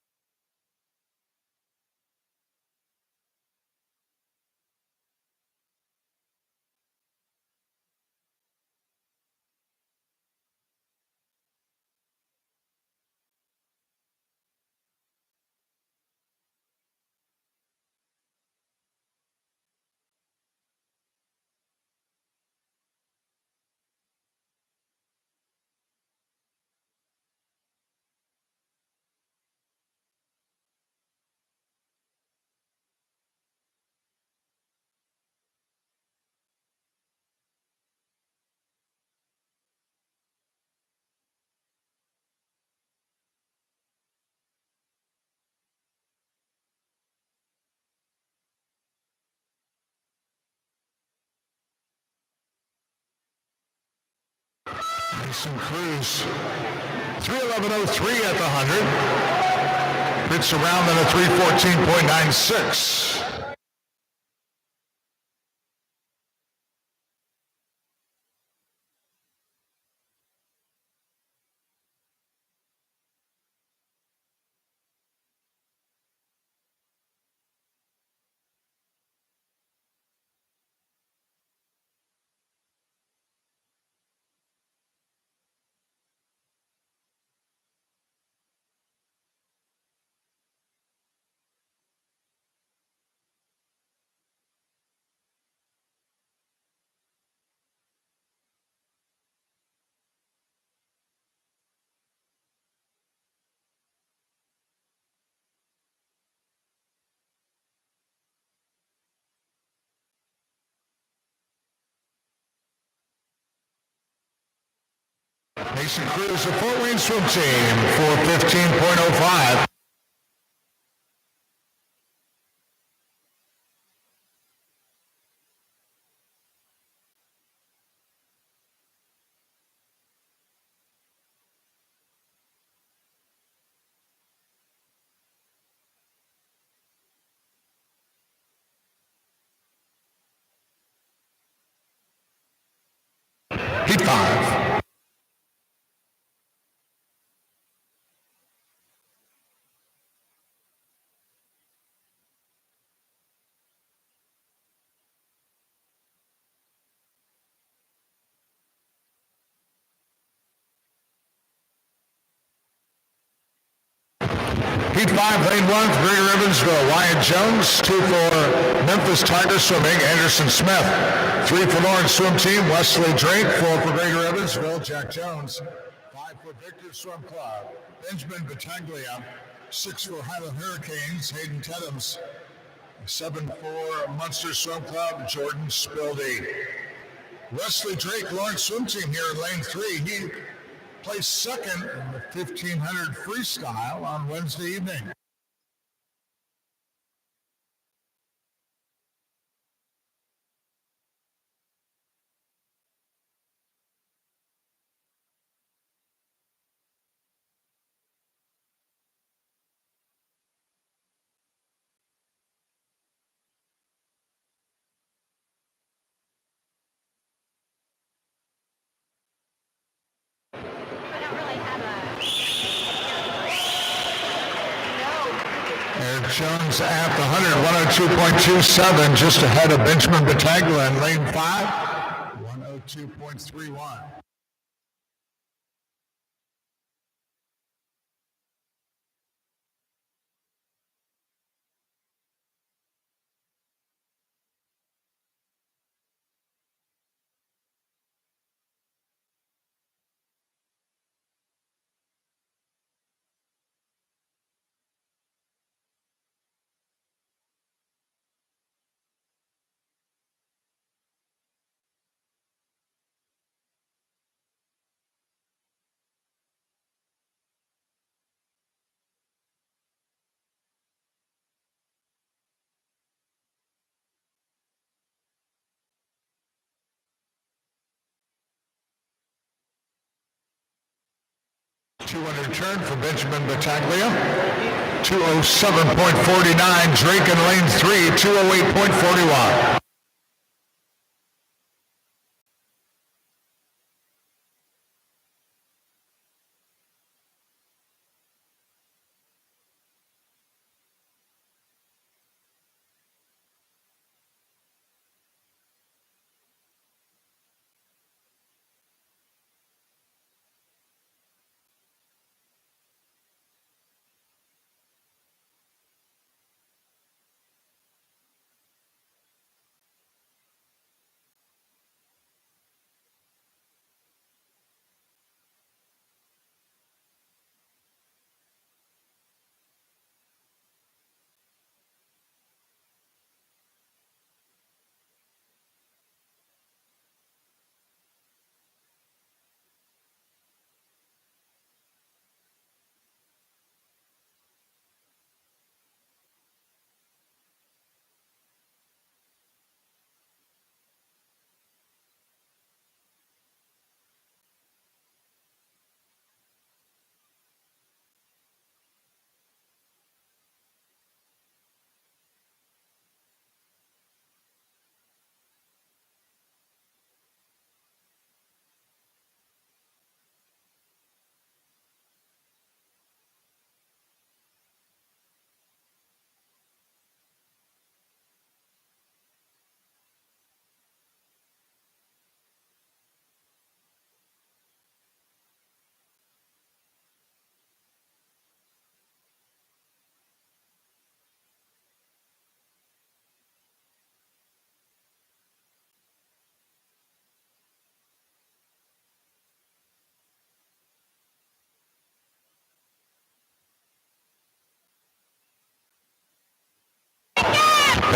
Mason Cruz, 311.03 at the 100. Pritz around in a 314.96. Mason Cruz, the Fort Wayne swim team, 415.05. Heat 5. Heat 5, lane 1 for Greater Evansville, Wyatt Jones. 2 for Memphis Tigers Swimming, Anderson Smith. 3 for Lawrence Swim Team, Wesley Drake. 4 for Greater Evansville, Jack Jones. 5 for Victor Swim Club, Benjamin Battaglia. 6 for Highland Hurricanes, Hayden Teddams. 7 for Munster Swim Club, Jordan Spildy. Wesley Drake, Lawrence Swim Team here in lane 3. He placed second in the 1500 freestyle on Wednesday evening. Jones at the 100, 102.27, just ahead of Benjamin Battaglia in lane 5, 102.31. $200 turn for Benjamin Battaglia. 207.49. Drake in lane 3, 208.41.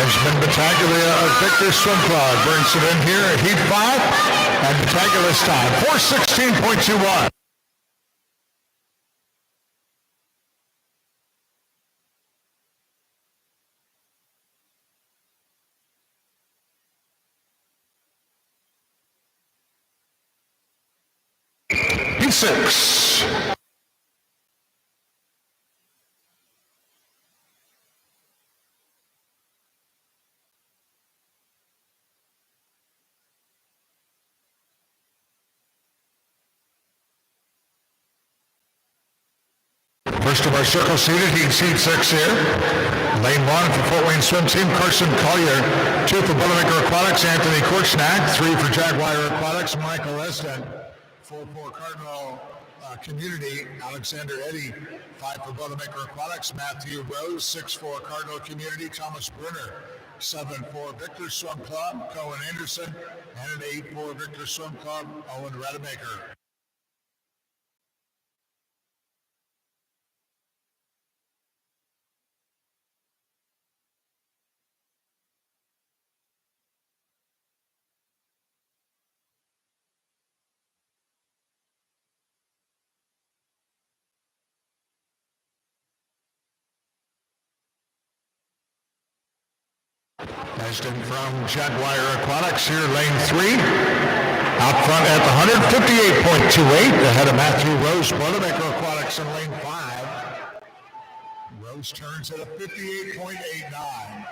Benjamin Battaglia of Victor Swim Club brings it in here at Heat 5, and Battaglia's time, 4:16.21. Heat 6. First of our circle seated, Heat 6 here. Lane 1 for Fort Wayne Swim Team, Carson Collier. 2 for Boilermaker Aquatics, Anthony Korchnak. 3 for Jaguar Aquatics, Michael Esden. 4 for Cardinal Community, Alexander Eddy. 5 for Boilermaker Aquatics, Matthew Rose. 6 for Cardinal Community, Thomas Brunner. 7 for Victor Swim Club, Cohen Anderson. And an 8 for Victor Swim Club, Owen Rademacher. Esden from Jaguar Aquatics here, lane 3. Out front at the 158.28, ahead of Matthew Rose, Boilermaker Aquatics in lane 5. Rose turns at a 58.89.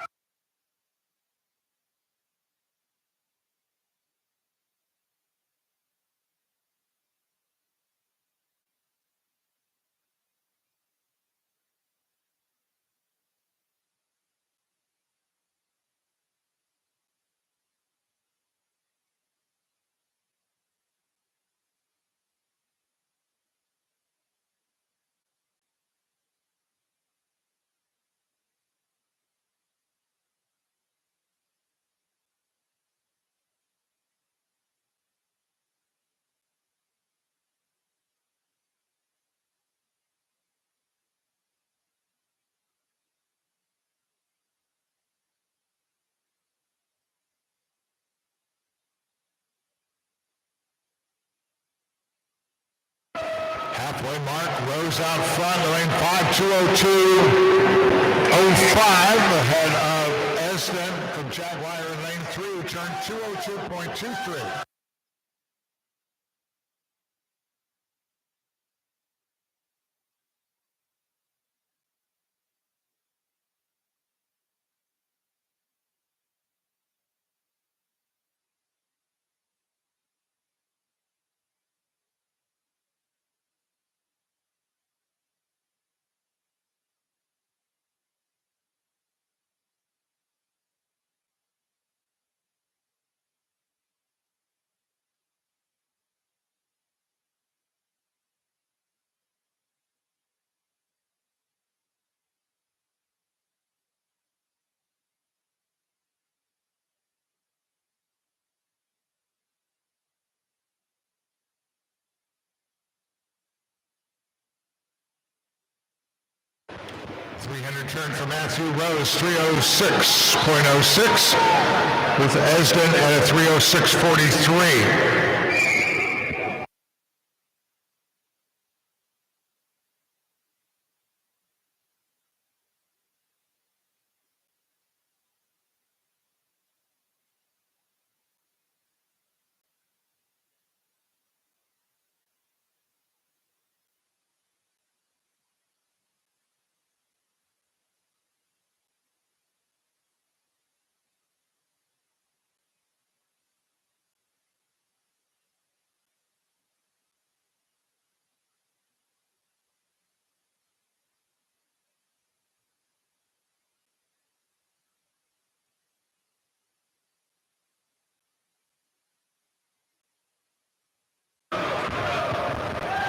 Halfway mark, Rose out front, lane 5, 2:02.05, ahead of Esden from Jaguar in lane 3, who turned 2:02.23. Turn for Matthew Rose, 3:06.06, with Esden at a 3:06.43.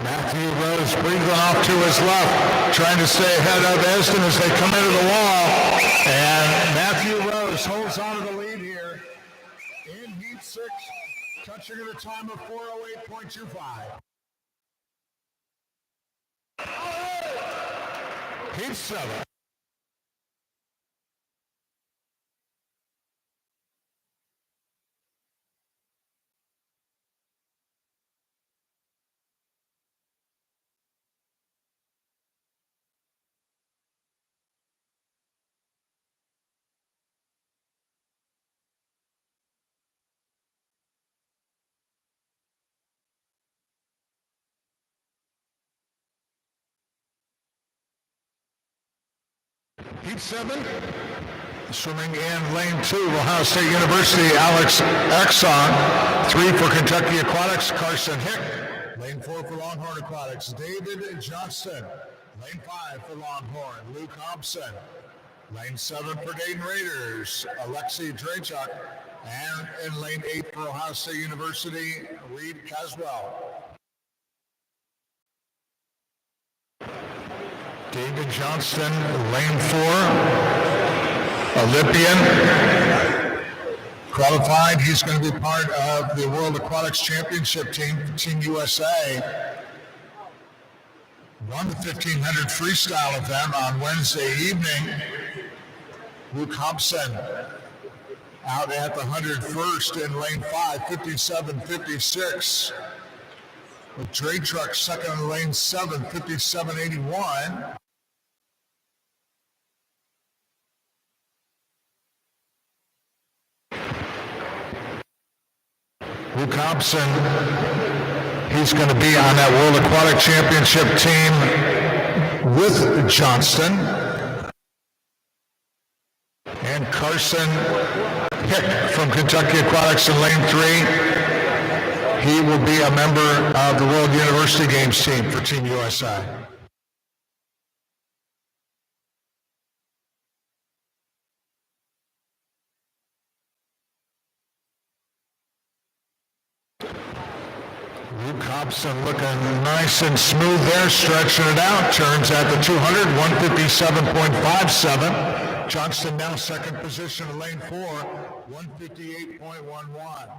Matthew Rose brings it off to his left, trying to stay ahead of Esden as they come into the wall. And Matthew Rose holds on to the lead here in Heat 6, touching at a time of 4:08.25. Heat 7. Heat 7. Swimming in lane 2, Ohio State University, Alex Exxon. 3 for Kentucky Aquatics, Carson Hick. Lane 4 for Longhorn Aquatics, David Johnston. Lane 5 for Longhorn, Luke Hobson. Lane 7 for Dayton Raiders, Alexei Drachuk. And in lane 8 for Ohio State University, Reed Caswell. David Johnston, lane 4, Olympian. Qualified, he's going to be part of the World Aquatics Championship team, Team USA. Won the 1500 freestyle event on Wednesday evening. Luke Hobson out at the 101st in lane 5, 57.56. With Dre Truck second in lane 7, 57.81. Luke Hobson, he's going to be on that World Aquatic Championship team with Johnston. And Carson Hick from Kentucky Aquatics in lane 3. He will be a member of the World University Games team for Team USA. Luke Hobson looking nice and smooth there, stretching it out. Turns at the 200, 157.57. Johnston now second position in lane 4, 158.11.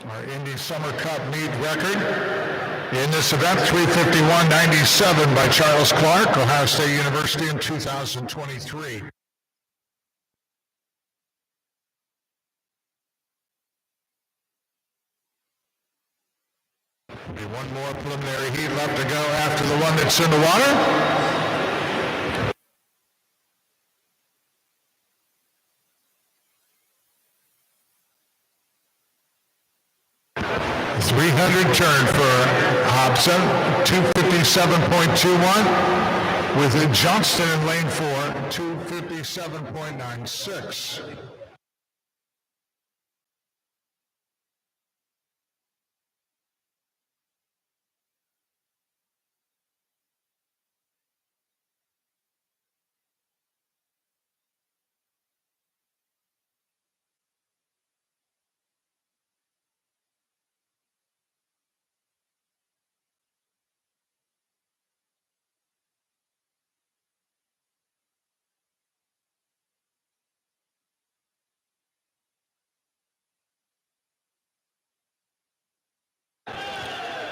Our Indy Summer Cup meet record in this event, 351.97 by Charles Clark, Ohio State University in 2023. Be one more preliminary heat left to go after the one that's in the water. 300 turn for Hobson, 257.21, with Johnston in lane 4, 257.96.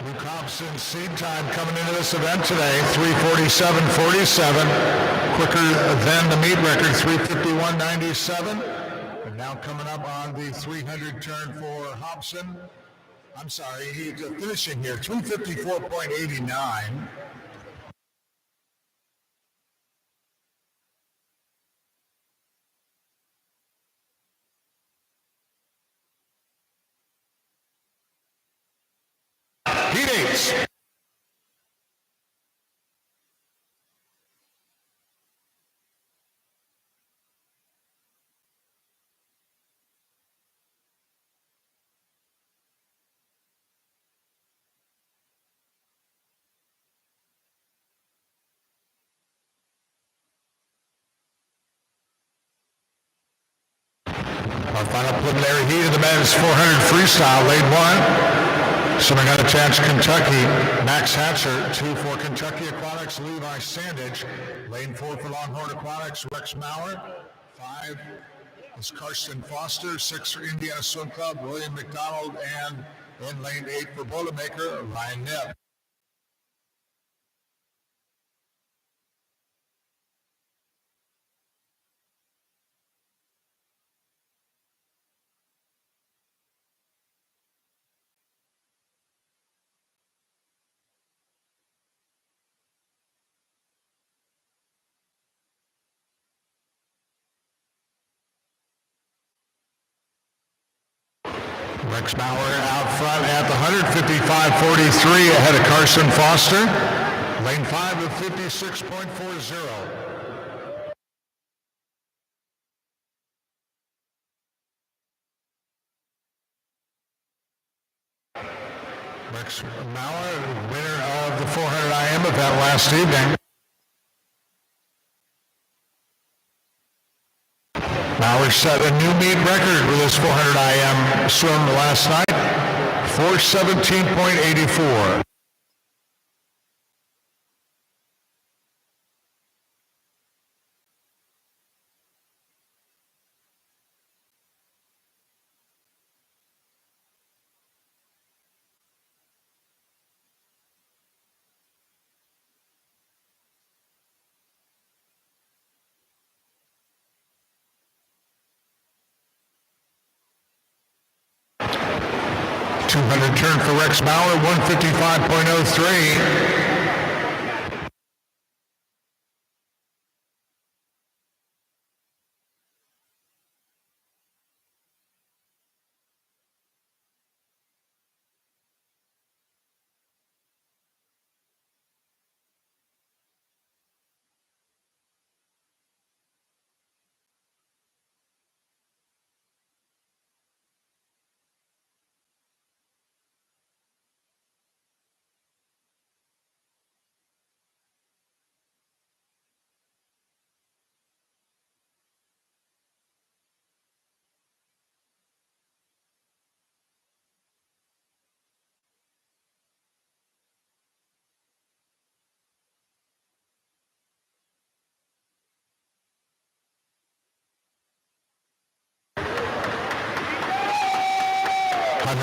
Luke Hobson seed time coming into this event today, 3:47.47, quicker than the meet record, 3:51.97. And now coming up on the 300 turn for Hobson. I'm sorry, he's finishing here, 3:54.89. Heat 8. Our final preliminary heat of the men's 400 freestyle, lane 1. Swimming out of Chance, Kentucky, Max Hatcher. 2 for Kentucky Aquatics, Levi Sandage. Lane 4 for Longhorn Aquatics, Rex Maurer. 5 is Karsten Foster. 6 for Indiana Swim Club, William McDonald. And in lane 8 for Boilermaker, Ryan Knipp. Rex Bauer out front at the 155.43 ahead of Carson Foster. Lane 5 of 56.40. Rex Bauer, winner of the 400 IM event last evening. Bauer set a new meet record with his 400 IM swim last night, 4:17.84. .200 turn for Rex Bauer, 155.03.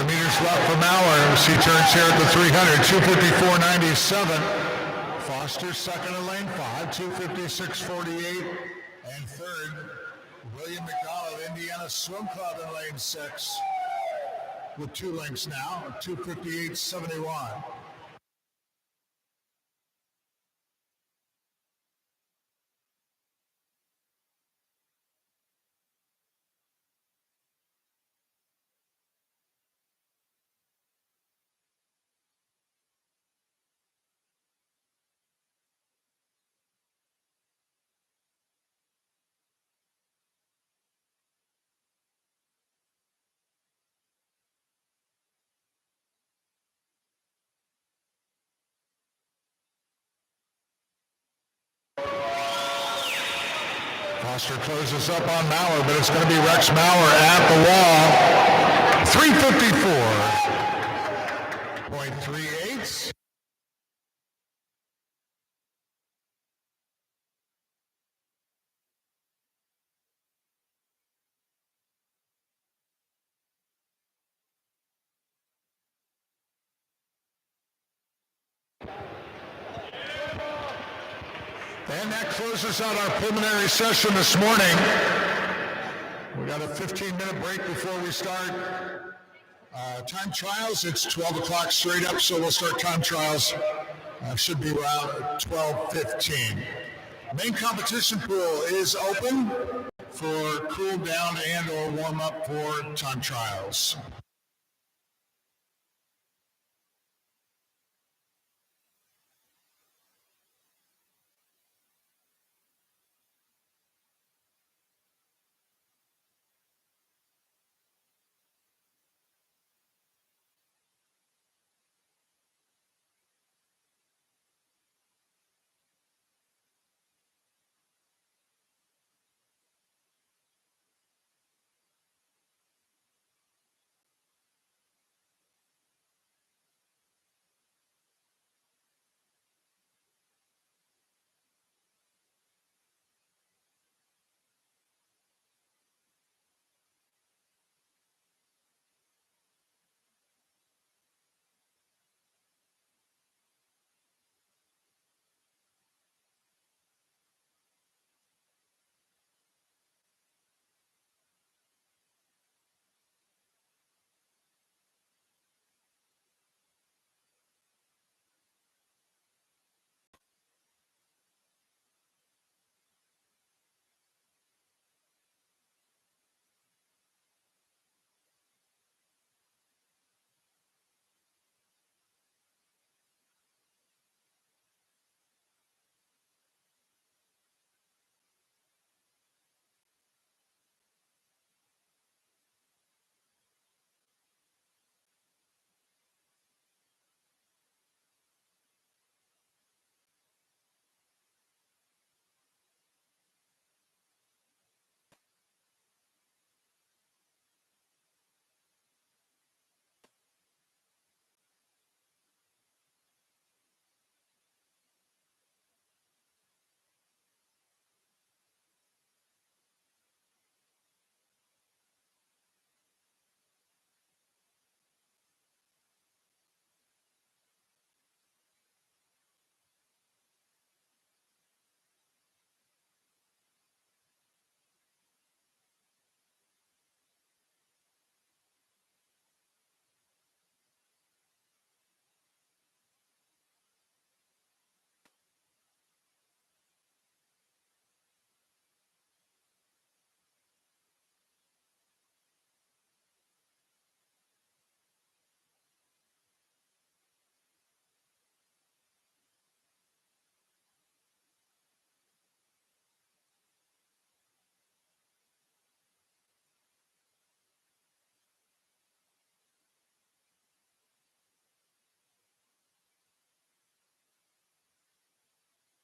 Meters left for Mauer. She turns here at the 300, 254.97. Foster second in lane 5, 256.48. And third, William McDonald, Indiana Swim Club in lane 6 with 2 lengths now, 258.71. Foster closes up on Mauer, but it's going to be Rex Mauer at the wall. 354.38. And that closes out our preliminary session this morning. We got a 15-minute break before we start time trials. It's 12 o'clock straight up, so we'll start time trials. Should be around 12:15. Main competition pool is open for cool down and or warm up for time trials.